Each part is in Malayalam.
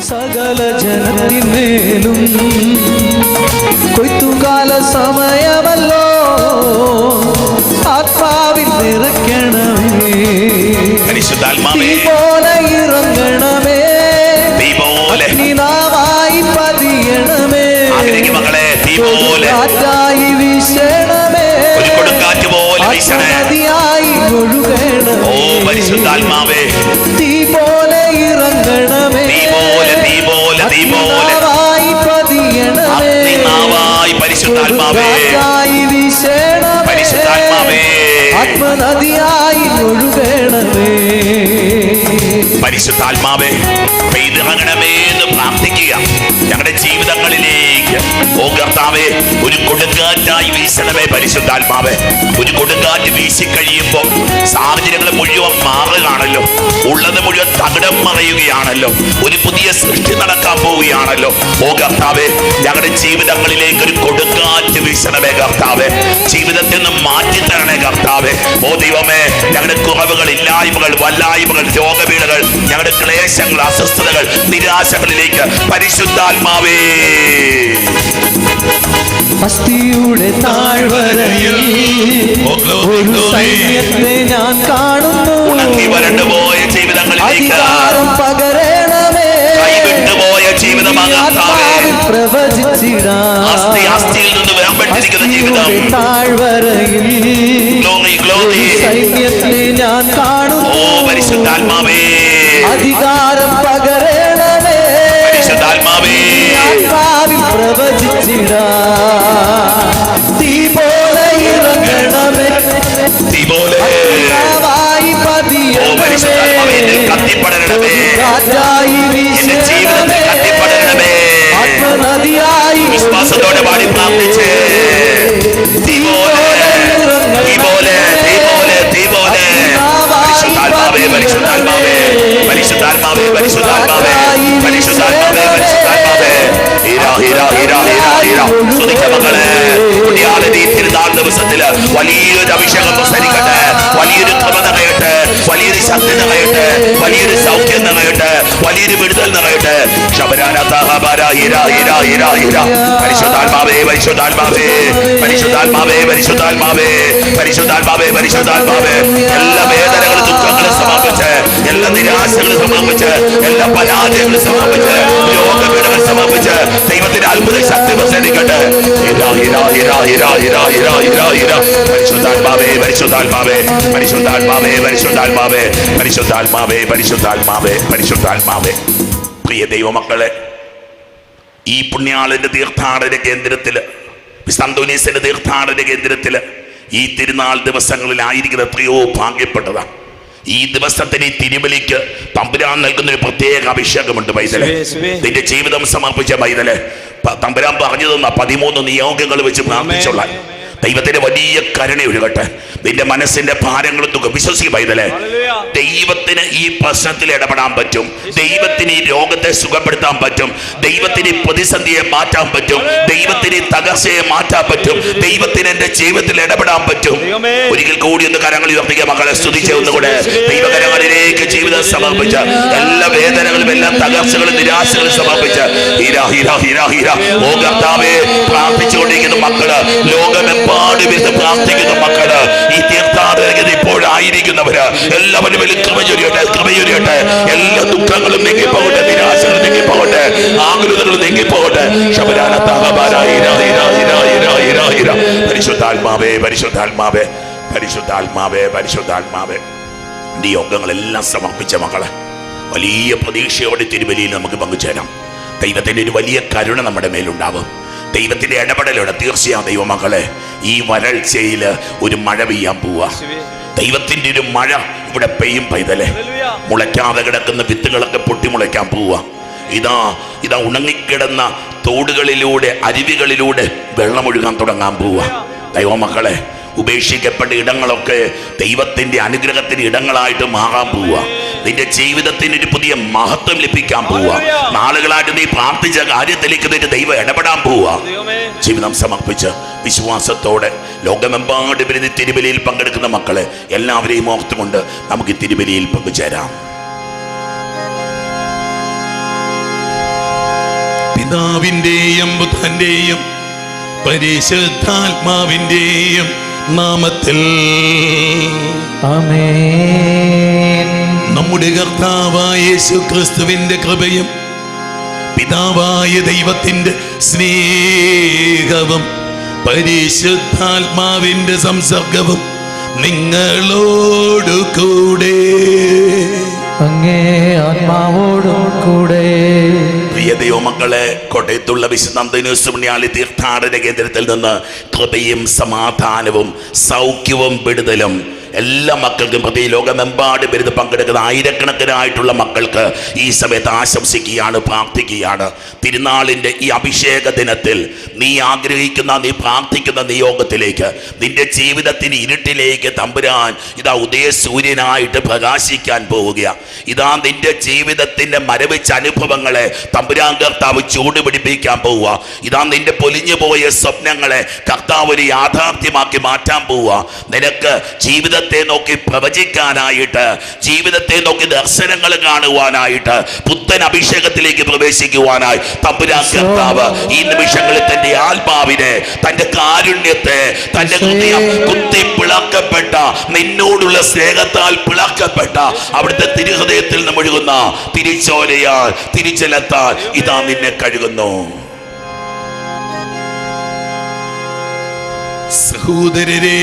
സകല ജനത്തിന്മേലും കൊയ്ത്തുകാല സമയമല്ലോ, ആത്മാവിൽ നിറയ്ക്കണമേ, തീ പോലെ ഇറങ്ങണമേ, അഗ്നിനാവായി പതിയണമേ, കാറ്റായി വീശണമേ, നദിയായി ഒഴുകണമേ, തീ പോലെ ഇറങ്ങണമേ, അഗ്നിനാവായി പതിയണമേ, കാറ്റായി വീശണമേ, ആത്മനദിയായി ഒഴുകണമേ. പരിശുദ്ധാത്മാവേ പെയ്തിറങ്ങണമേ എന്ന് പ്രാർത്ഥിക്കുക. ഞങ്ങളുടെ ജീവിതങ്ങളിലേക്ക് ഓ കർത്താവേ ഒരു കൊടുങ്കാറ്റായി വീശണമേ പരിശുദ്ധാത്മാവേ. ഒരു കൊടുങ്കാറ്റ് വീശിക്കഴിയുമ്പോൾ സാഹചര്യങ്ങൾ മുഴുവൻ മാറുകയാണല്ലോ, ഉള്ളത് മുഴുവൻ തകിടം മറയുകയാണല്ലോ, ഒരു പുതിയ സൃഷ്ടി നടക്കാൻ പോവുകയാണല്ലോ. ഓ കർത്താവേ ഞങ്ങളുടെ ജീവിതങ്ങളിലേക്ക് ഒരു കൊടുങ്കാറ്റ് വീശണമേ കർത്താവേ, ജീവിതത്തിൽ നിന്ന് മാറ്റിത്തരണേ കർത്താവേ. ഓ ദൈവമേ ഞങ്ങളുടെ കുറവുകൾ, ഇല്ലായ്മകൾ, വല്ലായ്മകൾ, രോഗപീഠകൾ, ഞങ്ങളുടെ ക്ലേശങ്ങൾ, അസ്വസ്ഥതകൾ, നിരാശകളിലേക്ക് പരിശുദ്ധാത്മാവേ. അസ്ഥിയുടെ താഴ്വരയിൽ ഒരു സൈന്യത്തെ ഞാൻ കാണുന്നു, ഉണങ്ങി വരണ്ടുപോയ ജീവിതങ്ങളിലേക്ക് പകരണമേ, കൈവിട്ടുപോയ ജീവിതമാകാത്താവേ, പ്രവചിച്ചിടാം ആസ്തിയിൽ നിന്ന് വേർപെട്ടിരിക്കുന്ന ജീവിതം താഴ്വരയിൽ സൈന്യത്തെ ഞാൻ കാണുന്നു. ഓ പരിശുദ്ധാത്മാവേ അധികാരം പകരണമേ, പരിശുദ്ധാത്മാവേ ആത്മാവിൽ പ്രവചിച്ചിടാം, തീ പോലെ ഇറങ്ങണമേ, തീ പോലെ കത്തിപ്പടരണമേ, കാറ്റായി ജീവിതത്തിൽ കത്തിപ്പടരണമേ. ആത്മനദിയായി വിശ്വാസത്തോടെ പാടി പ്രാർത്ഥിച്ചേ. തീ പോലെ തീ പോലെ തീ പോലെ തീ പോലെ പരിശുദ്ധാത്മാവേ പരിശുദ്ധാത്മാവേ പരിശുദ്ധാത്മാവേ പരിശുദ്ധാത്മാവേ പരിശുദ്ധാത്മാവേ പരിശുദ്ധാത്മാവേ. ഹീരാ ഹീരാ ഹീരാ ഹീരാ ഹീരാ സ്തുതിക്ക മക്കളെ. പുണ്യാളനീ തിരുനാൾ ദിവസത്തില് വലിയൊരു അഭിഷേകം പ്രസരിക്കട്ടെ, വലിയൊരു കൃപ നിറയട്ടെ, വലിയൊരു ശക്തി നിറയട്ടെ, വലിയൊരു സൗഖ്യം നിറയട്ടെ, വലിയൊരു വിടുതൽ നിറയട്ടെ. പരിശുദ്ധാത്മാവേ പരിശുദ്ധാത്മാവേ പരിശുദ്ധാത്മാവേ പരിശുദ്ധാത്മാവേ പരിശുദ്ധാത്മാവേ പരിശുദ്ധാത്മാവേ. എല്ലാ വേദനകളും ദുഃഖങ്ങളും സമാപിച്ച്, എല്ലാ നിരാശകളും സമാപിച്ച്, എല്ലാ പരാജയങ്ങളും സമാപിച്ച്, രോഗപീഠങ്ങൾ സമാപിച്ച് ദൈവത്തിന്റെ അത്ഭുത ശക്തി പ്രസരിക്കട്ടെ. പരിശുദ്ധാത്മാവേ പരിശുദ്ധാത്മാവേ പരിശുദ്ധാത്മാവേ പരിശുദ്ധാത്മാവേ പരിശുദ്ധാത്മാവേ പരിശുദ്ധാത്മാവേ പരിശുദ്ധാത്മാവേ. പ്രിയ ദൈവമക്കളെ, ഈ പുണ്യാളന്റെ തീർത്ഥാടന കേന്ദ്രത്തില്, സന്തോനീസിന്റെ തീർത്ഥാടന കേന്ദ്രത്തില് ഈ തിരുനാൾ ദിവസങ്ങളിലായിരിക്കുന്ന എത്രയോ ഭാഗ്യപ്പെട്ടതാണ്. ഈ ദിവസത്തിന് ഈ തിരുബലിക്ക് തമ്പുരാൻ നൽകുന്ന ഒരു പ്രത്യേക അഭിഷേകമുണ്ട്. പൈതലെ നിന്റെ ജീവിതം സമർപ്പിച്ച പൈതലെ തമ്പുരാൻ പറഞ്ഞു തന്ന 13 നിയോഗങ്ങൾ വെച്ച് പ്രാർത്ഥിച്ചോളാൻ ദൈവത്തിന്റെ വലിയ കരുണ ഒഴുകട്ടെ. നിന്റെ മനസ്സിന്റെ ഭാരങ്ങളും തുക വിശ്വസിക്കുക പൈതലെ. ദൈവത്തിന് ഈ പ്രശ്നത്തിൽ ഇടപെടാൻ പറ്റും, ദൈവത്തിന് ഈ രോഗത്തെ സുഖപ്പെടുത്താൻ പറ്റും, ദൈവത്തിന് ഈ പ്രതിസന്ധിയെ മാറ്റാൻ പറ്റും, ദൈവത്തിന് ഈ തകർച്ചയെ മാറ്റാൻ പറ്റും, ദൈവത്തിന് എന്റെ ജീവിതത്തിൽ ഇടപെടാൻ പറ്റും. ഒരിക്കൽ കൂടി ഒന്ന് കരങ്ങൾ ഉയർത്തിക്കുക മക്കളെ. സ്തുതിച്ച ഒന്നുകൂടെ ദൈവകരങ്ങളിലേക്ക് ജീവിതം സമർപ്പിച്ച്, എല്ലാ വേദനകളും എല്ലാ തകർച്ചകളും നിരാശകളും സമർപ്പിച്ച് ഹീരാ ഹീരാ ഹീരാ ഹീരാ ഓ കർത്താവേ പ്രാർത്ഥിച്ചുകൊണ്ടിരിക്കുന്ന മക്കള്, ലോകമെമ്പാടും ഇരുന്ന് പ്രാർത്ഥിക്കുന്ന മക്കള്, ഈ തീർത്ഥാടകർ ഇപ്പോഴായിരിക്കുന്നവര് എല്ലാവരും കൃപയൊരിയട്ടെ, കൃപയൊരിയട്ടെ. എല്ലാ ദുഃഖങ്ങളും നീങ്ങിപ്പോകട്ടെ, നിരാശകളും നീങ്ങിപ്പോകട്ടെ, ആകുലതകളും നീങ്ങിപ്പോകട്ടെ. പരിശുദ്ധാത്മാവേ പരിശുദ്ധാത്മാവേ പരിശുദ്ധാത്മാവേ പരിശുദ്ധാത്മാവേ. ഈ യോഗങ്ങളെല്ലാം സമർപ്പിച്ച മക്കളെ, വലിയ പ്രതീക്ഷയോടെ തിരുവലിയിൽ നമുക്ക് പങ്കുചേരാം. ദൈവത്തിന്റെ ഒരു വലിയ കരുണ നമ്മുടെ മേലുണ്ടാവും, ദൈവത്തിന്റെ ഇടപെടലോടെ. തീർച്ചയായും ദൈവമക്കളെ, ഈ വരൾച്ചയില് ഒരു മഴ പെയ്യാൻ പോവാ. ദൈവത്തിന്റെ ഒരു മഴ ഇവിടെ പെയ്യും പൈതലെ. മുളയ്ക്കാതെ കിടക്കുന്ന വിത്തുകളൊക്കെ പൊട്ടിമുളയ്ക്കാൻ പോവാ. ഇതാ ഉണങ്ങിക്കിടന്ന തോടുകളിലൂടെ, അരുവികളിലൂടെ വെള്ളമൊഴുകാൻ തുടങ്ങാൻ പോവാ. ദൈവമക്കളെ, ഉപേക്ഷിക്കപ്പെട്ട ഇടങ്ങളൊക്കെ ദൈവത്തിന്റെ അനുഗ്രഹത്തിന്റെ ഇടങ്ങളായിട്ട് മാറാൻ പോവാ. നിന്റെ ജീവിതത്തിന് ഒരു പുതിയ മഹത്വം ലഭിക്കാൻ പോവാ. നാളുകളായിട്ട് നീ പ്രാർത്ഥിച്ച കാര്യത്തിലേക്ക് നിന്റെ ദൈവം ഇടപെടാൻ പോവാ. ജീവിതം സമർപ്പിച്ച് വിശ്വാസത്തോടെ ലോകമെമ്പാടും വരുന്ന തിരുബലിയിൽ പങ്കെടുക്കുന്ന മക്കളെ എല്ലാവരെയും ഓർത്തുകൊണ്ട് നമുക്ക് തിരുബലിയിൽ പങ്കുചേരാം. പിതാവിൻ്റെയും പുത്രൻ്റെയും പരിശുദ്ധാത്മാവിൻ്റെയും നാമത്തിൽ ആമേൻ. നമ്മുടെ കർത്താവായ യേശു ക്രിസ്തുവിന്റെ കൃപയും പിതാവായ ദൈവത്തിന്റെ സ്നേഹവും പരിശുദ്ധാത്മാവിന്റെ സംസർഗവും നിങ്ങളോടു കൂടെ അങ്ങേ ആത്മാവോടും കൂടെ. പ്രിയ ദൈവമക്കളെ, കോട്ടയത്തുള്ള വിശുദ്ധ അന്തോന്യോസ് പുണ്യാളി തീർത്ഥാടന കേന്ദ്രത്തിൽ നിന്ന് കൃപയും സമാധാനവും സൗഖ്യവും വിടുതലും എല്ലാ മക്കൾക്കും, പ്രതി ലോകമെമ്പാടും വരുന്ന പങ്കെടുക്കുന്ന ആയിരക്കണക്കിനായിട്ടുള്ള മക്കൾക്ക് ഈ സമയത്ത് ആശംസിക്കുകയാണ്, പ്രാർത്ഥിക്കുകയാണ്. തിരുനാളിൻ്റെ ഈ അഭിഷേക ദിനത്തിൽ നീ ആഗ്രഹിക്കുന്ന, നീ പ്രാർത്ഥിക്കുന്ന നിയോഗത്തിലേക്ക്, നിന്റെ ജീവിതത്തിന് ഇരുട്ടിലേക്ക് തമ്പുരാൻ ഇതാ ഉദയസൂര്യനായിട്ട് പ്രകാശിക്കാൻ പോവുക. ഇതാ നിന്റെ ജീവിതത്തിൻ്റെ മരവിച്ച അനുഭവങ്ങളെ തമ്പുരാൻ കർത്താവ് ചൂടുപിടിപ്പിക്കാൻ പോവുക. ഇതാ നിന്റെ പൊലിഞ്ഞു പോയ സ്വപ്നങ്ങളെ കർത്താവ് ഒരു യാഥാർത്ഥ്യമാക്കി മാറ്റാൻ പോവുക. നിനക്ക് ജീവിതത്തെ നോക്കി പ്രവചിക്കാനായിട്ട്, ജീവിതത്തെ നോക്കി ദർശനങ്ങൾ കാണുവാനായിട്ട്, പുത്തൻ അഭിഷേകത്തിലേക്ക് പ്രവേശിക്കുവാനായി തമ്പുരാൻ കർത്താവ് ഈ നിമിഷങ്ങളിൽ തന്റെ ആത്മാവിനെ, തന്റെ കാരുണ്യത്തെ, തന്റെ ഹൃദയം കുത്തി പിളക്കപ്പെട്ട, നിന്നോടുള്ള സ്നേഹത്താൽ പിളക്കപ്പെട്ട അവിടുത്തെ തിരുഹൃദയത്തിൽ നിന്ന് ഒഴുകുന്ന തിരിച്ചോരയാൽ, തിരിച്ചലത്താൽ ഇതാ നിന്നെ കഴുകുന്നു. സഹോദരരെ,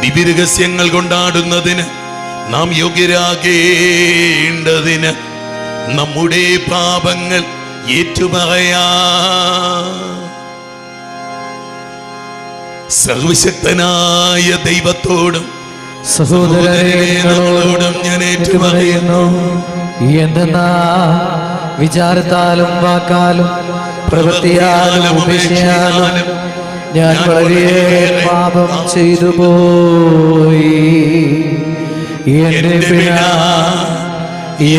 ദിവ്യരഹസ്യങ്ങൾ കൊണ്ടാടുന്നതിന് നാം യോഗ്യരാകേണ്ടതിന് നമ്മുടെ പാപങ്ങൾ ഏറ്റുപറയാ. സർവശക്തനായ ദൈവത്തോടും സഹോദരങ്ങളോടും ഞാൻ ഏറ്റുപറയുന്നു. എന്തെന്നാ വിചാരത്താലും വാക്കാലും പ്രവൃത്തിയാലും ഉപേക്ഷയാലും ഞാൻ വളരെയേറെ പാപം ചെയ്തു പോയി. എന്റെ പിഴ,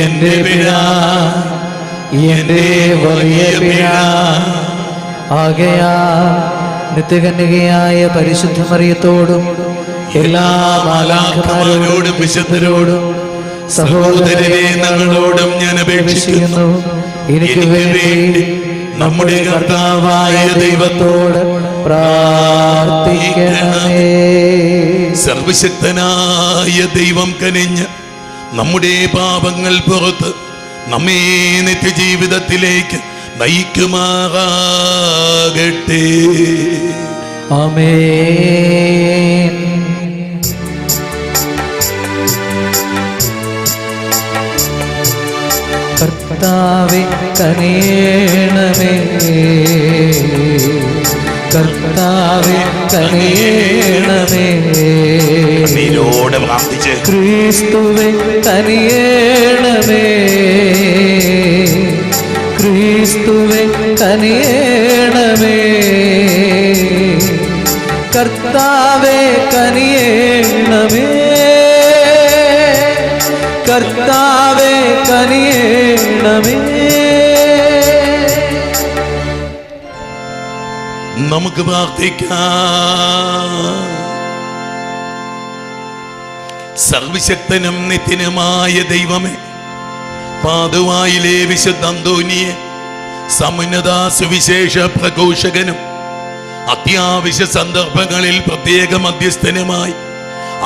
എന്റെ പിഴ, എന്റെ വലിയ പിഴ. ആകയാ നിത്യകന്യകയായ പരിശുദ്ധ മറിയത്തോടും എല്ലാ മാലാഖമാരോടും വിശുദ്ധരോടും സഹോദരരെ ഞങ്ങളോടും ഞാൻ അപേക്ഷിക്കുന്നു, എനിക്ക് വേണ്ടി നമ്മുടെ കർത്താവായ ദൈവത്തോട് പ്രാർത്ഥിക്കണമേ. സർവശക്തനായ ദൈവം കനിഞ്ഞ് നമ്മുടെ പാപങ്ങൾ പുറത്ത് നമ്മെ നിത്യജീവിതത്തിലേക്ക് നയിക്കുമാറാകട്ടെ. ആമേൻ. കർത്താവേ കനിയണമേ, കർത്താവേ കനിയണമേ. നീരോടെ പ്രാർത്ഥിച്ച് ക്രിസ്തുവേ കനിയണമേ, ക്രിസ്തുവേ കനിയണമേ. കർത്താവേ കനിയണമേ, കർത്താവേ കനിയണമേ. നമുക്ക് പ്രാർത്ഥിക്കാം. സർവശക്തനും നിത്യനുമായ ദൈവമേ, പാതുവായിലെ വിശുദ്ധ അന്തോനിയെ സമുന്നത സുവിശേഷ പ്രഘോഷകനും അത്യാവശ്യ സന്ദർഭങ്ങളിൽ പ്രത്യേക മധ്യസ്ഥനുമായി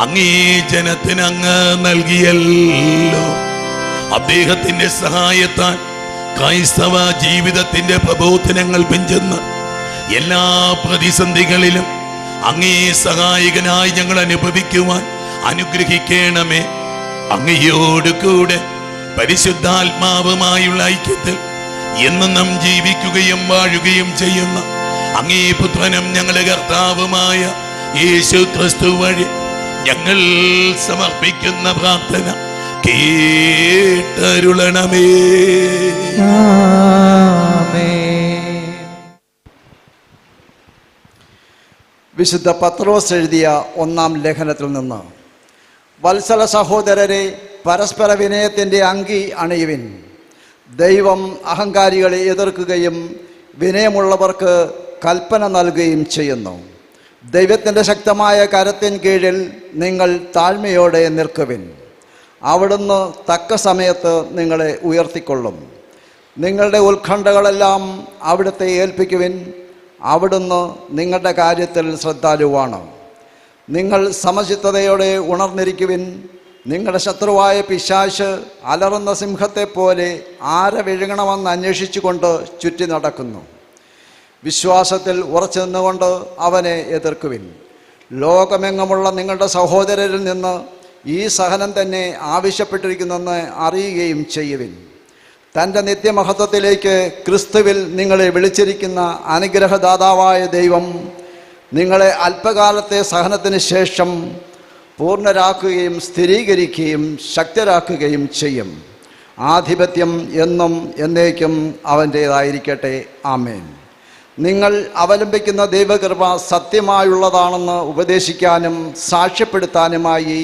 അങ്ങേ ജനത്തിന് അങ്ങ് നൽകിയല്ലോ. അദ്ദേഹത്തിന്റെ സഹായത്താൽ ക്രൈസ്തവ ജീവിതത്തിന്റെ പ്രബോധനങ്ങൾ പിഞ്ചെന്ന് എല്ലാ പ്രതിസന്ധികളിലും അങ്ങേ സഹായകനായി ഞങ്ങൾ അനുഭവിക്കുവാൻ അനുഗ്രഹിക്കണമേ. അങ്ങയോട് കൂടെ പരിശുദ്ധാത്മാവുമായുള്ള ഐക്യത്തിൽ എന്നും ജീവിക്കുകയും വാഴുകയും ചെയ്യുന്ന അങ്ങേ പുത്രനും ഞങ്ങളുടെ കർത്താവുമായ യേശു ക്രിസ്തു വഴി ഞങ്ങൾ സമർപ്പിക്കുന്ന പ്രാർത്ഥന കേട്ടരുളണമേ. വിശുദ്ധ പത്രോസ് എഴുതിയ 1-ാം ലേഖനത്തിൽ നിന്ന്: വത്സല സഹോദരരെ, പരസ്പര വിനയത്തിൻ്റെ അങ്കി അണിയുവിൻ. ദൈവം അഹങ്കാരികളെ എതിർക്കുകയും വിനയമുള്ളവർക്ക് കൽപ്പന നൽകുകയും ചെയ്യുന്നു. ദൈവത്തിൻ്റെ ശക്തമായ കരത്തിൻ കീഴിൽ നിങ്ങൾ താഴ്മയോടെ നിൽക്കുവിൻ. അവിടുന്ന് തക്ക സമയത്ത് നിങ്ങളെ ഉയർത്തിക്കൊള്ളും. നിങ്ങളുടെ ഉത്കണ്ഠകളെല്ലാം അവിടുത്തെ ഏൽപ്പിക്കുവിൻ. അവിടുന്ന് നിങ്ങളുടെ കാര്യത്തിൽ ശ്രദ്ധാലുവാണ്. നിങ്ങൾ സമചിത്തതയോടെ ഉണർന്നിരിക്കുവിൻ. നിങ്ങളുടെ ശത്രുവായ പിശാച് അലറുന്ന സിംഹത്തെപ്പോലെ ആരെ വിഴുങ്ങണമെന്ന് അന്വേഷിച്ചുകൊണ്ട് ചുറ്റി നടക്കുന്നു. വിശ്വാസത്തിൽ ഉറച്ചു നിന്നുകൊണ്ട് അവനെ എതിർക്കുവിൻ. ലോകമെങ്ങുമുള്ള നിങ്ങളുടെ സഹോദരരിൽ നിന്ന് ഈ സഹനം തന്നെ ആവശ്യപ്പെട്ടിരിക്കുന്നെന്ന് അറിയുകയും ചെയ്യുവിൻ. തൻ്റെ നിത്യമഹത്വത്തിലേക്ക് ക്രിസ്തുവിൽ നിങ്ങളെ വിളിച്ചിരിക്കുന്ന അനുഗ്രഹദാതാവായ ദൈവം നിങ്ങളെ അല്പകാലത്തെ സഹനത്തിന് ശേഷം പൂർണ്ണരാക്കുകയും സ്ഥിരീകരിക്കുകയും ശക്തരാക്കുകയും ചെയ്യും. ആധിപത്യം എന്നും എന്നേക്കും അവൻ്റേതായിരിക്കട്ടെ. ആമേൻ. നിങ്ങൾ അവലംബിക്കുന്ന ദൈവകൃപ സത്യമായുള്ളതാണെന്ന് ഉപദേശിക്കാനും സാക്ഷ്യപ്പെടുത്താനുമായി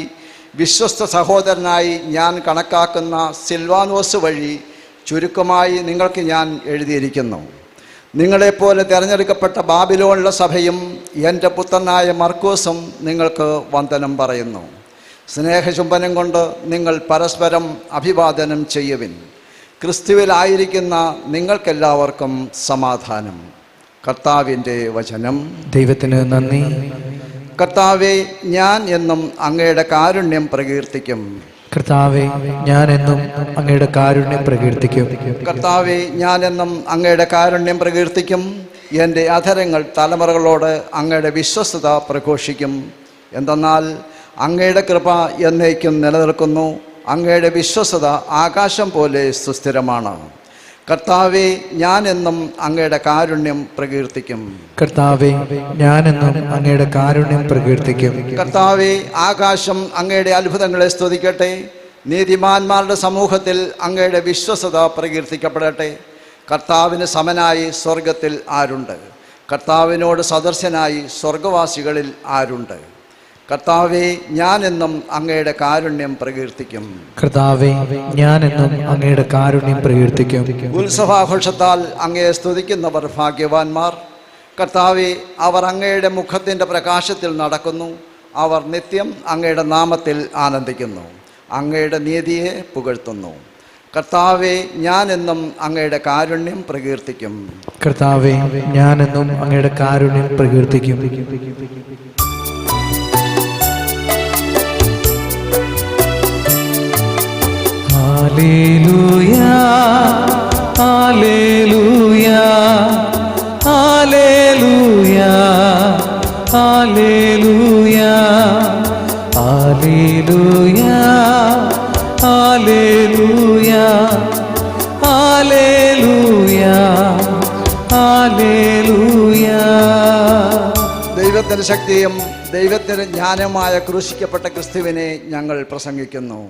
വിശ്വസ്ത സഹോദരനായി ഞാൻ കണക്കാക്കുന്ന സിൽവാനോസ് വഴി ചുരുക്കമായി നിങ്ങൾക്ക് ഞാൻ എഴുതിയിരിക്കുന്നു. നിങ്ങളെപ്പോലെ തിരഞ്ഞെടുക്കപ്പെട്ട ബാബിലോണിലെ സഭയും എൻ്റെ പുത്രനായ മർക്കോസും നിങ്ങൾക്ക് വന്ദനം പറയുന്നു. സ്നേഹചുംബനം കൊണ്ട് നിങ്ങൾ പരസ്പരം അഭിവാദനം ചെയ്യുവിൻ. ക്രിസ്തുവിലായിരിക്കുന്ന നിങ്ങൾക്കെല്ലാവർക്കും സമാധാനം. കർത്താവിൻ്റെ വചനം. ദൈവത്തിന് നന്ദി. കർത്താവെ, ഞാൻ എന്നും അങ്ങയുടെ കാരുണ്യം പ്രകീർത്തിക്കും. കർത്താവെ, ഞാൻ എന്നും അങ്ങയുടെ കാരുണ്യം പ്രകീർത്തിക്കും. കർത്താവെ, ഞാൻ എന്നും അങ്ങയുടെ കാരുണ്യം പ്രകീർത്തിക്കും. എൻ്റെ അധരങ്ങൾ തലമുറകളോട് അങ്ങയുടെ വിശ്വസ്തത പ്രഘോഷിക്കും. എന്തെന്നാൽ അങ്ങയുടെ കൃപ എന്നേക്കും നിലനിൽക്കുന്നു. അങ്ങയുടെ വിശ്വസ്തത ആകാശം പോലെ സുസ്ഥിരമാണ്. കർത്താവെ, ഞാൻ എന്നും അങ്ങയുടെ കാരുണ്യം പ്രകീർത്തിക്കും. കർത്താവെ, ഞാൻ എന്നും അങ്ങയുടെ കാരുണ്യം പ്രകീർത്തിക്കും. കർത്താവെ, ആകാശം അങ്ങയുടെ അത്ഭുതങ്ങളെ സ്തുതിക്കട്ടെ. നീതിമാന്മാരുടെ സമൂഹത്തിൽ അങ്ങയുടെ വിശ്വസ്തത പ്രകീർത്തിക്കപ്പെടട്ടെ. കർത്താവിന് സമനായി സ്വർഗത്തിൽ ആരുണ്ട്? കർത്താവിനോട് സദൃശനായി സ്വർഗവാസികളിൽ ആരുണ്ട്? കർത്താവെ, ഞാൻ എന്നും അങ്ങയുടെ കാരുണ്യം പ്രകീർത്തിക്കും. കർത്താവെ, ഞാൻ എന്നും അങ്ങയുടെ കാരുണ്യം പ്രകീർത്തിക്കും. ഉത്സവാഘോഷത്താൽ അങ്ങയെ സ്തുതിക്കുന്നവർ ഭാഗ്യവാന്മാർ. കർത്താവെ, അവർ അങ്ങയുടെ മുഖത്തിൻ്റെ പ്രകാശത്തിൽ നടക്കുന്നു. അവർ നിത്യം അങ്ങയുടെ നാമത്തിൽ ആനന്ദിക്കുന്നു. അങ്ങയുടെ നീതിയെ പുകഴ്ത്തുന്നു. കർത്താവെ, ഞാൻ എന്നും അങ്ങയുടെ കാരുണ്യം പ്രകീർത്തിക്കും. കർത്താവെ, ഞാൻ എന്നും അങ്ങയുടെ കാരുണ്യം പ്രകീർത്തിക്കും. ഹല്ലേലൂയാ, ഹല്ലേലൂയാ, ഹല്ലേലൂയാ, ഹല്ലേലൂയാ, ഹല്ലേലൂയാ, ഹല്ലേലൂയാ, ഹല്ലേലൂയാ, ഹല്ലേലൂയാ. ദൈവത്തിൻ്റെ ശക്തിയും ദൈവത്തിൻ്റെ ജ്ഞാനമായ ക്രൂശിക്കപ്പെട്ട ക്രിസ്തുവിനെ ഞങ്ങൾ പ്രസംഗിക്കുന്നു.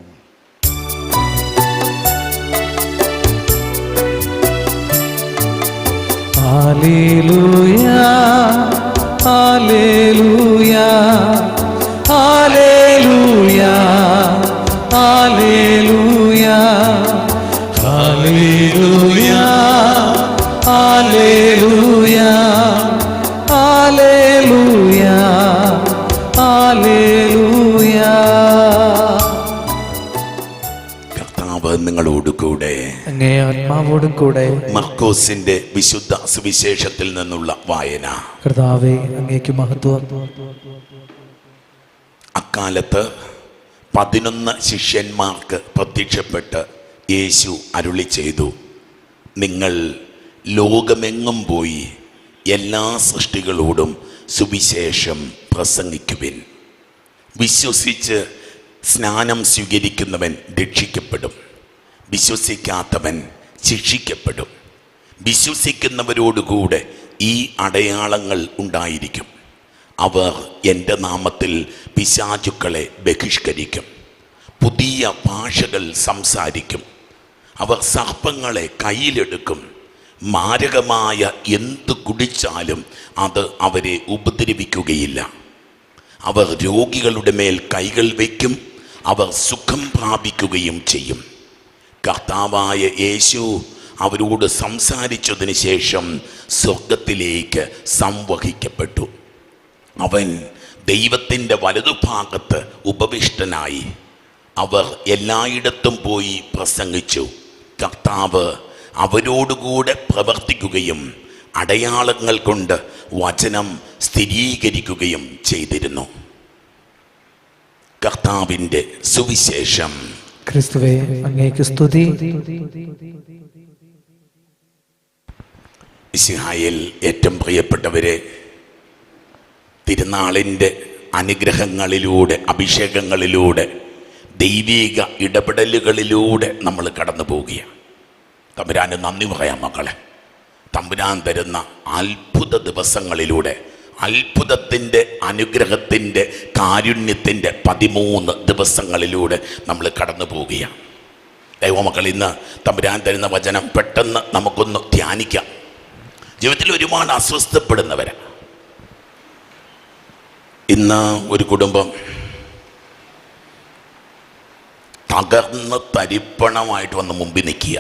ഹല്ലേലൂയാ, ഹല്ലേലൂയാ, ഹല്ലേലൂയാ, ഹല്ലേലൂയാ, ഹല്ലേലൂയാ, ഹല്ലേലൂയാ, ഹല്ലേലൂയാ, ഹല്ലേലൂയാ. കർത്താവ് നിങ്ങളോട് കൂടെ. അങ്ങേ ആത്മാവോടും കൂടെ. മർക്കോസിന്റെ വിശുദ്ധ സുവിശേഷത്തിൽ നിന്നുള്ള വായന. കർത്താവേ, അങ്ങേക്ക് മഹത്വം. അക്കാലത്ത് 11 ശിഷ്യന്മാർക്ക് പ്രത്യക്ഷപ്പെട്ട് യേശു അരുളി ചെയ്തു, നിങ്ങൾ ലോകമെങ്ങും പോയി എല്ലാ സൃഷ്ടികളോടും സുവിശേഷം പ്രസംഗിക്കുവിൻ. വിശ്വസിച്ച് സ്നാനം സ്വീകരിക്കുന്നവൻ രക്ഷിക്കപ്പെടും, വിശ്വസിക്കാത്തവൻ ശിക്ഷിക്കപ്പെടും. വിശ്വസിക്കുന്നവരോടുകൂടെ ഈ അടയാളങ്ങൾ ഉണ്ടായിരിക്കും. അവർ എൻ്റെ നാമത്തിൽ പിശാചുക്കളെ ബഹിഷ്കരിക്കും, പുതിയ ഭാഷകൾ സംസാരിക്കും, അവർ സർപ്പങ്ങളെ കയ്യിലെടുക്കും, മാരകമായ എന്ത് കുടിച്ചാലും അത് അവരെ ഉപദ്രവിക്കുകയില്ല. അവർ രോഗികളുടെ മേൽ കൈകൾ വയ്ക്കും, അവർ സുഖം പ്രാപിക്കുകയും ചെയ്യും. കർത്താവായ യേശു അവരോട് സംസാരിച്ചതിന് ശേഷം സ്വർഗത്തിലേക്ക് സംവഹിക്കപ്പെട്ടു. അവൻ ദൈവത്തിൻ്റെ വലതുഭാഗത്ത് ഉപവിഷ്ടനായി. അവർ എല്ലായിടത്തും പോയി പ്രസംഗിച്ചു. കർത്താവ് അവരോടുകൂടെ പ്രവർത്തിക്കുകയും അടയാളങ്ങൾ കൊണ്ട് വചനം സ്ഥിരീകരിക്കുകയും ചെയ്തിരുന്നു. കർത്താവിൻ്റെ സുവിശേഷം. ക്രിസ്തുവേ, അങ്ങേക്ക് സ്തുതി. മിശിഹായിൽ ഏറ്റവും പ്രിയപ്പെട്ടവരെ, തിരുനാളിൻ്റെ അനുഗ്രഹങ്ങളിലൂടെ, അഭിഷേകങ്ങളിലൂടെ, ദൈവിക ഇടപെടലുകളിലൂടെ നമ്മൾ കടന്നു പോവുകയാണ്. തമ്പുരാന് നന്ദി പറയാം മക്കളെ. തമ്പുരാൻ തരുന്ന അത്ഭുത ദിവസങ്ങളിലൂടെ, അത്ഭുതത്തിൻ്റെ, അനുഗ്രഹത്തിൻ്റെ, കാരുണ്യത്തിൻ്റെ 13 ദിവസങ്ങളിലൂടെ നമ്മൾ കടന്നു പോവുകയാണ്. ദൈവമക്കൾ, ഇന്ന് തമ്പുരാൻ തരുന്ന വചനം പെട്ടെന്ന് നമുക്കൊന്ന് ധ്യാനിക്കാം. ജീവിതത്തിൽ ഒരുപാട് അസ്വസ്ഥപ്പെടുന്നവരാണ്. ഇന്ന് ഒരു കുടുംബം തകർന്ന് തരിപ്പണമായിട്ട് വന്ന് മുമ്പിൽ നിൽക്കുക.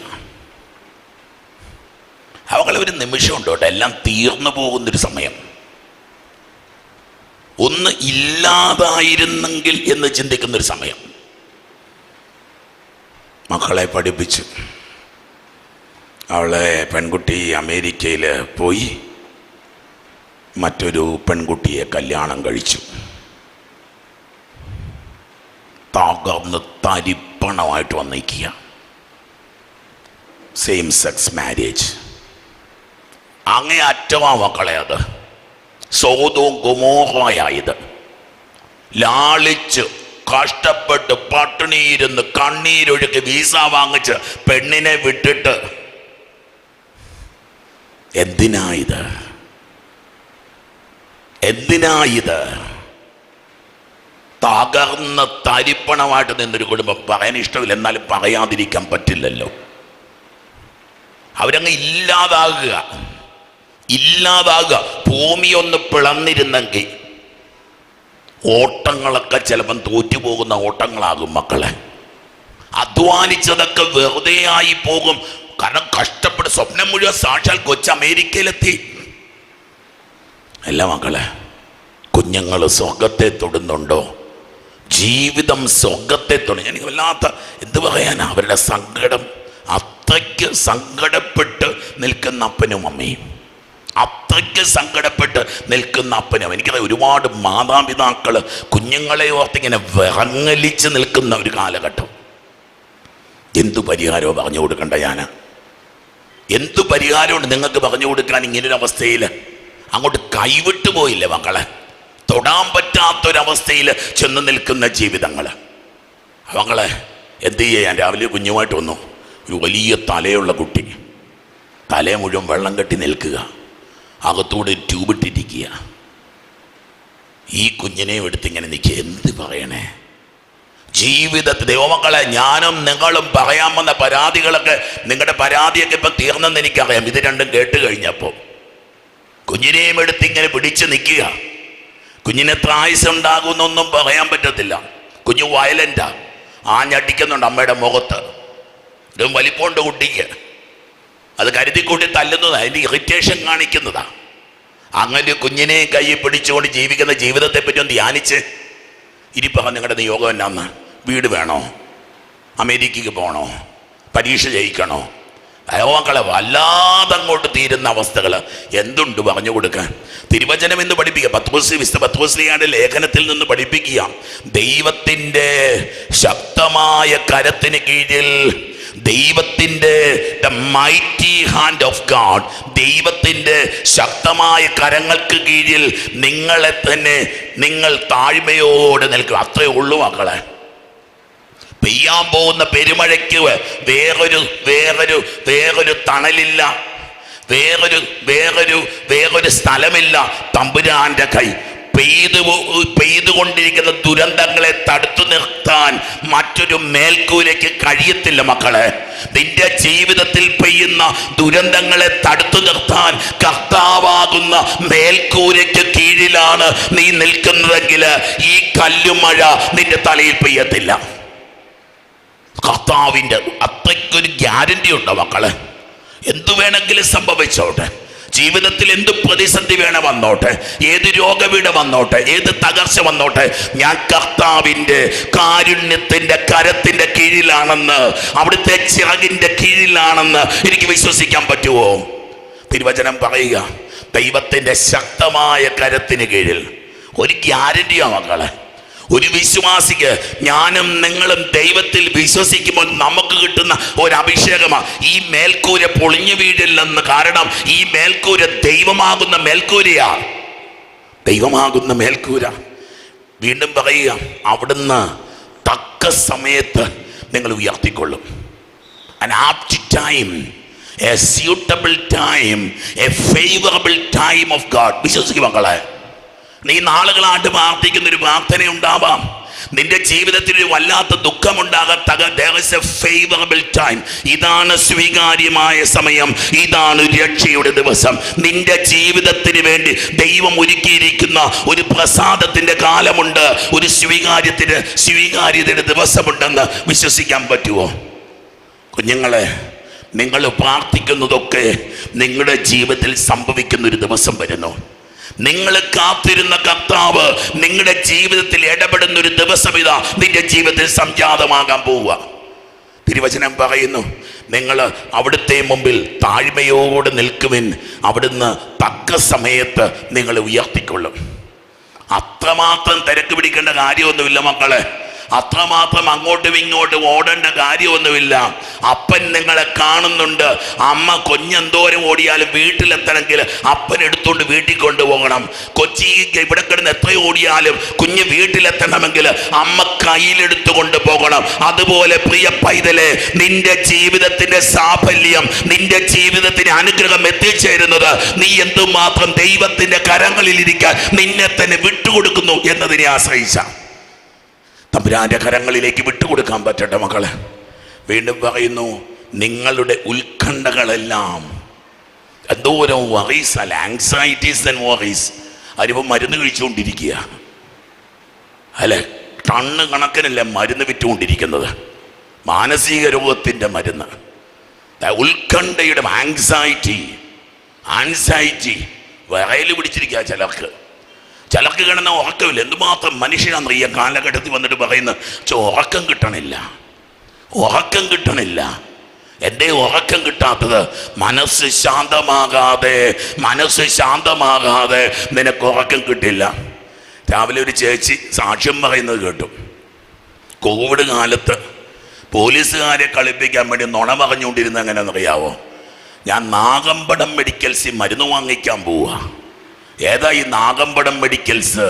അവകളെ ഒരു നിമിഷമുണ്ട് കേട്ടോ, എല്ലാം തീർന്നു പോകുന്നൊരു സമയം. ഒന്ന് ഇല്ലാതായിരുന്നെങ്കിൽ എന്ന് ചിന്തിക്കുന്നൊരു സമയം. മക്കളെ പഠിപ്പിച്ചു, അവളെ പെൺകുട്ടി അമേരിക്കയിൽ പോയി മറ്റൊരു പെൺകുട്ടിയെ കല്യാണം കഴിച്ചു. തകർന്ന് തരിപ്പണമായിട്ട് വന്നിരിക്കുക. Same sex marriage. അങ്ങേ അറ്റമാ മക്കളെ അത്. സോദോം ഗൊമോറയായത്. ലാളിച്ച് കഷ്ടപ്പെട്ട് പട്ടിണിയിരുന്ന് കണ്ണീരൊഴുക്കി വീസ വാങ്ങിച്ച് പെണ്ണിനെ വിട്ടിട്ട് എന്തിനായത്? തകർന്ന തരിപ്പണമായിട്ട് നിന്നൊരു കുടുംബം. പറയാൻ ഇഷ്ടമില്ല, എന്നാലും പറയാതിരിക്കാൻ പറ്റില്ലല്ലോ. അവരങ്ങ് ഇല്ലാതാകുക. ഭൂമി ഒന്ന് പിളന്നിരുന്നെങ്കിൽ ഓട്ടങ്ങളൊക്കെ ചിലപ്പം തോറ്റുപോകുന്ന ഓട്ടങ്ങളാകും മക്കളെ. അധ്വാനിച്ചതൊക്കെ വെറുതെ ആയി പോകും. കാരണം കഷ്ടപ്പെട്ട് സ്വപ്നം മുഴുവൻ സാക്ഷാൽ കൊച്ചു അമേരിക്കയിലെത്തി. അല്ല മക്കളെ, കുഞ്ഞുങ്ങൾ സ്വർഗത്തെ തൊടുന്നുണ്ടോ? ജീവിതം സ്വർഗത്തെ തൊടും. എനിക്ക് വല്ലാത്ത എന്ത് പറയാനാ അവരുടെ സങ്കടം. അത്രയ്ക്ക് സങ്കടപ്പെട്ട് നിൽക്കുന്ന അപ്പനും അമ്മയും, അത്രയ്ക്ക് സങ്കടപ്പെട്ട് നിൽക്കുന്ന അപ്പനും. എനിക്കറിയാം ഒരുപാട് മാതാപിതാക്കൾ കുഞ്ഞുങ്ങളെ ഓർത്തിങ്ങനെ വിറങ്ങലിച്ച് നിൽക്കുന്ന ഒരു കാലഘട്ടം. എന്തു പരിഹാരമോ പറഞ്ഞു കൊടുക്കണ്ട ഞാൻ? എന്തു പരിഹാരമുണ്ട് നിങ്ങൾക്ക് പറഞ്ഞു കൊടുക്കാൻ ഇങ്ങനൊരു അവസ്ഥയിൽ? അങ്ങോട്ട് കൈവിട്ടു പോയില്ലേ മക്കളെ? തൊടാൻ പറ്റാത്തൊരവസ്ഥയിൽ ചെന്ന് നിൽക്കുന്ന ജീവിതങ്ങൾ. മക്കളെ എന്ത് ചെയ്യാൻ? രാവിലെ കുഞ്ഞുമായിട്ട് വന്നു. ഒരു വലിയ തലയുള്ള കുട്ടി, തലയെ മുഴുവൻ വെള്ളം കെട്ടി നിൽക്കുക, അകത്തൂടെ ട്യൂബിട്ടിരിക്കുക. ഈ കുഞ്ഞിനെയും എടുത്തിങ്ങനെ നിൽക്കുക. എന്ത് പറയണേ? ജീവിതത്തിൽ ദൈവമക്കളെ, ഞാനും നിങ്ങളും പറയാൻ വന്ന പരാതികളൊക്കെ, നിങ്ങളുടെ പരാതിയൊക്കെ ഇപ്പം തീർന്നെന്ന് എനിക്കറിയാം. ഇത് രണ്ടും കേട്ട് കഴിഞ്ഞപ്പോൾ കുഞ്ഞിനെയും എടുത്തിങ്ങനെ പിടിച്ച് നിൽക്കുക. കുഞ്ഞിന് എത്ര ആയുസ്സുണ്ടാകുന്നൊന്നും പറയാൻ പറ്റത്തില്ല. കുഞ്ഞു വയലൻ്റാ, ആഞ്ഞടിക്കുന്നുണ്ട് അമ്മയുടെ മുഖത്ത്. ഇതും വലിപ്പമുണ്ട് കുട്ടിക്ക്. അത് കരുതിക്കൂട്ടി തല്ലുന്നതാണ്, അതിൻ്റെ ഇറിറ്റേഷൻ കാണിക്കുന്നതാണ്. അങ്ങനെ കുഞ്ഞിനെ കയ്യിൽ പിടിച്ചുകൊണ്ട് ജീവിക്കുന്ന ജീവിതത്തെ പറ്റി ഒന്ന് ധ്യാനിച്ച് ഇരിപ്പ. നിങ്ങളുടെ നിയോഗം എന്നാന്ന്? വീട് വേണോ? അമേരിക്കയ്ക്ക് പോകണോ? പരീക്ഷ ജയിക്കണോ? അയോമക്കളെ വല്ലാതെ അങ്ങോട്ട് തീരുന്ന അവസ്ഥകൾ എന്തുണ്ട് പറഞ്ഞു കൊടുക്കാൻ? തിരുവചനം എന്ന് പഠിപ്പിക്കുക. പത്രോസ്ലിയുടെ ലേഖനത്തിൽ നിന്ന് പഠിപ്പിക്കുക. ദൈവത്തിൻ്റെ ശക്തമായ കരത്തിന് കീഴിൽ, ദൈവത്തിൻ്റെ the mighty hand of God, ദൈവത്തിൻ്റെ ശക്തമായ കരങ്ങൾക്ക് കീഴിൽ നിങ്ങളെ തന്നെ നിങ്ങൾ താഴ്മയോടെ നിൽക്കുക. അത്രയേ ഉള്ളൂ മക്കളെ. പെയ്യാൻ പോകുന്ന പെരുമഴയ്ക്ക് വേറൊരു തണലില്ല, വേറൊരു സ്ഥലമില്ല. തമ്പുരാന്റെ കൈ. പെയ്തുകൊണ്ടിരിക്കുന്ന ദുരന്തങ്ങളെ തടുത്തു നിർത്താൻ മറ്റൊരു മേൽക്കൂരയ്ക്ക് കഴിയത്തില്ല മക്കളെ. നിന്റെ ജീവിതത്തിൽ പെയ്യുന്ന ദുരന്തങ്ങളെ തടുത്തു നിർത്താൻ കർത്താവാകുന്ന മേൽക്കൂരയ്ക്ക് കീഴിലാണ് നീ നിൽക്കുന്നതെങ്കിൽ ഈ കല്ലുമഴ നിന്റെ തലയിൽ പെയ്യത്തില്ല. കർത്താവിൻ്റെ അത്രയ്ക്കൊരു ഗ്യാരണ്ടി ഉണ്ടോ മക്കളെ? എന്തു വേണമെങ്കിലും സംഭവിച്ചോട്ടെ. ജീവിതത്തിൽ എന്ത് പ്രതിസന്ധി വേണം വന്നോട്ടെ, ഏത് രോഗവീട് വന്നോട്ടെ, ഏത് തകർച്ച വന്നോട്ടെ, ഞാൻ കർത്താവിൻ്റെ കാരുണ്യത്തിൻ്റെ കരത്തിൻ്റെ കീഴിലാണെന്ന്, അവിടുത്തെ ചിറകിൻ്റെ കീഴിലാണെന്ന് എനിക്ക് വിശ്വസിക്കാൻ പറ്റുമോ? തിരുവചനം പറയുക, ദൈവത്തിൻ്റെ ശക്തമായ കരത്തിന് കീഴിൽ. ഒരു ഗ്യാരണ്ടിയാ മക്കളെ, ഒരു വിശ്വാസിക്ക്, ഞാനും നിങ്ങളും ദൈവത്തിൽ വിശ്വസിക്കുമ്പോൾ നമുക്ക് കിട്ടുന്ന ഒരു അഭിഷേകമാണ്. ഈ മേൽക്കൂര പൊളിഞ്ഞു വീഴില്ലെന്ന്. കാരണം ഈ മേൽക്കൂര ദൈവമാകുന്ന മേൽക്കൂരയാ, ദൈവമാകുന്ന മേൽക്കൂര. വീണ്ടും പറയുക, അവിടുന്ന് തക്ക സമയത്ത് നിങ്ങൾ ഉയർത്തിക്കൊള്ളും. an apt time, a suitable time, a favorable time of God. വിശ്വസിക്കും മക്കളെ, നീ നാളുകളായിട്ട് പ്രാർത്ഥിക്കുന്ന ഒരു പ്രാർത്ഥന ഉണ്ടാവാം, നിന്റെ ജീവിതത്തിൽ ഒരു വല്ലാത്ത ദുഃഖമുണ്ടാകത്തക. there is a favorable time. ഇതാണ് സ്വീകാര്യമായ സമയം, ഇതാണ് രക്ഷയുടെ ദിവസം. നിന്റെ ജീവിതത്തിന് വേണ്ടി ദൈവം ഒരുക്കിയിരിക്കുന്ന ഒരു പ്രസാദത്തിന്റെ കാലമുണ്ട്, ഒരു സ്വീകാര്യതയുടെ ദിവസമുണ്ടെന്ന് വിശ്വസിക്കാൻ പറ്റുമോ? കുഞ്ഞുങ്ങളെ, നിങ്ങൾ പ്രാർത്ഥിക്കുന്നതൊക്കെ നിങ്ങളുടെ ജീവിതത്തിൽ സംഭവിക്കുന്ന ഒരു ദിവസം വരുന്നു. നിങ്ങൾ കാത്തിരുന്ന കർത്താവ് നിങ്ങളുടെ ജീവിതത്തിൽ ഇടപെടുന്ന ഒരു ദിവസം ഇതാ നിന്റെ ജീവിതത്തിൽ സംജാതമാകാൻ പോവുക. തിരുവചനം പറയുന്നു, നിങ്ങൾ അവിടുത്തെ മുമ്പിൽ താഴ്മയോടെ നിൽക്കുവിൻ, അവിടുന്ന് തക്ക സമയത്ത് നിങ്ങൾ ഉയർത്തിക്കൊള്ളും. അത്രമാത്രം തിരക്ക് പിടിക്കേണ്ട കാര്യമൊന്നുമില്ല മക്കളെ, അത്രമാത്രം അങ്ങോട്ടും ഇങ്ങോട്ടും ഓടേണ്ട കാര്യമൊന്നുമില്ല. അപ്പൻ നിങ്ങളെ കാണുന്നുണ്ട്. അമ്മ കൊഞ്ഞെന്തോരം ഓടിയാലും വീട്ടിലെത്തണമെങ്കിൽ അപ്പൻ എടുത്തുകൊണ്ട് വീട്ടിൽ കൊണ്ടുപോകണം. കൊച്ചി ഇവിടെ കിടന്ന് എത്ര ഓടിയാലും കുഞ്ഞ് വീട്ടിലെത്തണമെങ്കിൽ അമ്മ കയ്യിലെടുത്തു കൊണ്ടുപോകണം. അതുപോലെ പ്രിയ പൈതലെ, നിന്റെ ജീവിതത്തിന്റെ സാഫല്യം, നിന്റെ ജീവിതത്തിന് അനുഗ്രഹം എത്തിച്ചേരുന്നത് നീ എന്തുമാത്രം ദൈവത്തിന്റെ കരങ്ങളിലിരിക്കാൻ നിന്നെ തന്നെ വിട്ടുകൊടുക്കുന്നു എന്നതിനെ ആശ്രയിച്ച. തമ്പുരാന്റെ കരങ്ങളിലേക്ക് വിട്ടുകൊടുക്കാൻ പറ്റട്ടെ മക്കളെ. വീണ്ടും പറയുന്നു, നിങ്ങളുടെ ഉത്കണ്ഠകളെല്ലാം, എന്തോരം വറീസ് അല്ല, ആങ്സൈറ്റീസ് ആൻഡ് വറീസ്. അതിനിപ്പോൾ മരുന്ന് കഴിച്ചുകൊണ്ടിരിക്കുക അല്ലെ, ടണ്ണ് കണക്കിനല്ല മരുന്ന് വിറ്റുകൊണ്ടിരിക്കുന്നത്, മാനസിക രോഗത്തിൻ്റെ മരുന്ന്. ഉത്കണ്ഠയുടെ ആൻസൈറ്റി വിറയിൽ പിടിച്ചിരിക്കുക ചിലർക്ക് കിടന്ന ഉറക്കമില്ല. എന്തുമാത്രം മനുഷ്യനാണ് ഈ കാലഘട്ടത്തിൽ വന്നിട്ട് പറയുന്നത്, ഉറക്കം കിട്ടണില്ല. എൻ്റെ ഉറക്കം കിട്ടാത്തത് മനസ്സ് ശാന്തമാകാതെ നിനക്ക് ഉറക്കം കിട്ടില്ല. രാവിലെ ഒരു ചേച്ചി സാക്ഷ്യം പറയുന്നത് കേട്ടു. കോവിഡ് കാലത്ത് പോലീസുകാരെ കളിപ്പിക്കാൻ വേണ്ടി നുണ പറഞ്ഞുകൊണ്ടിരുന്ന എങ്ങനെയാണെന്നറിയാവോ? ഞാൻ നാഗമ്പടം മെഡിക്കൽസിൽ മരുന്ന് വാങ്ങിക്കാൻ പോവുക. ഏതാ ഈ നാഗമ്പടം മെഡിക്കൽസ്?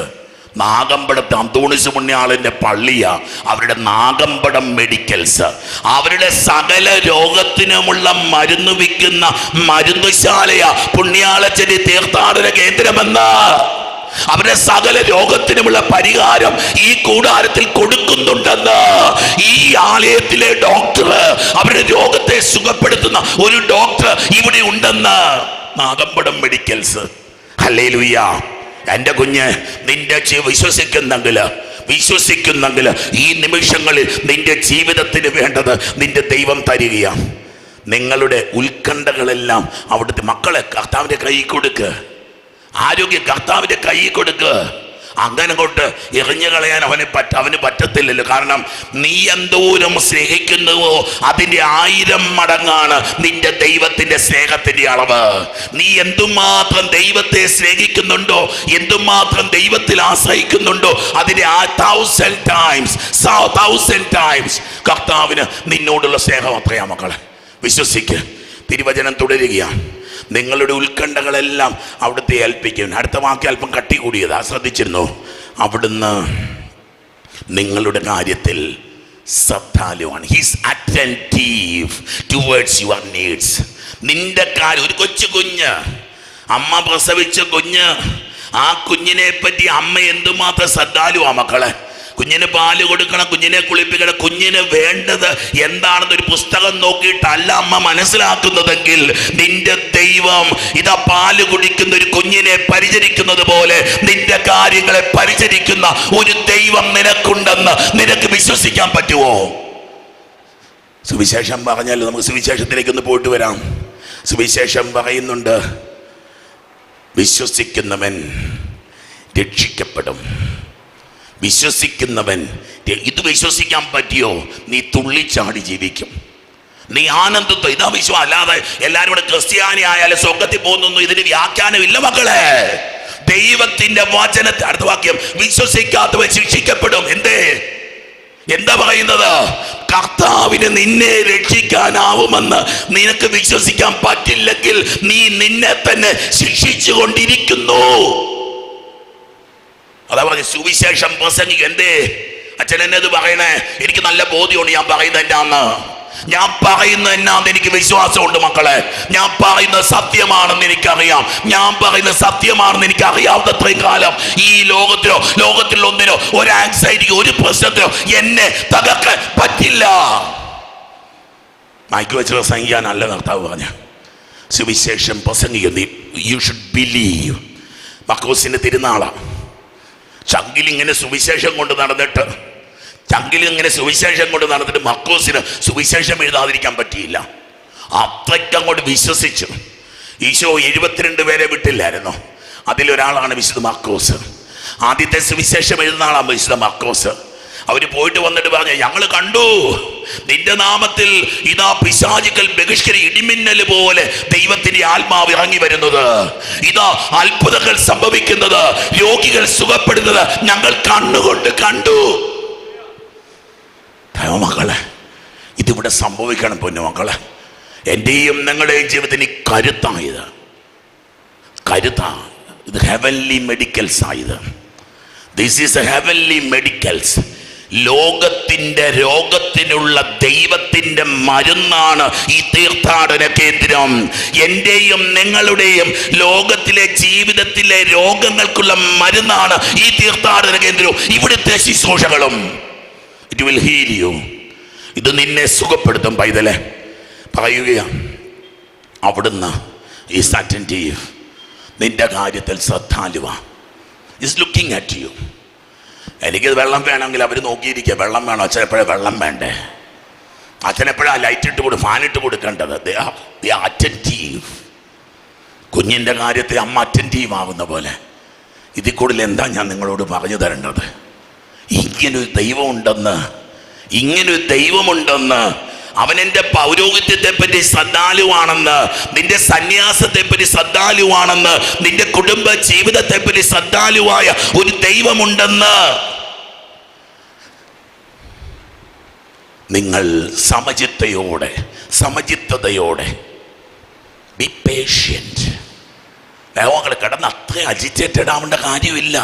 നാഗമ്പടത്ത് അന്തോണിസ് പുണ്യാളന്റെ പള്ളിയാ അവരുടെ നാഗമ്പടം മെഡിക്കൽസ്. അവരുടെ സകല രോഗത്തിനുമുള്ള മരുന്ന് വിൽക്കുന്ന മരുന്നുശാലയാ പുണ്യാളച്ചന്റെ തീർത്ഥാടന കേന്ദ്രമെന്ന്. അവരുടെ സകല രോഗത്തിനുമുള്ള പരിഹാരം ഈ കൂടാരത്തിൽ കൊടുക്കുന്നുണ്ടെന്ന് ഈ ആലയത്തിലെ ഡോക്ടർ, അവരുടെ രോഗത്തെ സുഖപ്പെടുത്തുന്ന ഒരു ഡോക്ടർ ഇവിടെ ഉണ്ടെന്ന്. നാഗമ്പടം മെഡിക്കൽസ്. ഹല്ലേലൂയ. എൻ്റെ കുഞ്ഞ്, നിന്റെ വിശ്വസിക്കുന്നെങ്കിൽ ഈ നിമിഷങ്ങളിൽ നിന്റെ ജീവിതത്തിന് വേണ്ടത് നിന്റെ ദൈവം തരികയാണ്. നിങ്ങളുടെ ഉത്കണ്ഠകളെല്ലാം അവിടുത്തെ മക്കളെ കർത്താവിൻ്റെ കൈ കൊടുക്ക്. ആരോഗ്യം കർത്താവിൻ്റെ കൈ കൊടുക്ക്. അങ്ങനെ കൊണ്ട് എറിഞ്ഞു കളയാൻ അവന് പറ്റത്തില്ലല്ലോ. കാരണം നീ എന്തോരം സ്നേഹിക്കുന്നുവോ അതിൻ്റെ 1000 മടങ്ങാണ് നിന്റെ ദൈവത്തിന്റെ സ്നേഹത്തിന്റെ അളവ്. നീ എന്തുമാത്രം ദൈവത്തെ സ്നേഹിക്കുന്നുണ്ടോ, എന്തുമാത്രം ദൈവത്തിൽ ആശ്രയിക്കുന്നുണ്ടോ, അതിന്റെ 1000 ടൈംസ് കർത്താവിന് നിന്നോടുള്ള സ്നേഹം അത്രയാ മക്കളെ. വിശ്വസിക്ക്. തിരുവചനം തുടരുകയാണ്. നിങ്ങളുടെ ഉത്കണ്ഠകളെല്ലാം അവിടുത്തെ ഏൽപ്പിക്കും. അടുത്ത വാക്യം അല്പം കട്ടി കൂടിയതാ, ശ്രദ്ധിച്ചിരുന്നു. അവിടുന്ന് നിങ്ങളുടെ കാര്യത്തിൽ ശ്രദ്ധാലുവാണ്. He's attentive towards your needs. നിന്റെ കാര്യം, ഒരു കുഞ്ഞ്, അമ്മ പ്രസവിച്ച കുഞ്ഞ്, ആ കുഞ്ഞിനെ പറ്റി അമ്മ എന്തുമാത്രം ശ്രദ്ധാലുവാ മക്കളെ. കുഞ്ഞിന് പാല് കൊടുക്കണം, കുഞ്ഞിനെ കുളിപ്പിക്കണം. കുഞ്ഞിന് വേണ്ടത് എന്താണെന്നൊരു പുസ്തകം നോക്കിയിട്ടല്ല അമ്മ മനസ്സിലാക്കുന്നതെങ്കിൽ നിന്റെ ദൈവം ഇതാ പാല് കുടിക്കുന്ന ഒരു കുഞ്ഞിനെ പരിചരിക്കുന്നത് പോലെ നിന്റെ കാര്യങ്ങളെ പരിചരിക്കുന്ന ഒരു ദൈവം നിനക്കുണ്ടെന്ന് നിനക്ക് വിശ്വസിക്കാൻ പറ്റുമോ? സുവിശേഷം പറഞ്ഞാൽ നമുക്ക് സുവിശേഷത്തിലേക്ക് ഒന്ന് പോയിട്ട് വരാം. സുവിശേഷം പറയുന്നുണ്ട്, വിശ്വസിക്കുന്നവൻ രക്ഷിക്കപ്പെടും. വിശ്വസിക്കുന്നവൻ, ഇത് വിശ്വസിക്കാൻ പറ്റിയോ, നീ തുള്ളിച്ചാടി ജീവിക്കും, നീ ആനന്ദത്വം. ഇതാ വിശ്വാസം. അല്ലാതെ എല്ലാവരും കൂടെ ക്രിസ്ത്യാനി ആയാലും സ്വർഗത്തിൽ പോകുന്നു, ഇതിന് വ്യാഖ്യാനമില്ല മക്കളെ. ദൈവത്തിന്റെ വചനത്തെ, അടുത്ത വാക്യം, വിശ്വസിക്കാത്തവൻ ശിക്ഷിക്കപ്പെടും. എന്താ പറയുന്നത്? കർത്താവിന് നിന്നെ രക്ഷിക്കാനാവുമെന്ന് നിനക്ക് വിശ്വസിക്കാൻ പറ്റില്ലെങ്കിൽ നീ നിന്നെ തന്നെ ശിക്ഷിച്ചു കൊണ്ടിരിക്കുന്നു. അതാ പറഞ്ഞ സുവിശേഷം പ്രസംഗിക്കും. അച്ഛൻ എന്നത് പറയണേ, എനിക്ക് നല്ല ബോധ്യമുണ്ട് ഞാൻ പറയുന്നത് എന്നാന്ന്. ഞാൻ പറയുന്നത് എന്നാന്ന് എനിക്ക് വിശ്വാസമുണ്ട് മക്കളെ. ഞാൻ പറയുന്നത് സത്യമാണെന്ന് എനിക്കറിയാം. ഞാൻ പറയുന്നത് സത്യമാണെന്ന് എനിക്ക് അറിയാവുന്നത്രയും കാലം ഈ ലോകത്തിലൊന്നിനോ ഒരു ആങ്സൈറ്റിക്കോ ഒരു പ്രശ്നത്തിനോ എന്നെ തകർക്കാൻ പറ്റില്ല. മൈക്ക് വെച്ച് പ്രസംഗിക്കാനല്ല കർത്താവ് പറഞ്ഞ, സുവിശേഷം പ്രസംഗിക്കുന്നു. You should believe. മർക്കോസിന്റെ തിരുനാളാണ്. ചങ്കിലിങ്ങനെ സുവിശേഷം കൊണ്ട് നടന്നിട്ട് മർക്കോസിന് സുവിശേഷം എഴുതാതിരിക്കാൻ പറ്റിയില്ല. അത്രയ്ക്കങ്ങോട്ട് വിശ്വസിച്ചു. ഈശോ 72 പേരെ വിട്ടില്ലായിരുന്നു. അതിലൊരാളാണ് വിശുദ്ധ മർക്കോസ്. ആദ്യത്തെ സുവിശേഷം എഴുതുന്ന ആളാണ് വിശുദ്ധ മർക്കോസ്. അവര് പോയിട്ട് വന്നിട്ട് പറഞ്ഞു, ഞങ്ങൾ കണ്ടു നിന്റെ നാമത്തിൽ ഇതാ പിശാചുക്കൾ ബഹിഷ്കരി ഇടിമിന്നൽ പോലെ ദൈവത്തിന്റെ ആത്മാവ് ഇറങ്ങി വരുന്നത്, ഇതാ അത്ഭുതങ്ങൾ സംഭവിക്കുന്നത്, രോഗികൾ സുഖപ്പെടുന്നത് ഞങ്ങൾ കണ്ണുകൊണ്ട് കണ്ടു. മക്കളെ, ഇതിവിടെ സംഭവിക്കണം പൊന്നുമക്കളെ. എന്റെയും നിങ്ങളുടെയും ജീവിതത്തിന് കരുത്തായത്, ഇത് ഹെവൻലി മെഡിക്കൽസ് ആയത്. This is A heavenly medicals. ലോകത്തിന്റെ രോഗത്തിനുള്ള ദൈവത്തിന്റെ മരുന്നാണ് ഈ തീർത്ഥാടന കേന്ദ്രം. എന്റെയും നിങ്ങളുടെയും ലോകത്തിലെ ജീവിതത്തിലെ രോഗങ്ങൾക്കുള്ള മരുന്നാണ് ഈ തീർത്ഥാടന കേന്ദ്രവും ഇവിടുത്തെ ശുശ്രൂഷകളും. It will heal you. ഇത് നിന്നെ സുഖപ്പെടുത്തും. പൈതലെ പറയുകയാണ്, അവിടുന്ന് ഈസ് അറ്റൻറ്റീവ്, നിന്റെ കാര്യത്തിൽ ശ്രദ്ധാലുവ, ഈസ് ലുക്കിംഗ് അറ്റ് യു. എനിക്ക് വെള്ളം വേണമെങ്കിൽ അവർ നോക്കിയിരിക്കുക. വെള്ളം വേണോ? അച്ഛനെപ്പോഴാണ് വെള്ളം വേണ്ടേ? അച്ഛനെപ്പോഴാണ് ലൈറ്റ് ഇട്ട് ഫാൻ ഇട്ട് കൊടുക്കേണ്ടത്? They are attentive. കുഞ്ഞിൻ്റെ കാര്യത്തിൽ അമ്മ അറ്റൻറ്റീവ് ആവുന്ന പോലെ ഇതിൽ കൂടുതൽ എന്താ ഞാൻ നിങ്ങളോട് പറഞ്ഞു തരേണ്ടത്? ഇങ്ങനൊരു ദൈവമുണ്ടെന്ന്, അവൻ എൻ്റെ പൗരോഹിത്യത്തെ പറ്റി ശ്രദ്ധാലുവാണെന്ന്, നിന്റെ സന്യാസത്തെ പറ്റി ശ്രദ്ധാലുവാണെന്ന്, നിന്റെ കുടുംബ ജീവിതത്തെ പറ്റി ശ്രദ്ധാലുവായ ഒരു ദൈവമുണ്ടെന്ന് നിങ്ങൾ സമചിത്തതയോടെ ബി പേഷ്യന്റ്. കിടന്ന് അത്രയും അജിറ്റേറ്റഡ് ആവേണ്ട കാര്യമില്ല.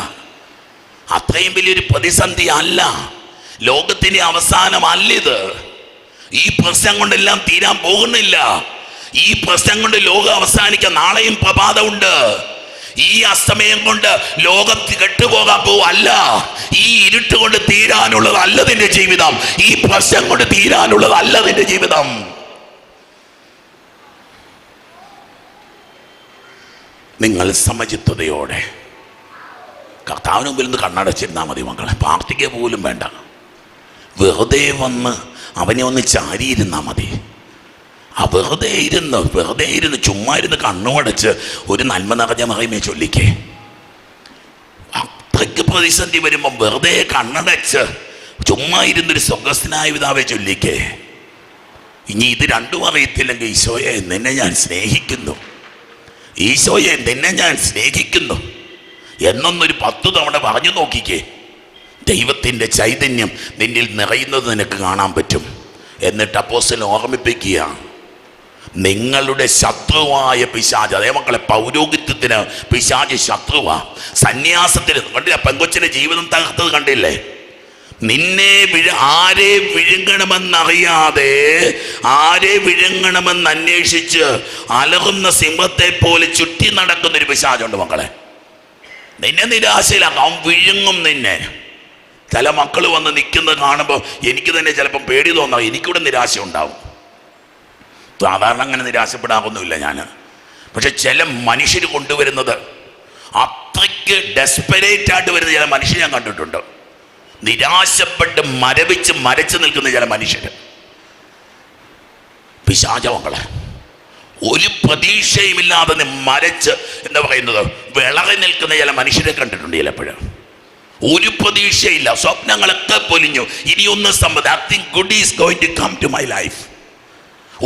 അത്രയും വലിയൊരു പ്രതിസന്ധി അല്ല. ലോകത്തിന്റെ അവസാനമല്ലിത്. ഈ പ്രശ്നം കൊണ്ടെല്ലാം തീരാൻ പോകുന്നില്ല. ഈ പ്രശ്നം കൊണ്ട് ലോകം അവസാനിക്കാൻ നാളെയും പ്രഭാതമുണ്ട്. ഈ അസ്തമയം കൊണ്ട് ലോകം കെട്ടുപോകാൻ പോവല്ല. ഈ ഇരുട്ട് കൊണ്ട് തീരാനുള്ളതല്ല നിന്റെ ജീവിതം. ഈ പ്രശ്നം കൊണ്ട് തീരാനുള്ളതല്ല നിന്റെ ജീവിതം. നിങ്ങൾ സമചിത്തതയോടെ കർത്താവിന് മുമ്പിൽ നിന്ന് കണ്ണടച്ചിരുന്നാൽ മതി മക്കളെ. പ്രാർത്ഥിക്കുക പോലും വേണ്ട. വെറുതെ വന്ന് അവനെ ഒന്ന് ചാരിയിരുന്നാൽ മതി. വെറുതെ ഇരുന്ന് ചുമ്മാ ഇരുന്ന് കണ്ണുമടച്ച് ഒരു നന്മ നിറഞ്ഞ മഹിമയെ ചൊല്ലിക്കേ. അത്രയ്ക്ക് പ്രതിസന്ധി വരുമ്പം വെറുതെ കണ്ണടച്ച് ചുമ്മാ ഇരുന്നൊരു സ്വർഗസ്ഥനായ പിതാവെ ചൊല്ലിക്കേ. ഇനി ഇത് രണ്ടും അറിയത്തില്ലെങ്കിൽ, ഈശോയെ നിന്നെ ഞാൻ സ്നേഹിക്കുന്നു, ഈശോയെ നിന്നെ ഞാൻ സ്നേഹിക്കുന്നു എന്നൊന്നൊരു 10 തവണ പറഞ്ഞു നോക്കിക്കേ. ദൈവത്തിൻ്റെ ചൈതന്യം നിന്നിൽ നിറയുന്നത് നിനക്ക് കാണാൻ പറ്റും. എന്നിട്ട് അപ്പോസ്തലൻ ഓർമ്മിപ്പിക്കുക, നിങ്ങളുടെ ശത്രുവായ പിശാച്, അതേ മക്കളെ, പൗരോഹിത്യത്തിന് പിശാച് ശത്രുവാ. സന്യാസത്തിന് കണ്ടില്ല, പെങ്കൊച്ചിന്റെ ജീവിതം തകർത്തത് കണ്ടില്ലേ? ആരെ വിഴുങ്ങണമെന്നറിയാതെ, ആരെ വിഴുങ്ങണമെന്ന് അന്വേഷിച്ച് അലറുന്ന സിംഹത്തെ പോലെ ചുറ്റി നടക്കുന്നൊരു പിശാചുണ്ട് മക്കളെ. നിന്നെ നിരാശയിലാക്കാം, അവൻ വിഴുങ്ങും നിന്നെ. ചില മക്കൾ വന്ന് നിൽക്കുന്നത് കാണുമ്പോൾ എനിക്ക് തന്നെ ചിലപ്പോൾ പേടി തോന്നാം. എനിക്കിവിടെ നിരാശ ഉണ്ടാവും. സാധാരണ അങ്ങനെ നിരാശപ്പെടാറൊന്നുമില്ല ഞാൻ. പക്ഷെ ചില മനുഷ്യർ കൊണ്ടുവരുന്നത്, അത്രയ്ക്ക് ഡെസ്പെറേറ്റ് ആയിട്ട് വരുന്ന ചില മനുഷ്യർ ഞാൻ കണ്ടിട്ടുണ്ട്. നിരാശപ്പെട്ട് മരച്ച് നിൽക്കുന്ന ചില മനുഷ്യർ. പിശാച മക്കളെ, ഒരു പ്രതീക്ഷയുമില്ലാതെ മരച്ച് എന്താ പറയുന്നത് വിളറി നിൽക്കുന്ന ചില മനുഷ്യരെ കണ്ടിട്ടുണ്ട് ചിലപ്പോഴും. ഒരു പ്രതീക്ഷയില്ല, സ്വപ്നങ്ങളൊക്കെ പൊലിഞ്ഞു, ഇനിയൊന്നും nothing good is going to come to my life.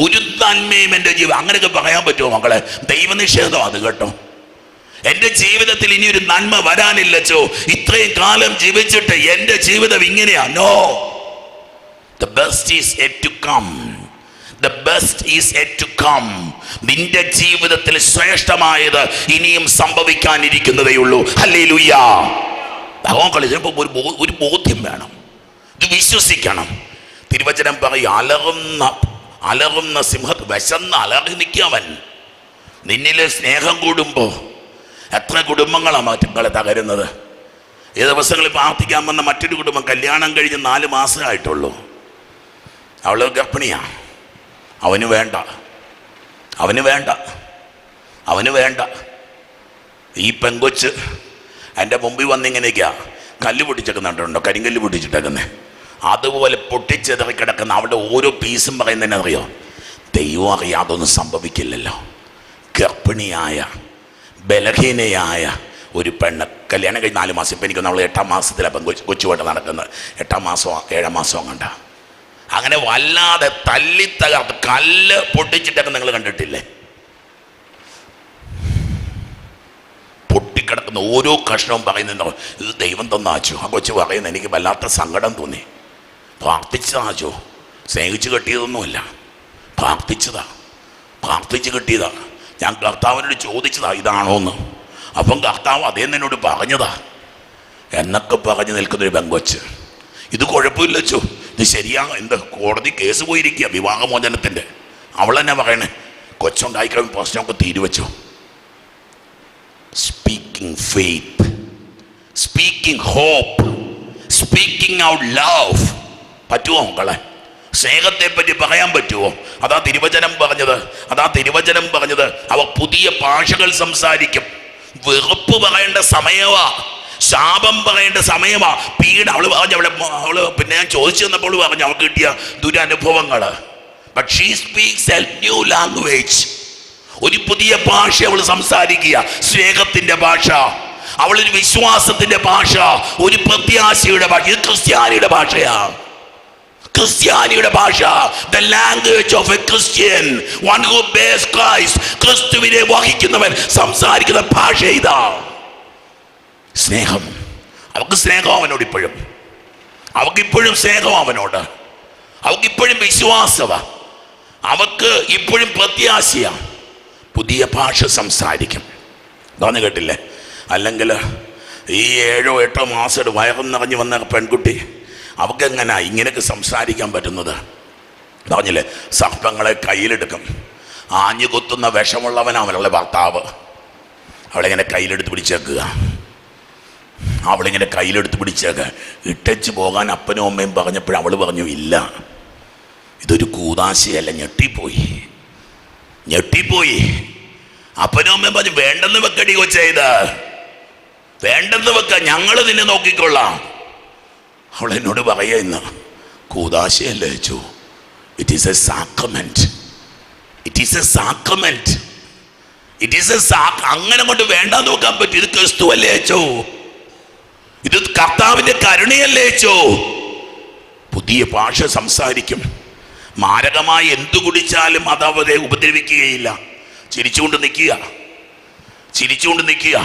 ഒരു നന്മയും എൻ്റെ ജീവിതം, അങ്ങനെയൊക്കെ പറയാൻ പറ്റുമോ മക്കളെ? ദൈവനിഷേധം അത് കേട്ടോ. എൻ്റെ ജീവിതത്തിൽ ഇനി ഒരു നന്മ വരാനില്ലച്ചോ, ഇത്രയും കാലം ജീവിച്ചിട്ട് എൻ്റെ ജീവിതം ഇങ്ങനെയാ. No, the best is yet to come. The best is yet to come. നിന്റെ ജീവിതത്തിൽ ശ്രേഷ്ഠമായത് ഇനിയും സംഭവിക്കാനിരിക്കുന്നതേ ഉള്ളൂ. ഹല്ലേലൂയ. ഒരു ബോധ്യം വേണം, ഇത് വിശ്വസിക്കണം. തിരുവചനം പറയും, അലറുന്ന സിംഹത്ത് വിശന്ന് അലറി നിൽക്കവൻ. നിന്നിലെ സ്നേഹം കൂടുമ്പോൾ എത്ര കുടുംബങ്ങളാണ് മറ്റുങ്ങളെ തകരുന്നത്. ഈ ദിവസങ്ങളിൽ പ്രാർത്ഥിക്കാൻ വന്ന മറ്റൊരു കുടുംബം കല്യാണം കഴിഞ്ഞ് 4 മാസമായിട്ടുള്ളൂ. അവള് ഗർഭിണിയാ. അവന് വേണ്ട. ഈ പെങ്കൊച്ച് എൻ്റെ മുമ്പിൽ വന്നിങ്ങനെയൊക്കെയാ കല്ല് പൊട്ടിച്ചേക്കുന്നുണ്ടോ, കരിങ്കല്ല് പൊട്ടിച്ചിട്ടേക്കുന്നേ. അതുപോലെ പൊട്ടിച്ചെതറി കിടക്കുന്ന അവിടെ ഓരോ പീസും പറയുന്നതിനെ അറിയോ? ദൈവം അറിയാതൊന്നും സംഭവിക്കില്ലല്ലോ. ഗർഭിണിയായ ബലഹീനയായ ഒരു പെണ്ണ് കല്യാണം കഴിഞ്ഞ് 4 മാസം. ഇപ്പം എനിക്കൊന്ന് അവൾ 8-ാം മാസത്തിലപ്പം കൊച്ചുമായിട്ട് നടക്കുന്നത്. 8-ാം മാസമോ 7-ാം മാസമോ കണ്ട. അങ്ങനെ വല്ലാതെ തല്ലിത്തകർത്ത് കല്ല് പൊട്ടിച്ചിട്ടൊക്കെ നിങ്ങൾ കണ്ടിട്ടില്ലേ? പൊട്ടിക്കിടക്കുന്ന ഓരോ കഷ്ണവും പറയുന്നുണ്ടോ, ഇത് ദൈവം തന്നാച്ചോ. ആ കൊച്ചു പറയുന്നത് എനിക്ക് വല്ലാത്ത സങ്കടം തോന്നി. പ്രാർത്ഥിച്ചതാച്ചോ, സ്നേഹിച്ച് കെട്ടിയതൊന്നുമല്ല, പ്രാർത്ഥിച്ച് കെട്ടിയതാ. ഞാൻ കർത്താവിനോട് ചോദിച്ചതാ ഇതാണോന്ന്. അപ്പം കർത്താവ് അതേ എന്നോട് പറഞ്ഞതാ എന്നൊക്കെ പറഞ്ഞു നിൽക്കുന്നൊരു പെങ്കൊച്ച്. ഇത് കുഴപ്പമില്ലച്ചോ, ഇത് ശരിയാ. എന്ത് കോടതി കേസ് പോയിരിക്കുക വിവാഹമോചനത്തിൻ്റെ. അവൾ തന്നെ പറയണേ കൊച്ചുണ്ടായിക്കഴിഞ്ഞ പ്രശ്നമൊക്കെ തീരുവച്ചോ. Speaking faith, speaking hope, speaking out love. പറ്റുമോ മക്കളെ? സ്നേഹത്തെ പറ്റി പറയാൻ പറ്റുമോ? അതാ തിരുവചനം പറഞ്ഞത്. അവ പുതിയ ഭാഷകൾ സംസാരിക്കും. വെറുപ്പ് പറയേണ്ട സമയമാ, ശാപം പറയേണ്ട സമയമാ, പീഡ. അവള് പിന്നെ ഞാൻ ചോദിച്ചു തന്നപ്പോൾ പറഞ്ഞു അവൾക്ക് കിട്ടിയ ദുരനുഭവങ്ങൾ. But she speaks a new language. ഒരു പുതിയ ഭാഷ അവൾ സംസാരിക്കുക. സ്നേഹത്തിന്റെ ഭാഷ, അവളൊരു വിശ്വാസത്തിന്റെ ഭാഷ, ഒരു പ്രത്യാശയുടെ ഭാഷ. ഇത് ക്രിസ്ത്യാനിയുടെ ഭാഷയാ. the language of a Christian, one who bears Christ. ക്രിസ്തുവിനെ വഹിക്കുന്നവൻ സംസാരിക്കുന്ന ഭാഷ ഇതാ. സ്നേഹം. അവൾക്ക് സ്നേഹം അവനോട് ഇപ്പോഴും, അവൾക്കിപ്പോഴും സ്നേഹം അവനോട്, അവൾക്കിപ്പോഴും വിശ്വാസമാ, അവൾക്ക് ഇപ്പോഴും പ്രത്യാശയാ. പുതിയ ഭാഷ സംസാരിക്കും. തോന്നു കേട്ടില്ലേ? അല്ലെങ്കിൽ ഈ 7-8 മാസം വയറും നിറഞ്ഞു വന്ന പെൺകുട്ടി അവക്കെങ്ങനെ ഇങ്ങനെയൊക്കെ സംസാരിക്കാൻ പറ്റുന്നത്? പറഞ്ഞില്ലേ, സർപ്പങ്ങളെ കയ്യിലെടുക്കും. ആഞ്ഞു കുത്തുന്ന വിഷമുള്ളവനാണ് അവളുടെ ഭർത്താവ്. അവളിങ്ങനെ കയ്യിലെടുത്ത് പിടിച്ചേക്കുക. ഇട്ടച്ച് പോകാൻ അപ്പനും അമ്മയും പറഞ്ഞപ്പോൾ അവൾ പറഞ്ഞു ഇല്ല, ഇതൊരു കൂതാശയല്ല. ഞെട്ടിപ്പോയി. അപ്പനും അമ്മയും പറഞ്ഞു വേണ്ടെന്ന് വെക്കടി കൊച്ചെയ്ത്, വേണ്ടെന്ന് വെക്ക, ഞങ്ങൾ നിന്നെ നോക്കിക്കൊള്ളാം. അവൾ എന്നോട് പറയുക ഇന്ന് കൂതാശയല്ലേ അയച്ചു. It is A sacrament. അങ്ങനെ കൊണ്ട് വേണ്ടാന്ന് നോക്കാൻ പറ്റും. ഇത് ക്രിസ്തു അല്ലേ അയച്ചോ? ഇത് കർത്താവിന്റെ കരുണയല്ലേ അയച്ചോ? പുതിയ ഭാഷ സംസാരിക്കും. മാരകമായി എന്തു കുടിച്ചാലും അത് അവരെ ഉപദ്രവിക്കുകയില്ല. ചിരിച്ചുകൊണ്ട് നിൽക്കുക.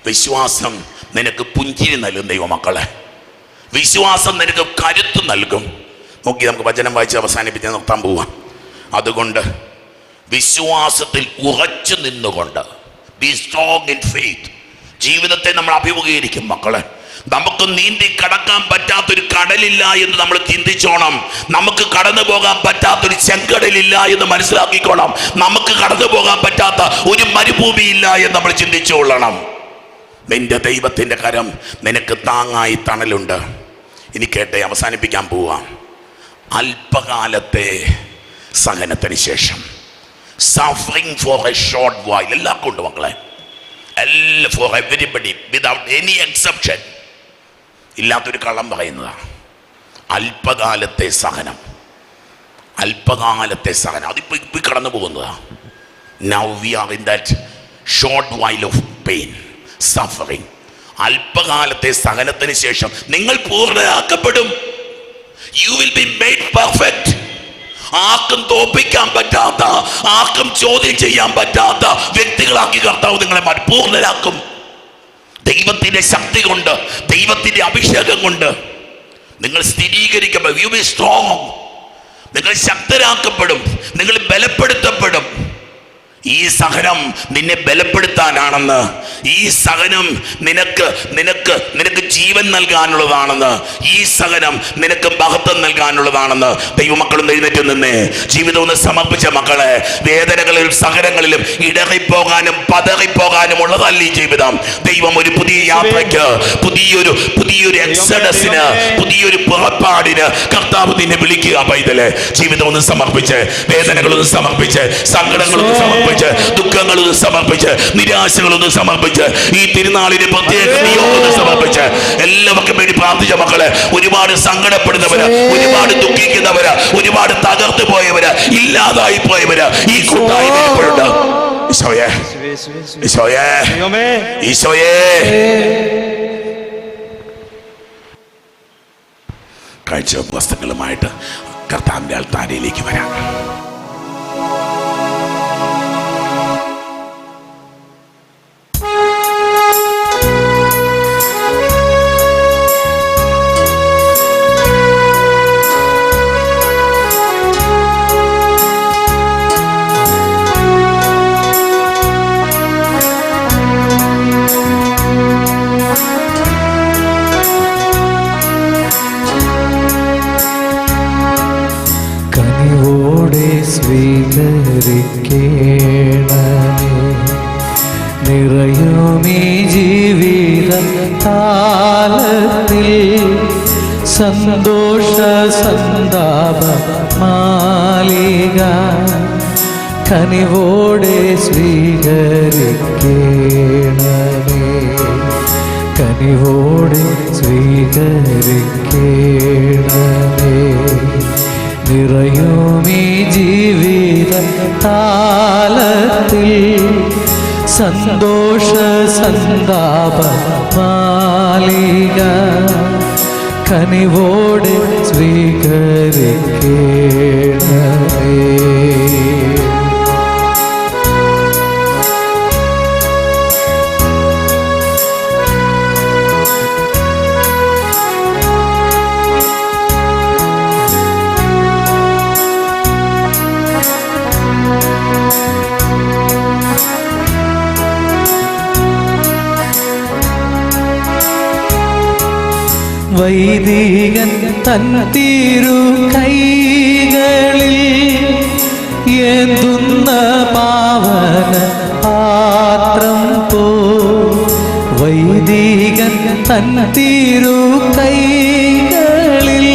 വിശ്വാസം നിനക്ക് പുഞ്ചിരി നൽകും ദൈവമക്കളെ. വിശ്വാസം നിനക്ക് കരുത്ത് നൽകും. നോക്കി, നമുക്ക് വചനം വായിച്ച് അവസാനിപ്പിച്ച് നിർത്താൻ പോവാം. അതുകൊണ്ട് വിശ്വാസത്തിൽ ഉറച്ചു നിന്നുകൊണ്ട്, ബി സ്ട്രോങ് ഇൻ ഫെയ്ത്ത്. ജീവിതത്തെ നമ്മൾ അഭിമുഖീകരിക്കും മക്കളെ. നമുക്ക് നീന്തി കടക്കാൻ പറ്റാത്തൊരു കടലില്ല എന്ന് നമ്മൾ ചിന്തിച്ചോണം. നമുക്ക് കടന്നു പോകാൻ പറ്റാത്തൊരു ചെങ്കടലില്ല എന്ന് മനസ്സിലാക്കിക്കോണം. നമുക്ക് കടന്നു പോകാൻ പറ്റാത്ത ഒരു മരുഭൂമിയില്ല എന്ന് നമ്മൾ ചിന്തിച്ചോളണം. നിന്റെ ദൈവത്തിൻ്റെ കരം നിനക്ക് താങ്ങായി തണലുണ്ട്. ഇനി കേട്ടെ, അവസാനിപ്പിക്കാൻ പോവാം. അല്പകാലത്തെ സഹനത്തിന് ശേഷം, suffering for a short while. എല്ലാവർക്കും ഉണ്ട് മക്കളെ, for everybody without any exception. ഇല്ലാത്തൊരു കള്ളം പറയുന്നതാണ്. അല്പകാലത്തെ സഹനം. അതിപ്പോൾ കടന്നു പോകുന്നതാണ്. Now we are in that short while of pain, suffering. അല്പകാലത്തെ സഹനത്തിന് ശേഷം നിങ്ങൾ പൂർണ്ണരാക്കപ്പെടും. You will be made perfect. ആർക്കും തോൽപ്പിക്കാൻ പറ്റാത്ത, ആർക്കും ചോദ്യം ചെയ്യാൻ പറ്റാത്ത വ്യക്തികളാക്കി കർത്താവ് നിങ്ങളെ പൂർണ്ണരാക്കും. ദൈവത്തിന്റെ ശക്തി കൊണ്ട്, ദൈവത്തിന്റെ അഭിഷേകം കൊണ്ട് നിങ്ങൾ സ്ഥിരീകരിക്കപ്പെടും. You will be strong. നിങ്ങൾ ശക്തരാക്കപ്പെടും, നിങ്ങൾ ബലപ്പെടുത്തപ്പെടും. ഈ സഹനം നിന്നെ ബലപ്പെടുത്താനാണെന്ന്, ഈ സഹനം നിനക്ക് ജീവൻ നൽകാനുള്ളതാണെന്ന്, ഈ സഹനം നിനക്ക് മഹത്വം നൽകാനുള്ളതാണെന്ന്. ദൈവമക്കളും എഴുന്നേറ്റ് നിന്നേ ജീവിതം ഒന്ന് സമർപ്പിച്ച മക്കളെ, വേദനകളിലും സഹനങ്ങളിലും ഇടറിപ്പോകാനും പതറിപ്പോകാനും ഉള്ളതല്ല ഈ ജീവിതം. ദൈവം ഒരു പുതിയ യാത്രയ്ക്ക്, പുതിയൊരു എക്സഡസിന്, പുതിയൊരു പുറപ്പാടിന് കർത്താവ് നിന്നെ വിളിക്കുക. പൈതലെ, ജീവിതം ഒന്ന് സമർപ്പിച്ച്, വേദനകളൊന്ന് സമർപ്പിച്ച്, സങ്കടങ്ങളൊന്ന് സമർപ്പിച്ച്, ദുഃഖങ്ങളൊന്ന് സമർപ്പിച്ച്, നിരാശകളൊന്ന് സമർപ്പിച്ച്, ഈ തിരുനാളിന് പ്രത്യേക നിയോഗം സമർപ്പിച്ച് എല്ലാവർക്കും വേണ്ടി പ്രാർത്ഥിച്ച മക്കളെ, ഒരുപാട് സങ്കടപ്പെടുന്നവര്, ഒരുപാട് ദുഃഖിക്കുന്നവര്, ഒരുപാട് തകർന്നു പോയവര്, ഇല്ലാതായി പോയവര് ഈ കൂട്ടായ്മയിലുണ്ട്. ഈശോയേ, ഈശോയേ, ഈശോയേ. കാഴ്ച വസ്തുക്കളുമായിട്ട് കർത്താവിന്റെ അൾത്താരയിലേക്ക് വരാം. നിറയുമീ ജീവിത കാലത്തിൽ സന്തോഷ സന്താപ മാലിക കനിവോടെ സ്വീകരിക്കേണമേ, കനിവോടെ സ്വീകരിക്കേണമേ. നിറയുമീ ജീവിത കാലത്തിൽ സന്തോഷ സന്താപ മാലിക കനിവോടെ സ്വീകരിക്കേണമേ. വൈദികൻ തൻ തിരു കൈകളിൽ ഏന്തുന്ന പാവന പാത്രം പോ, വൈദികൻ തൻ തിരു കൈകളിൽ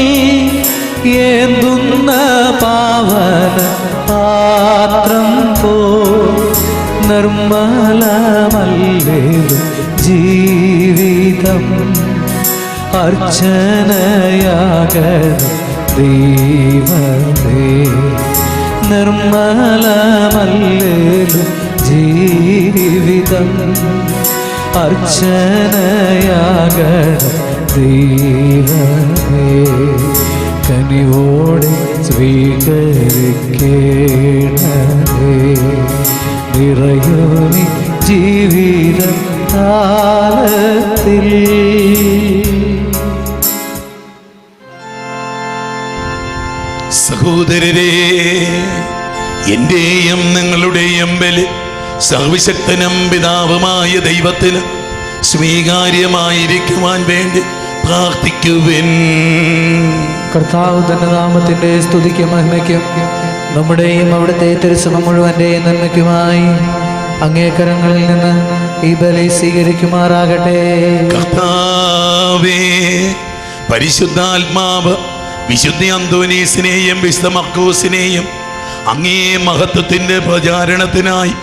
ഏന്തുന്ന പാവന പാത്രം പോ, നിർമ്മലമല്ലേലും ജീവിതം അർച്ചനയാകണം ദൈവമേ. നിർമ്മലമല്ലേലും ജീവിതം അർച്ചനയാകണം ദൈവമേ. കനിവോടെ സ്വീകരിക്കേണമേ. നിറയുമീ ജീവിത കാലത്തിൽ. സഹോദരരെ, എന്റെയും നിങ്ങളുടെയും ബലി സർവശക്തനും പിതാവുമായ ദൈവത്തിന് സ്വീകാര്യമായിരിക്കുവാൻ വേണ്ടി പ്രാർത്ഥിക്കുവിൻ. കർത്താവ് തന്റെ നാമത്തിന്റെ സ്തുതിക്കും മഹിമയ്ക്കും നമ്മുടെയും അവിടുത്തെ തിരുസഭ മുഴുവന്റെയും നന്മയ്ക്കുമായി അങ്ങേക്കരങ്ങളിൽ നിന്ന് ഈ ബലി സ്വീകരിക്കുമാറാകട്ടെ. കർത്താവേ, പരിശുദ്ധാത്മാവ് വിശുദ്ധ അന്തോനീസിനെയും വിശുദ്ധ മർക്കോസിനെയും അങ്ങേ മഹത്വത്തിന്റെ പ്രചാരണത്തിനായി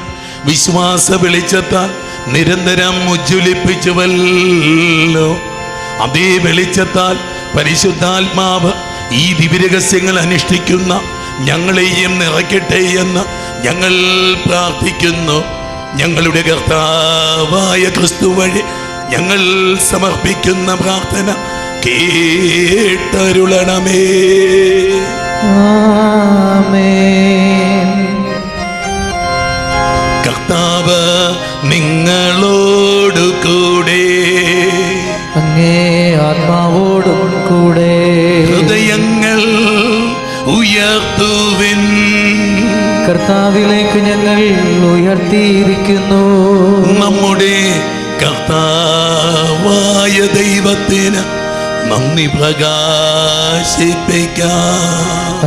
വിശ്വാസ വെളിച്ചത്താൽ നിരന്തരം ഉജ്ജ്വലിപ്പിച്ചുവല്ലോ. അതേ വെളിച്ചത്താൽ പരിശുദ്ധാത്മാവ് ഈ ദിവ്യരഹസ്യങ്ങൾ അനുഷ്ഠിക്കുന്ന ഞങ്ങളെയും നിറയ്ക്കട്ടെ എന്ന് ഞങ്ങൾ പ്രാർത്ഥിക്കുന്നു. ഞങ്ങളുടെ കർത്താവായ ക്രിസ്തു വഴി ഞങ്ങൾ സമർപ്പിക്കുന്ന പ്രാർത്ഥന കേട്ടരുളണമേ. ആമേൻ. കർത്താവ് നിങ്ങളോടു കൂടെ, അങ്ങേ ആത്മാവോടും കൂടെ. ഹൃദയങ്ങൾ ഉയർത്തുവിൻ. കർത്താവിലേക്ക് ഞങ്ങൾ ഉയർത്തിയിരിക്കുന്നു. നമ്മുടെ കർത്താവായ ദൈവത്തിന് നന്ദി പ്രകാശിപ്പിക്കാം.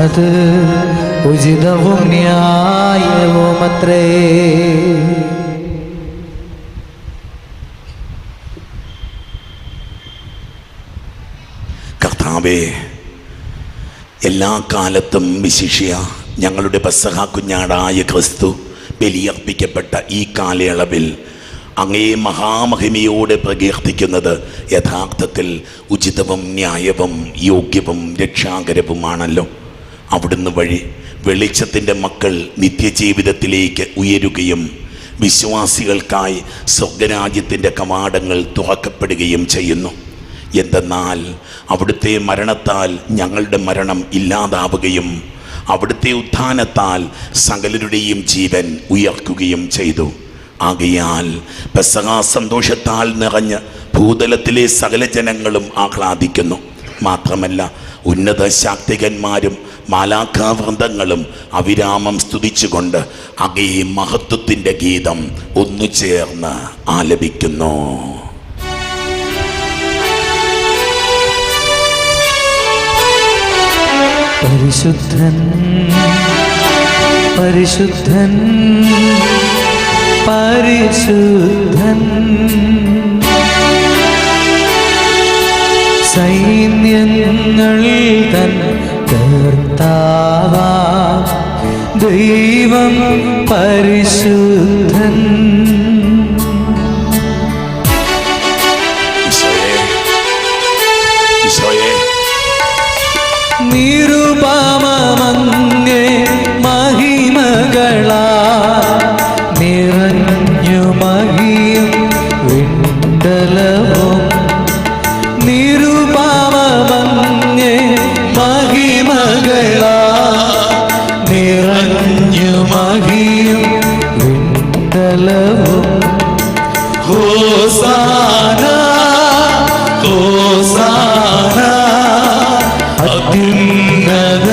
അത് ഉചിതവും ന്യായവുമത്രേ. കർത്താവേ, എല്ലാ കാലത്തും വിശിഷ്യ ഞങ്ങളുടെ പെസഹ കുഞ്ഞാടായ ക്രിസ്തു ബലിയർപ്പിക്കപ്പെട്ട ഈ കാലയളവിൽ അങ്ങേ മഹാമഹിമയോടെ പ്രകീർത്തിക്കുന്നത് യഥാർത്ഥത്തിൽ ഉചിതവും ന്യായവും യോഗ്യവും രക്ഷാകരവുമാണല്ലോ. അവിടുന്ന് വഴി വെളിച്ചത്തിൻ്റെ മക്കൾ നിത്യജീവിതത്തിലേക്ക് ഉയരുകയും വിശ്വാസികൾക്കായി സ്വർഗരാജ്യത്തിൻ്റെ കവാടങ്ങൾ തുറക്കപ്പെടുകയും ചെയ്യുന്നു. എന്തെന്നാൽ അവിടുത്തെ മരണത്താൽ ഞങ്ങളുടെ മരണം ഇല്ലാതാവുകയും അവിടുത്തെ ഉത്ഥാനത്താൽ സകലരുടെയും ജീവൻ ഉയർക്കുകയും ചെയ്തു. ആകയാൽ പെസഹ സന്തോഷത്താൽ നിറഞ്ഞ് ഭൂതലത്തിലെ സകല ജനങ്ങളും ആഹ്ലാദിക്കുന്നു. മാത്രമല്ല ഉന്നത ശാക്തികന്മാരും മാലാഖാവൃന്ദങ്ങളും അവിരാമം സ്തുതിച്ചുകൊണ്ട് അങ്ങേ മഹത്വത്തിൻ്റെ ഗീതം ഒന്നു ചേർന്ന് ആലപിക്കുന്നു. പരിശുദ്ധൻ പരിശുദ്ധൻ പരിശുദ്ധൻ, സൈന്യങ്ങൾ തൻ കർത്താവാം ദൈവം പരിശുദ്ധൻ. നിരുപമമങ്ങേ മഹിമകളാ നിറഞ്ഞു മഹിയും വിണ്ടലവും. നിരുപമമങ്ങേ മഹിമകളാ നിറഞ്ഞു മഹിയും വിണ്ടലവും. ഹോസാന ഹോസാന അത്യുന്നതങ്ങൾ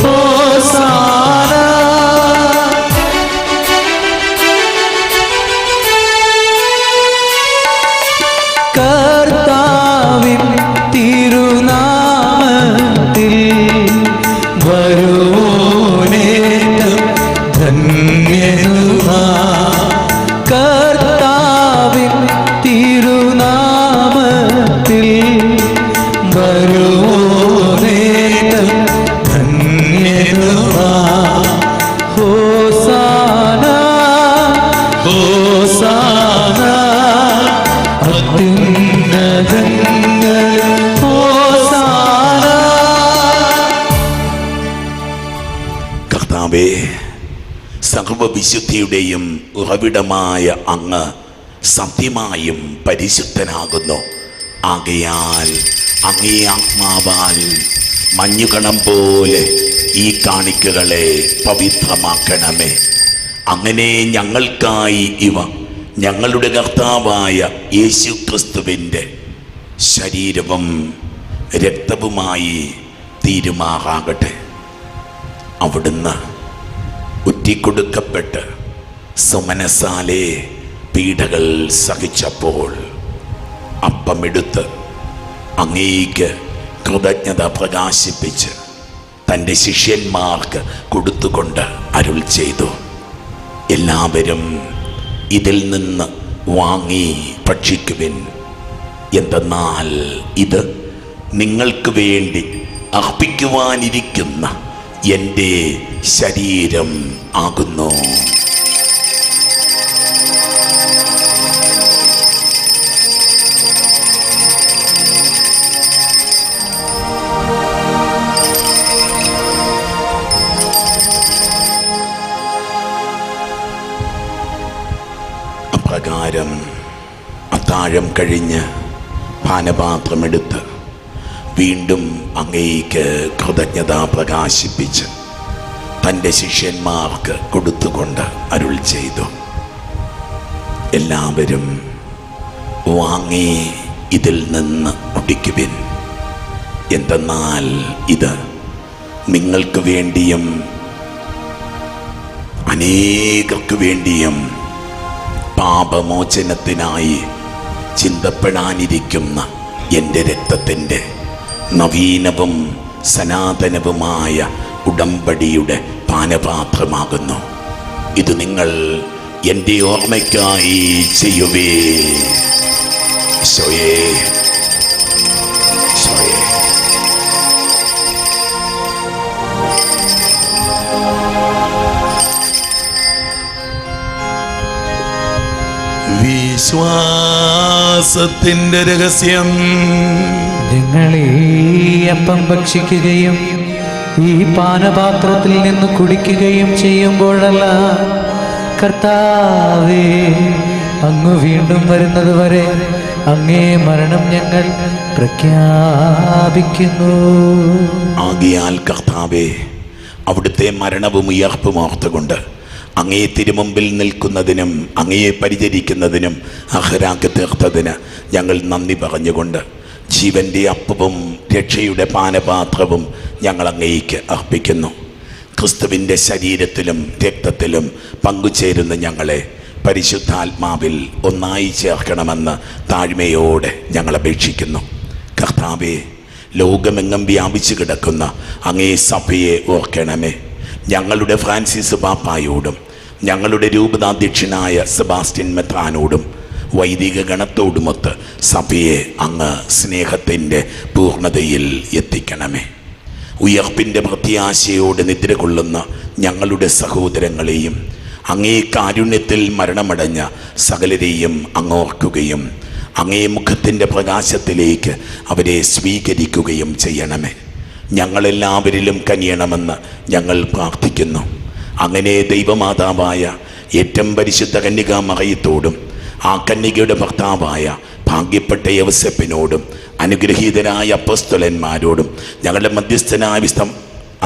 ഹോസാന. കർത്താവിൻ തിരുനാമത്തിൽ വരുവോനേറ്റം ധന്യനുമാ. കർത്താവിൻ തിരുനാമത്തിൽ വരുവോനേറ്റം ധന്യനുമാ. ഹോസാന ഹോസാന അത്യുന്നതങ്ങൾ ഹോസാന. കർത്താവേ, സർവവിശുദ്ധിയുടെയും ഉറവിടമായ അങ്ങ് സത്യമായും പരിശുദ്ധനാകുന്നു. ആകയാൽ അങ്ങേ ആത്മാവാൽ മഞ്ഞുകണം പോലെ ഈ കാണിക്കകളെ പവിത്രമാക്കണമേ. അങ്ങനെ ഞങ്ങൾക്കായി ഇവ ഞങ്ങളുടെ കർത്താവായ യേശു ക്രിസ്തുവിൻ്റെ ശരീരവും രക്തവുമായി തീരുമാറാകട്ടെ. അവിടുന്ന് ഒറ്റിക്കൊടുക്കപ്പെട്ട് സുമനസാലെ പീഡകൾ സഹിച്ചപ്പോൾ അപ്പമെടുത്ത് അങ്ങേക്ക് കൃതജ്ഞത പ്രകാശിപ്പിച്ച് തൻ്റെ ശിഷ്യന്മാർക്ക് കൊടുത്തുകൊണ്ട് അരുൾ ചെയ്തു, എല്ലാവരും ഇതിൽ നിന്ന് വാങ്ങി ഭക്ഷിക്കുവിൻ. എന്തെന്നാൽ ഇത് നിങ്ങൾക്ക് വേണ്ടി അർപ്പിക്കുവാനിരിക്കുന്ന എൻ്റെ ശരീരം ആകുന്നു. അപ്രകാരം അത്താഴം കഴിഞ്ഞ് പാനപാത്രമെടുത്ത് വീണ്ടും അങ്ങേക്ക് കൃതജ്ഞത പ്രകാശിപ്പിച്ച് തൻ്റെ ശിഷ്യന്മാർക്ക് കൊടുത്തുകൊണ്ട് അരുൾ ചെയ്തു, എല്ലാവരും വാങ്ങി ഇതിൽ നിന്ന് കുടിക്കുവിൻ. എന്തെന്നാൽ ഇത് നിങ്ങൾക്ക് വേണ്ടിയും അനേകർക്ക് വേണ്ടിയും പാപമോചനത്തിനായി ചിന്തപ്പെടാനിരിക്കുന്ന എൻ്റെ രക്തത്തിൻ്റെ നവീനവും സനാതനവുമായ ഉടമ്പടിയുടെ പാനപാത്രമാകുന്നു. ഇത് നിങ്ങൾ എൻ്റെ ഓർമ്മയ്ക്കായി ചെയ്യുവേ. ഈശോയേ, ഈശോയേ. വിശ്വാസത്തിന്റെ രഹസ്യം. നിങ്ങൾ ഈ അപ്പം ഭക്ഷിക്കുകയും ഈ പാനപാത്രത്തിൽ നിന്ന് കുടിക്കുകയും ചെയ്യുമ്പോഴല്ല, കർത്താവേ, അങ്ങ് വീണ്ടും വരുന്നത് വരെ അങ്ങേ മരണം ഞങ്ങൾ പ്രഖ്യാപിക്കുന്നു. ആകയാൽ കർത്താവേ, അവിടുത്തെ മരണവും ഉയർപ്പും ഓർത്തുകൊണ്ട് അങ്ങയെ തിരുമുമ്പിൽ നിൽക്കുന്നതിനും അങ്ങയെ പരിചരിക്കുന്നതിനും അർഹരാക്കി തീർത്തതിന് ഞങ്ങൾ നന്ദി പറഞ്ഞുകൊണ്ട് ജീവൻ്റെ അപ്പവും രക്ഷയുടെ പാനപാത്രവും ഞങ്ങൾ അങ്ങേക്ക് അർപ്പിക്കുന്നു. ക്രിസ്തുവിൻ്റെ ശരീരത്തിലും രക്തത്തിലും പങ്കുചേരുന്ന ഞങ്ങളെ പരിശുദ്ധാത്മാവിൽ ഒന്നായി ചേർക്കണമെന്ന് താഴ്മയോടെ ഞങ്ങൾ അപേക്ഷിക്കുന്നു. കർത്താവേ, ലോകമെങ്ങും വ്യാപിച്ചു കിടക്കുന്ന അങ്ങേ സഭയെ ഓർക്കണമേ. ഞങ്ങളുടെ ഫ്രാൻസിസ് പാപ്പായോടും ഞങ്ങളുടെ രൂപതാധ്യക്ഷനായ സെബാസ്റ്റ്യൻ മെത്രാനോടും വൈദിക ഗണത്തോടുമൊത്ത് സഭയെ അങ്ങ് സ്നേഹത്തിൻ്റെ പൂർണ്ണതയിൽ എത്തിക്കണമേ. ഉയർപ്പിൻ്റെ പ്രത്യാശയോടെ നിദ്ര കൊള്ളുന്ന ഞങ്ങളുടെ സഹോദരങ്ങളെയും അങ്ങേ കാരുണ്യത്തിൽ മരണമടഞ്ഞ സകലരെയും അങ്ങോർക്കുകയും അങ്ങേ മുഖത്തിൻ്റെ പ്രകാശത്തിലേക്ക് അവരെ സ്വീകരിക്കുകയും ചെയ്യണമേ. ഞങ്ങളെല്ലാവരിലും കനിയണമെന്ന് ഞങ്ങൾ പ്രാർത്ഥിക്കുന്നു. അങ്ങനെ ദൈവമാതാവായ ഏറ്റവും പരിശുദ്ധ കന്യകാ മറിയത്തോടും ആ കന്യകയുടെ ഭർത്താവായ ഭാഗ്യപ്പെട്ട യൗസേപ്പിനോടും അനുഗ്രഹീതരായ അപ്പോസ്തലന്മാരോടും ഞങ്ങളുടെ മധ്യസ്ഥനായ വിശുദ്ധ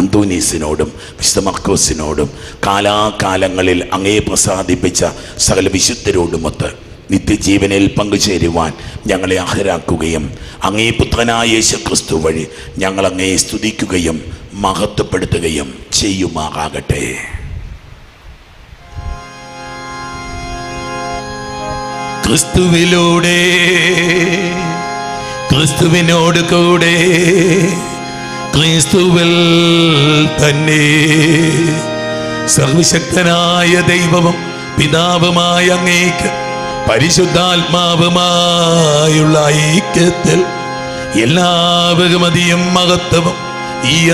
അന്തോനീസിനോടും വിശുദ്ധ മർക്കോസിനോടും കാലാകാലങ്ങളിൽ അങ്ങേ പ്രസാദിപ്പിച്ച സകല വിശുദ്ധരോടുമൊത്ത് നിത്യജീവനിൽ പങ്കുചേരുവാൻ ഞങ്ങളെ അർഹരാക്കുകയും അങ്ങേ പുത്രനായ യേശുക്രിസ്തു വഴി ഞങ്ങൾ അങ്ങയെ സ്തുതിക്കുകയും മഹത്വപ്പെടുത്തുകയും ചെയ്യുമാറാകട്ടെ. ക്രിസ്തുവിലൂടെ, ക്രിസ്തുവിനോട് കൂടെ, ക്രിസ്തുവിൽ തന്നെ സർവശക്തനായ ദൈവവും പിതാവുമായ അങ്ങേക്ക് പരിശുദ്ധാത്മാവുമായുള്ള ഐക്യത്തിൽ എല്ലാ ബഹുമതിയും മഹത്വവും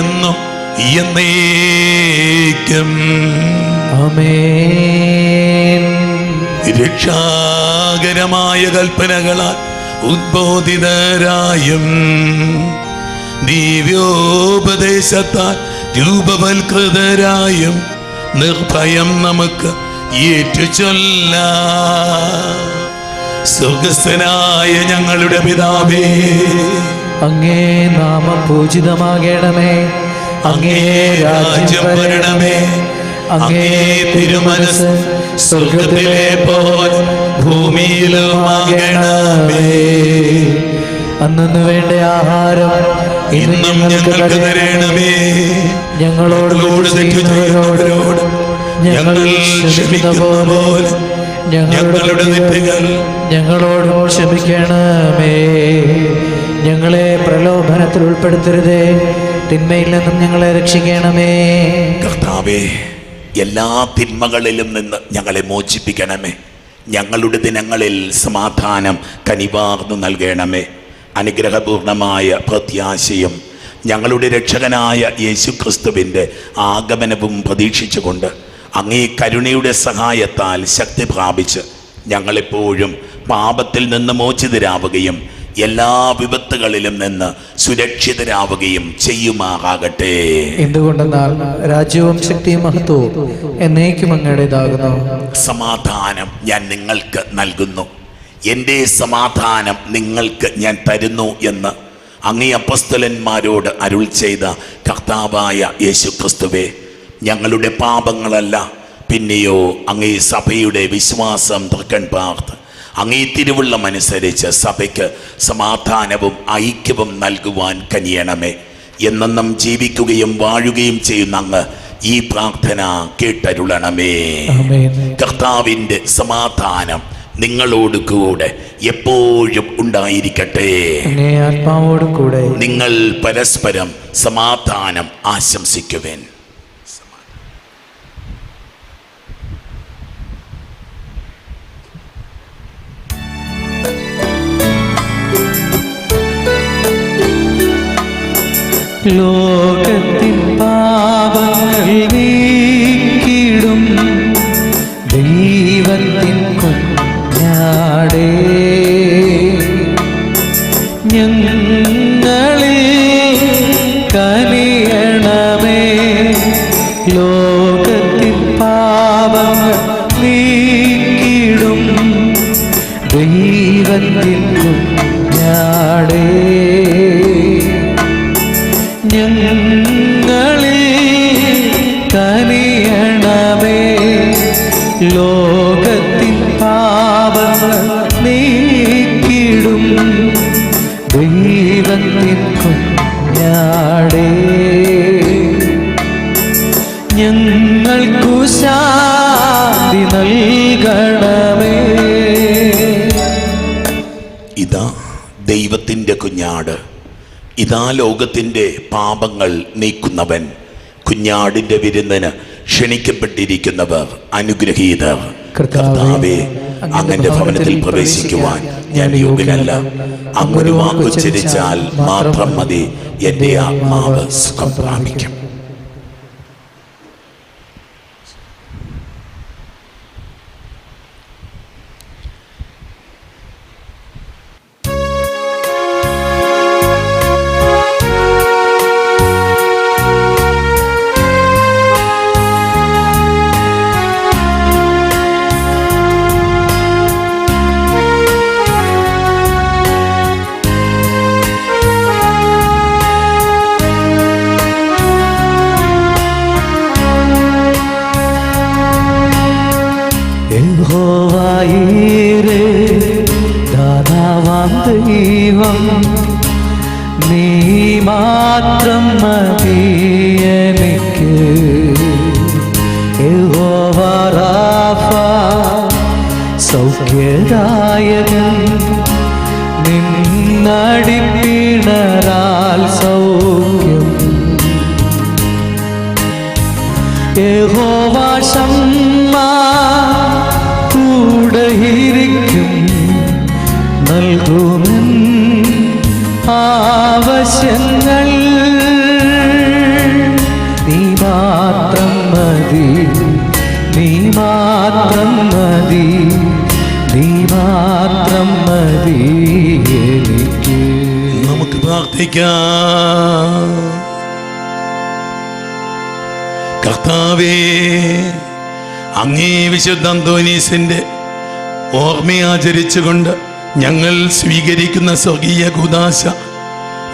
എന്നും എന്നേക്കും ആമേൻ. രക്ഷാകരമായ കൽപ്പനകളാൽ ഉദ്ബോധിതരായും ദിവ്യോപദേശത്താൽ രൂപവൽകൃതരായും നിർഭയം നമുക്ക് ഏറ്റുചൊല്ലാം. സ്വർഗസ്ഥനായ ഞങ്ങളുടെ പിതാവേ, അങ്ങേ നാമം പൂജിതമാകണമേ. അങ്ങേ രാജ്യം വരണമേ. അങ്ങേ തിരുമനസ് സ്വർഗത്തിലെ പോലെ ഭൂമിയിലുമാകണമേ. അന്നു വേണ്ട ആഹാരം ഇന്നും ഞങ്ങൾക്ക് തരണമേ. ഞങ്ങളോട് തെറ്റുന്നവരോട് ഞങ്ങൾ ക്ഷമിക്കുന്ന പോലെ ഞങ്ങളുടെ തെറ്റുകൾ ഞങ്ങളോട് ക്ഷമിക്കണമേ. ഞങ്ങളെ പ്രലോഭനത്തിൽ ഉൾപ്പെടുത്തരുതേ, തിന്മയിൽ നിന്നും ഞങ്ങളെ രക്ഷിക്കണമേ. കർത്താവേ, എല്ലാ തിന്മകളിലും നിന്ന് ഞങ്ങളെ മോചിപ്പിക്കണമേ. ഞങ്ങളുടെ ദിനങ്ങളിൽ സമാധാനം കനിവാർന്നു നൽകണമേ. അനുഗ്രഹപൂർണമായ പ്രത്യാശയും ഞങ്ങളുടെ രക്ഷകനായ യേശുക്രിസ്തുവിൻ്റെ ആഗമനവും പ്രതീക്ഷിച്ചുകൊണ്ട് അങ്ങേ കരുണയുടെ സഹായത്താൽ ശക്തി പ്രാപിച്ച് ഞങ്ങളെപ്പോഴും പാപത്തിൽ നിന്ന് മോചിതരാവുകയും എല്ലാ വിപത്തുകളിലും നിന്ന് സുരക്ഷിതരാവുകയും ചെയ്യുമാറാകട്ടെ. എന്തുകൊണ്ടെന്നാൽ രാജ്യവും ശക്തിയും മഹത്വവും എന്നേക്കും അങ്ങയുടേതാകുന്നു. സമാധാനം ഞാൻ നിങ്ങൾക്ക് നൽകുന്നു, എൻ്റെ സമാധാനം നിങ്ങൾക്ക് ഞാൻ തരുന്നു എന്ന് അങ്ങേ അപ്പസ്തലന്മാരോട് അരുൾ ചെയ്ത കർത്താവായ യേശു ക്രിസ്തുവേ, ഞങ്ങളുടെ പാപങ്ങളല്ല പിന്നെയോ അങ്ങേ സഭയുടെ വിശ്വാസം തൃക്കൺ പാർത്ത് അങ്ങേ തിരുവുള്ളമനുസരിച്ച് സഭയ്ക്ക് സമാധാനവും ഐക്യവും നൽകുവാൻ കനിയണമേ. എന്നെന്നും ജീവിക്കുകയും വാഴുകയും ചെയ്യുന്ന അങ്ങ് ഈ പ്രാർത്ഥന കേട്ടരുളണമേ. കർത്താവിൻ്റെ സമാധാനം നിങ്ങളോട് കൂടെ എപ്പോഴും ഉണ്ടായിരിക്കട്ടെ. ആത്മാവോടും കൂടെ. നിങ്ങൾ പരസ്പരം സമാധാനം ആശംസിക്കുവേൻ. ലോകത്തിൻ പാപങ്ങൾ നീക്കിടും ദൈവത്തിൻ കുഞ്ഞാടേ, ഞങ്ങളിൽ കനിയണമേ. ലോകത്തിൻ പാപങ്ങൾ നീക്കിടും ദൈവത്തിൻ കുഞ്ഞാടേ, ഞങ്ങളിൽ കനിയണമേ. ലോകത്തിൻ പാപങ്ങൾ നീക്കിടും ദൈവത്തിൻ കുഞ്ഞാടേ, ഞങ്ങൾക്കു ശാന്തി നൽകണമേ. ഇതാ ദൈവത്തിൻ്റെ കുഞ്ഞാട്, ഇതാ ലോകത്തിൻ്റെ പാപങ്ങൾ നീക്കുന്നവൻ. കുഞ്ഞാടിൻ്റെ വിരുന്നിന് ക്ഷണിക്കപ്പെട്ടിരിക്കുന്നവർ അനുഗ്രഹീതർ. കർത്താവേ, അങ്ങന്റെ ഭവനത്തിൽ പ്രവേശിക്കുവാൻ ഞാൻ യോഗ്യനല്ല. അങ്ങൊരു വാക്കുച്ചരിച്ചാൽ മാത്രം മതി, എൻ്റെ ആത്മാവ് സുഖം പ്രാപിക്കും. യഹോവയേ, ദാതാവാം ദൈവം, നീ മാത്രം മതി എനിക്ക്. യഹോവ റാഫ, സൗഖ്യദായകൻ, നിന്നടിപ്പിണരാൽ സൗഖ്യം. യഹോവ ശമ്മാ, കൂടെയിരിക്കും, നൽകുമെൻ ആവശ്യങ്ങൾ. നീ മാത്രം മതി, നീ മാത്രം മതി, നീ മാത്രം മതി എനിക്ക്. നമുക്ക് പ്രാർത്ഥിക്കാം. കർത്താവേ, അങ്ങേ വിശുദ്ധ അന്തോനീസിന്റെ ഓർമ്മയാചരിച്ചുകൊണ്ട് ഞങ്ങൾ സ്വീകരിക്കുന്ന സ്വർഗീയ കൂദാശ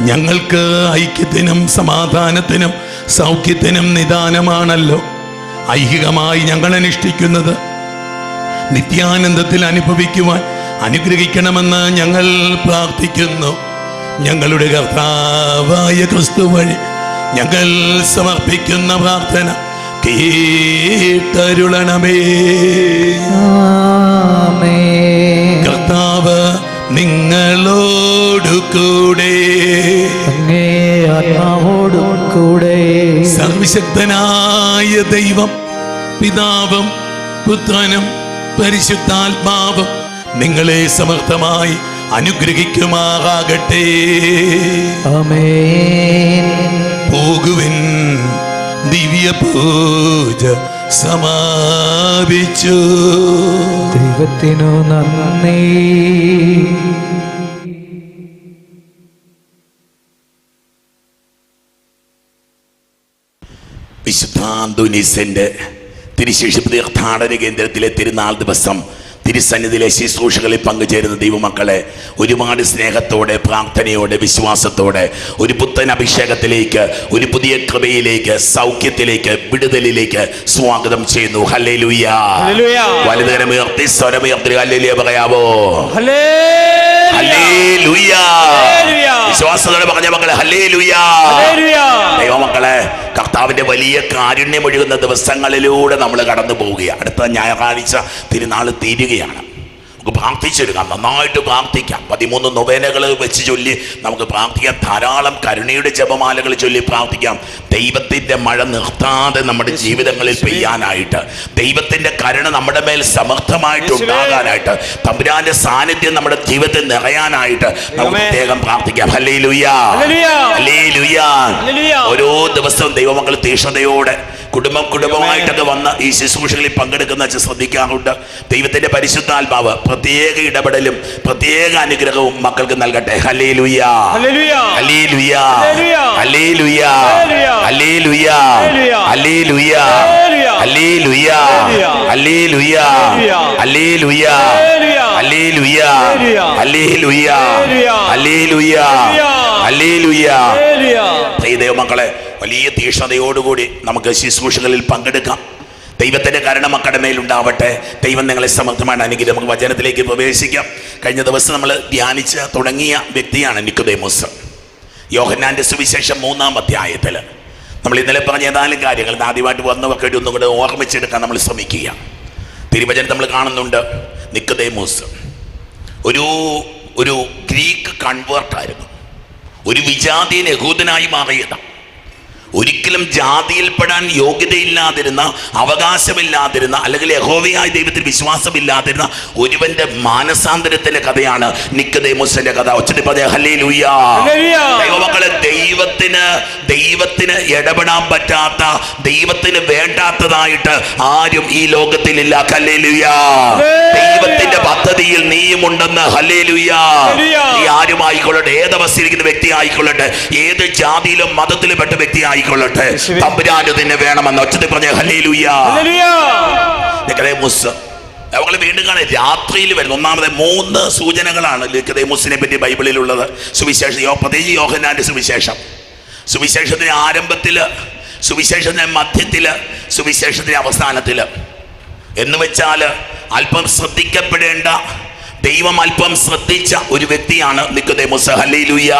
ഞങ്ങൾക്ക് ഐക്യത്തിനും സമാധാനത്തിനും സൗഖ്യത്തിനും നിദാനമാണല്ലോ. ഐഹികമായി ഞങ്ങൾ അനുഷ്ഠിക്കുന്നത് നിത്യാനന്ദത്തിൽ അനുഭവിക്കുവാൻ അനുഗ്രഹിക്കണമെന്ന് ഞങ്ങൾ പ്രാർത്ഥിക്കുന്നു. ഞങ്ങളുടെ കർത്താവായ ക്രിസ്തു വഴി ഞങ്ങൾ സമർപ്പിക്കുന്ന പ്രാർത്ഥന കേട്ടരുളണമേ. കർത്താവ് നിങ്ങളോടു കൂടെ, കൂടെ. സർവശക്തനായ ദൈവം പിതാവും പുത്രനും പരിശുദ്ധാത്മാവും നിങ്ങളെ സമർത്ഥമായി അനുഗ്രഹിക്കുമാറാകട്ടെ. ആമേൻ. പോകുവിൻ, ദിവ്യ പൂജ സമാപിച്ചു. ദൈവത്തിനു നന്ദി. സാന്ത്വനിസിന്റെ തിരുശേഷിപ്പ് തീർത്ഥാടന കേന്ദ്രത്തിലെ തിരുനാൾ ദിവസം തിരുസന്നിധിയിലെ ശുശ്രൂഷകളിൽ പങ്കുചേരുന്ന ദൈവമക്കളെ ഒരുപാട് സ്നേഹത്തോടെ, പ്രാർത്ഥനയോടെ, വിശ്വാസത്തോടെ ഒരു പുത്തൻ അഭിഷേകത്തിലേക്ക്, ഒരു പുതിയ കൃപയിലേക്ക്, സൗഖ്യത്തിലേക്ക്, വിടുതലിലേക്ക് സ്വാഗതം ചെയ്യുന്നു. ഹല്ലേലൂയ. വലുതരമുയർത്തി സ്വരമുയർത്തി ഹല്ലേലൂയ പറയാവോ? ഹല്ലേലൂയ. വിശ്വാസത്തോടെ പറഞ്ഞ മക്കളെ ഹല്ലേലൂയ. ദൈവമക്കളെ, കർത്താവിന്റെ വലിയ കാരുണ്യം ഒഴുകുന്ന ദിവസങ്ങളിലൂടെ നമ്മൾ കടന്നു പോവുകയാണ്. അടുത്ത ഞായറാഴ്ച തിരുനാൾ തീരുകയാണ്. നമുക്ക് പ്രാർത്ഥിച്ചെടുക്കാം, നന്നായിട്ട് പ്രാർത്ഥിക്കാം. 13 നൊവേനകൾ വെച്ച് ചൊല്ലി നമുക്ക് പ്രാർത്ഥിക്കാം. ധാരാളം കരുണയുടെ ജപമാലകൾ ചൊല്ലി പ്രാർത്ഥിക്കാം. ദൈവത്തിൻ്റെ മഴ നിർത്താതെ നമ്മുടെ ജീവിതങ്ങളിൽ പെയ്യാനായിട്ട്, ദൈവത്തിൻ്റെ കരുണ നമ്മുടെ മേൽ സമർത്ഥമായിട്ട് ഉണ്ടാകാനായിട്ട്, തമ്പുരാന്റെ സാന്നിധ്യം നമ്മുടെ ജീവിതത്തിൽ നിറയാനായിട്ട് നമുക്ക് പ്രത്യേകം പ്രാർത്ഥിക്കാം. Hallelujah, hallelujah. ഓരോ ദിവസവും ദൈവമക്കൾ തീക്ഷ്ണതയോടെ കുടുംബമായിട്ടൊക്കെ വന്ന് ഈ ശുശ്രൂഷകളിൽ പങ്കെടുക്കുന്ന ശ്രദ്ധിക്കാറുണ്ട്. ദൈവത്തിന്റെ പരിശുദ്ധാത്മാവ് പ്രത്യേക ഇടപെടലും പ്രത്യേക അനുഗ്രഹവും മക്കൾക്ക് നൽകട്ടെ. ഹല്ലേലൂയ, ഹല്ലേലൂയ, ഹല്ലേലൂയ, ഹല്ലേലൂയ, ഹല്ലേലൂയ, ഹല്ലേലൂയ, ഹല്ലേലൂയ, ഹല്ലേലൂയ, ഹല്ലേലൂയ, ഹല്ലേലൂയ, ഹല്ലേലൂയ, ഹല്ലേലൂയ. പ്രിയ ദൈവമക്കളെ, വലിയ തീക്ഷ്ണതയോടുകൂടി നമുക്ക് ശുശ്രൂഷകളിൽ പങ്കെടുക്കാം. ദൈവത്തിന്റെ കരുണ മക്കളുടെ മേലുണ്ടാവട്ടെ. ദൈവം നിങ്ങളെ സമർത്ഥമായിട്ട് അനുഗ്രഹിക്കും. നമുക്ക് വചനത്തിലേക്ക് പ്രവേശിക്കാം. കഴിഞ്ഞ ദിവസം നമ്മൾ ധ്യാനിച്ച് തുടങ്ങിയ വ്യക്തിയാണ് നിക്കോദേമോസ്. യോഹന്നാന്റെ സുവിശേഷം 3-ാം അധ്യായത്തിൽ നമ്മൾ ഇന്നലെ പറഞ്ഞ ഏതാനും കാര്യങ്ങൾ ആദ്യമായിട്ട് വന്നവർക്ക് വേണ്ടി ഒന്നും കൂടെ ഓർമ്മിച്ചെടുക്കാൻ നമ്മൾ ശ്രമിക്കുക. തിരുവചനം നമ്മൾ കാണുന്നുണ്ട്, നിക്കോദേമോസ് ഒരു ഗ്രീക്ക് കൺവേർട്ടായിരുന്നു. ഒരു വിജാതീയ യഹൂദനായി മാറിയതാണ്. ഒരിക്കലും ജാതിയിൽപ്പെടാൻ യോഗ്യതയില്ലാതിരുന്ന, അവകാശമില്ലാതിരുന്ന, അല്ലെങ്കിൽ യഹോവയായ ദൈവത്തിൽ വിശ്വാസമില്ലാതിരുന്ന ഒരുവന്റെ മാനസാന്തരത്തിന്റെ കഥയാണ് നിക്കോദേമോസിന്റെ കഥ. ഒച്ചത്തിൽ പറഞ്ഞ ഹല്ലേലൂയ. ദൈവമക്കളെ, ദൈവത്തിന് ഇടപെടാൻ പറ്റാത്ത, ദൈവത്തിന് വേണ്ടാത്തതായിട്ട് ആരും ഈ ലോകത്തിലില്ല. ഹല്ലേലൂയ. ദൈവത്തിന്റെ പദ്ധതിയിൽ നീയുമുണ്ടെന്ന്. ഹല്ലേലൂയ. നീ ആരുമായിക്കൊള്ളട്ടെ, ഏതവസ്ഥയിലിരിക്കുന്ന വ്യക്തി ആയിക്കൊള്ളട്ടെ, ഏത് ജാതിയിലും മതത്തിലും പെട്ട വ്യക്തി ആയിക്കൊള്ളട്ടെ, തമ്പുരാന് തന്നെ വേണമെന്ന് ഒച്ചത്തിൽ പറഞ്ഞ ഹല്ലേലൂയ. നിക്കോദേമോസ് അവളെ വീണ്ടും കാണാൻ രാത്രിയിൽ വരുന്നു. ഒന്നാമത് 3 സൂചനകളാണ് നിക്കോദേമോസിനെ പറ്റി ബൈബിളിലുള്ളത്. പ്രത്യേകിച്ച് യോഹന്നാന്റെ സുവിശേഷത്തിന്റെ ആരംഭത്തില്, സുവിശേഷത്തിന്റെ മധ്യത്തില്, സുവിശേഷത്തിന്റെ അവസാനത്തില്. എന്ന് വെച്ചാൽ അല്പം ശ്രദ്ധിക്കപ്പെടേണ്ട, ദൈവം അല്പം ശ്രദ്ധിച്ച ഒരു വ്യക്തിയാണ് നിക്കോദേമോസ്. ഹല്ലേലൂയ.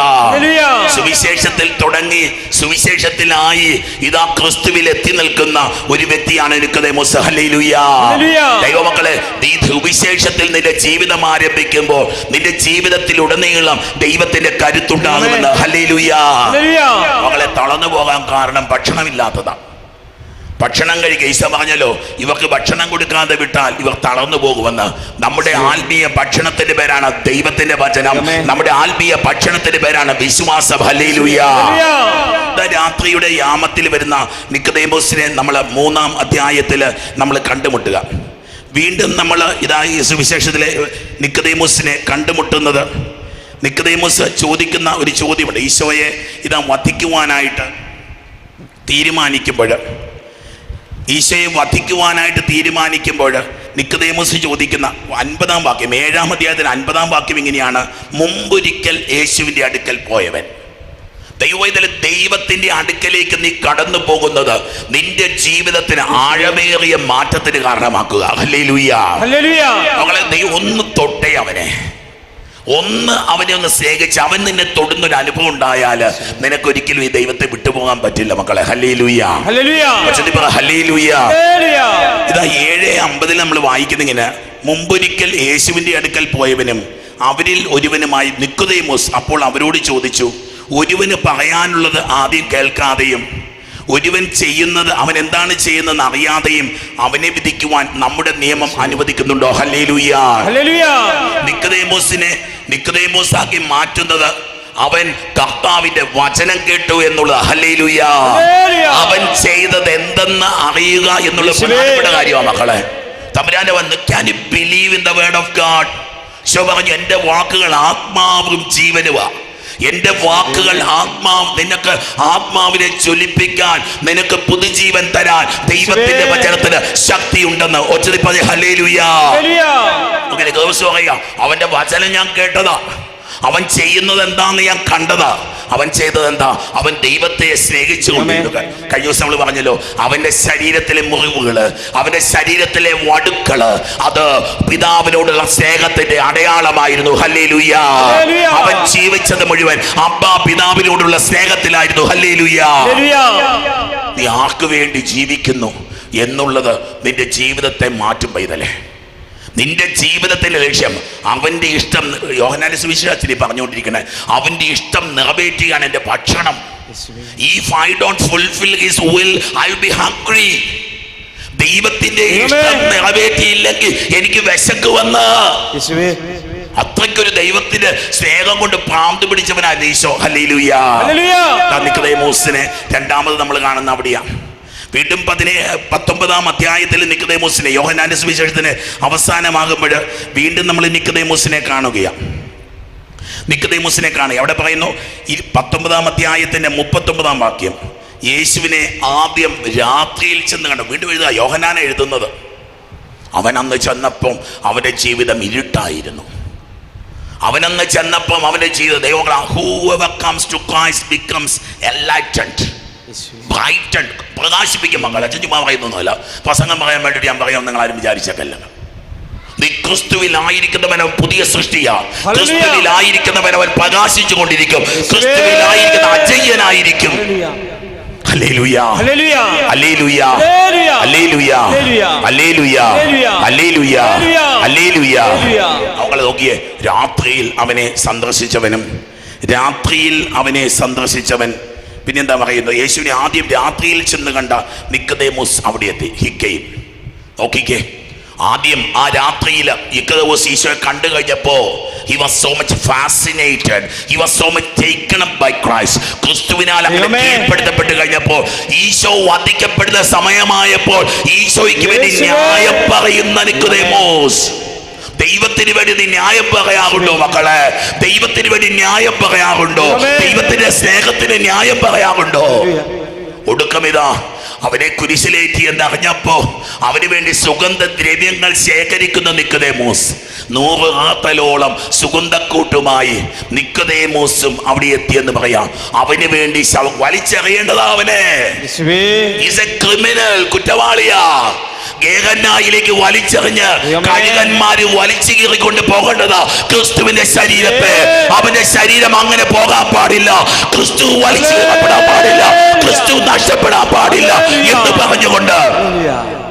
സുവിശേഷത്തിൽ തുടങ്ങി സുവിശേഷത്തിലായി ഇതാ ക്രിസ്തുവിൽ എത്തി നിൽക്കുന്ന ഒരു വ്യക്തിയാണ് നിക്കോദേമോസ്. ഹല്ലേലൂയ. ദൈവമക്കളെ, നീ സുവിശേഷത്തിൽ നിന്റെ ജീവിതം ആരംഭിക്കുമ്പോൾ നിന്റെ ജീവിതത്തിലുടനീളം ദൈവത്തിന്റെ കരുത്തുണ്ടാകുമെന്ന്. ഹല്ലേലൂയ. മകളെ, തളർന്നു പോകാൻ കാരണം ഭക്ഷണമില്ലാത്തതാണ്. ഭക്ഷണം കഴിക്കുക. ഈശോ പറഞ്ഞല്ലോ, ഇവർക്ക് ഭക്ഷണം കൊടുക്കാതെ വിട്ടാൽ ഇവർ തളർന്നു പോകുമെന്ന്. നമ്മുടെ ആത്മീയ ഭക്ഷണത്തിന്റെ പേരാണ് ദൈവത്തിന്റെ വചനം. നമ്മുടെ ആത്മീയ ഭക്ഷണത്തിന്റെ പേരാണ് വിശ്വാസം. ഹല്ലേലൂയ. രാത്രിയുടെ യാമത്തിൽ വരുന്ന നിക്കോദേമോസിനെ നമ്മൾ 3-ാം അധ്യായത്തിൽ നമ്മൾ കണ്ടുമുട്ടുക. വീണ്ടും നമ്മൾ ഇതാ ഈ സുവിശേഷത്തിലെ നിക്കോദേമോസിനെ കണ്ടുമുട്ടുന്നത്. നിക്കോദേമോസ് ചോദിക്കുന്ന ഒരു ചോദ്യമുണ്ട്. ഈശോയെ ഇതാ വധിക്കുവാനായിട്ട് തീരുമാനിക്കുമ്പോൾ, ഈശോയെ വധിക്കുവാനായിട്ട് തീരുമാനിക്കുമ്പോൾ നിക്കോദേമോസ് ചോദിക്കുന്ന 50-ാം വാക്യം, 7-ാം അധ്യായത്തിൽ 50-ാം വാക്യം ഇങ്ങനെയാണ്: മുമ്പൊരിക്കൽ യേശുവിൻ്റെ അടുക്കൽ പോയവൻ. ദൈവത്തിന്റെ അടുക്കലേക്ക് നീ കടന്നു പോകുന്നത് നിന്റെ ജീവിതത്തിന് ആഴമേറിയ മാറ്റത്തിന് കാരണമാക്കുക. ഹല്ലേലൂയ. നീ ഒന്ന് തൊട്ടേ അവനെ ഒന്ന് സ്നേഹിച്ച് അവൻ നിന്നെ തൊടുന്നൊരു അനുഭവം ഉണ്ടായാൽ നിനക്കൊരിക്കലും ഈ ദൈവത്തെ വിട്ടുപോകാൻ പറ്റില്ല മക്കളെ. ഹല്ലേലൂയ. ഹല്ലേലൂയ. ഇതാ 7:50 നമ്മൾ വായിക്കുന്നിങ്ങനെ: മുമ്പൊരിക്കൽ യേശുവിന്റെ അടുക്കൽ പോയവനും അവരിൽ ഒരുവനുമായി നിക്കോദേമോസ് അപ്പോൾ അവരോട് ചോദിച്ചു, ഒരുവന് പറയാനുള്ളത് ആദ്യം കേൾക്കാതെയും ഒരുവൻ ചെയ്യുന്നത് അവൻ എന്താണ് ചെയ്യുന്നതെന്ന് അറിയാതെയും അവനെ വിധിക്കുവാൻ നമ്മുടെ നിയമം അനുവദിക്കുന്നുണ്ടോ? ഹല്ലേലൂയ. നിക്കോദേമോസാക്കി മാറ്റുന്നത് അവൻ കർത്താവിന്റെ വചനം കേട്ടു എന്നുള്ളത്. ഹല്ലേലൂയ. അവൻ ചെയ്തത് എന്തെന്ന് അറിയുക എന്നുള്ള പ്രധാനപ്പെട്ട കാര്യമാണ് മക്കളെ. തമ്പുരാന്റെ വന്ന് can you believe in the word of God? Isho പറഞ്ഞു, എന്റെ വാക്കുകൾ ആത്മാവും ജീവനുവാ. എന്റെ വാക്കുകൾ നിനക്ക് ആത്മാവിനെ ജ്വലിപ്പിക്കാൻ, നിനക്ക് പുതുജീവൻ തരാൻ ദൈവത്തിന്റെ വചനത്തിന് ശക്തിയുണ്ടെന്ന് ഒച്ചതി പറഞ്ഞ ഹല്ലേലൂയാ. അങ്ങനെ ദിവസം പറയാ, അവന്റെ വചനം ഞാൻ കേട്ടതാ, അവൻ ചെയ്യുന്നത് എന്താന്ന് ഞാൻ കണ്ടതാ. അവൻ ചെയ്തത് എന്താ? അവൻ ദൈവത്തെ സ്നേഹിച്ചുകൊണ്ടിരുന്നു. കഴിഞ്ഞ ദിവസം നമ്മൾ പറഞ്ഞല്ലോ, അവന്റെ ശരീരത്തിലെ മുറിവുകള്, അവന്റെ ശരീരത്തിലെ വടുക്കള്, അത് പിതാവിനോടുള്ള സ്നേഹത്തിന്റെ അടയാളമായിരുന്നു. ഹല്ലേലൂയാ. അവൻ ജീവിച്ചത് മുഴുവൻ അബ്ബാ പിതാവിനോടുള്ള സ്നേഹത്തിലായിരുന്നു. ഹല്ലേലൂയാ. നീ ആർക്കു വേണ്ടി ജീവിക്കുന്നു എന്നുള്ളത് നിന്റെ ജീവിതത്തെ മാറ്റും പൈതലേ. നിന്റെ ജീവിതത്തിന്റെ ലക്ഷ്യം അവന്റെ ഇഷ്ടം. യോഹന്നാന്റെ സുവിശേഷത്തിൽ പറഞ്ഞുകൊണ്ടിരിക്കണേ, അവന്റെ ഇഷ്ടം നിറവേറ്റുകയാണ് എന്റെ ഭക്ഷണം. If I don't fulfill his will, I'll be hungry. ദൈവത്തിന്റെ ഇഷ്ടം നിറവേറ്റിയില്ലെങ്കിൽ എനിക്ക് വിശക്കുവെന്ന്. അത്രയ്ക്കൊരു ദൈവത്തിന്റെ സ്നേഹം കൊണ്ട് പ്രാന്ത് പിടിച്ചവനാണ് ഈശോ. ഹല്ലേലൂയാ. നിക്കോദേമോസിനെ രണ്ടാമത് നമ്മൾ കാണുന്ന അവിടെയാണ്. വീണ്ടും 19-ാം അധ്യായത്തിൽ നിക്കോദേമോസിനെ, യോഹന്നാന്റെ സുവിശേഷത്തിന് അവസാനമാകുമ്പോൾ വീണ്ടും നമ്മൾ നിക്കോദേമോസിനെ കാണുകയാണ്. നിക്കോദേമോസിനെ കാണുക. അവിടെ പറയുന്നു 19-ാം അധ്യായത്തിന്റെ 39-ാം വാക്യം, യേശുവിനെ ആദ്യം രാത്രിയിൽ ചെന്ന് കണ്ടു. വീണ്ടും എഴുതുക, യോഹന്നാൻ എഴുതുന്നത്. അവൻ അന്ന് ചെന്നപ്പം അവന്റെ ജീവിതം ഇരുട്ടായിരുന്നു. അവനന്ന് ചെന്നപ്പം അവന്റെ ജീവിതം, whoever comes to Christ becomes enlightened. Brighten, പ്രകാശിപ്പിക്കും മക്കളെ. ചുമ്മാ പറയുന്നൊന്നുമല്ല, പ്രസംഗം പറയാൻ വേണ്ടിയിട്ട് ഞാൻ പറയാം, നിങ്ങൾ ആരും വിചാരിച്ചേക്കല്ല. നീ ക്രിസ്തുവിലായിരിക്കുന്നവൻ അവൻ പുതിയ സൃഷ്ടിയാ. ക്രിസ്തുവിലായിരിക്കുന്നവൻ അവൻ പ്രകാശിച്ചു കൊണ്ടിരിക്കും. ക്രിസ്തുവിലായിരിക്കുന്ന അജയ്യനായിരിക്കും. ഹല്ലേലൂയാ, ഹല്ലേലൂയാ, ഹല്ലേലൂയാ, ഹല്ലേലൂയാ, ഹല്ലേലൂയാ, ഹല്ലേലൂയാ. അവളെ നോക്കിയേ, രാത്രിയിൽ അവനെ സന്ദർശിച്ചവൻ. പിന്നെന്താ പറയുന്നത്? യേശുവിനെ ആദ്യം രാത്രിയിൽ ചെന്ന് കണ്ട നിക്കോദേമോസ് അവിടെ എത്തി. നോക്കിക്കേ, ആദ്യം ആ രാത്രിയിൽ നിക്കോദേമോസ് ഈശോയെ കണ്ടു കഴിഞ്ഞപ്പോ he was so much fascinated, he was so much taken up by Christ. ക്രിസ്തുവിനാൽ അങ്ങനെ കീഴ്പ്പെടുത്തപ്പെട്ട് കഴിഞ്ഞപ്പോൾ, ഈശോ വധിക്കപ്പെടുന്ന സമയമായപ്പോൾ ഈശോയ്ക്ക് വേണ്ടി ന്യായം പറയുന്ന നിക്കോദേമോസ്, ദൈവത്തിന് വേണ്ടി നീ ന്യായം പറയാറുണ്ടോ മക്കളെ? ദൈവത്തിന് വേണ്ടി ന്യായം പറയാറുണ്ടോ? ദൈവത്തിന്റെ സ്നേഹത്തിന് ന്യായം പറയാറുണ്ടോ? ഒടുക്കമിതാ അവനെ കുരിശിലേറ്റി എന്നറിഞ്ഞപ്പോ അവന് വേണ്ടി സുഗന്ധദ്രവ്യങ്ങൾ ശേഖരിക്കുന്ന നിക്കോദേമോസ്, 100 ആത്തലോളം സുഗന്ധക്കൂട്ടുമായി നിക്കോദേമോസും അവിടെ എത്തിയെന്ന് പറയാം. അവന് വേണ്ടി വലിച്ചെറിയേണ്ടതാ അവനെ. ഈസ് എ ക്രിമിനൽ, കുറ്റവാളിയാ. ഗേഹന്നായിലേക്ക് വലിച്ചെറിഞ്ഞ് കഴുകന്മാര് വലിച്ചു കീറിക്കൊണ്ട് പോകേണ്ടതാ ക്രിസ്തുവിന്റെ ശരീരത്തെ. അവന്റെ ശരീരം അങ്ങനെ പോകാൻ പാടില്ല. ക്രിസ്തു വലിച്ചു കീറപ്പെടാൻ പാടില്ല. ക്രിസ്തു നഷ്ടപ്പെടാൻ പാടില്ല എന്ന് പറഞ്ഞുകൊണ്ട്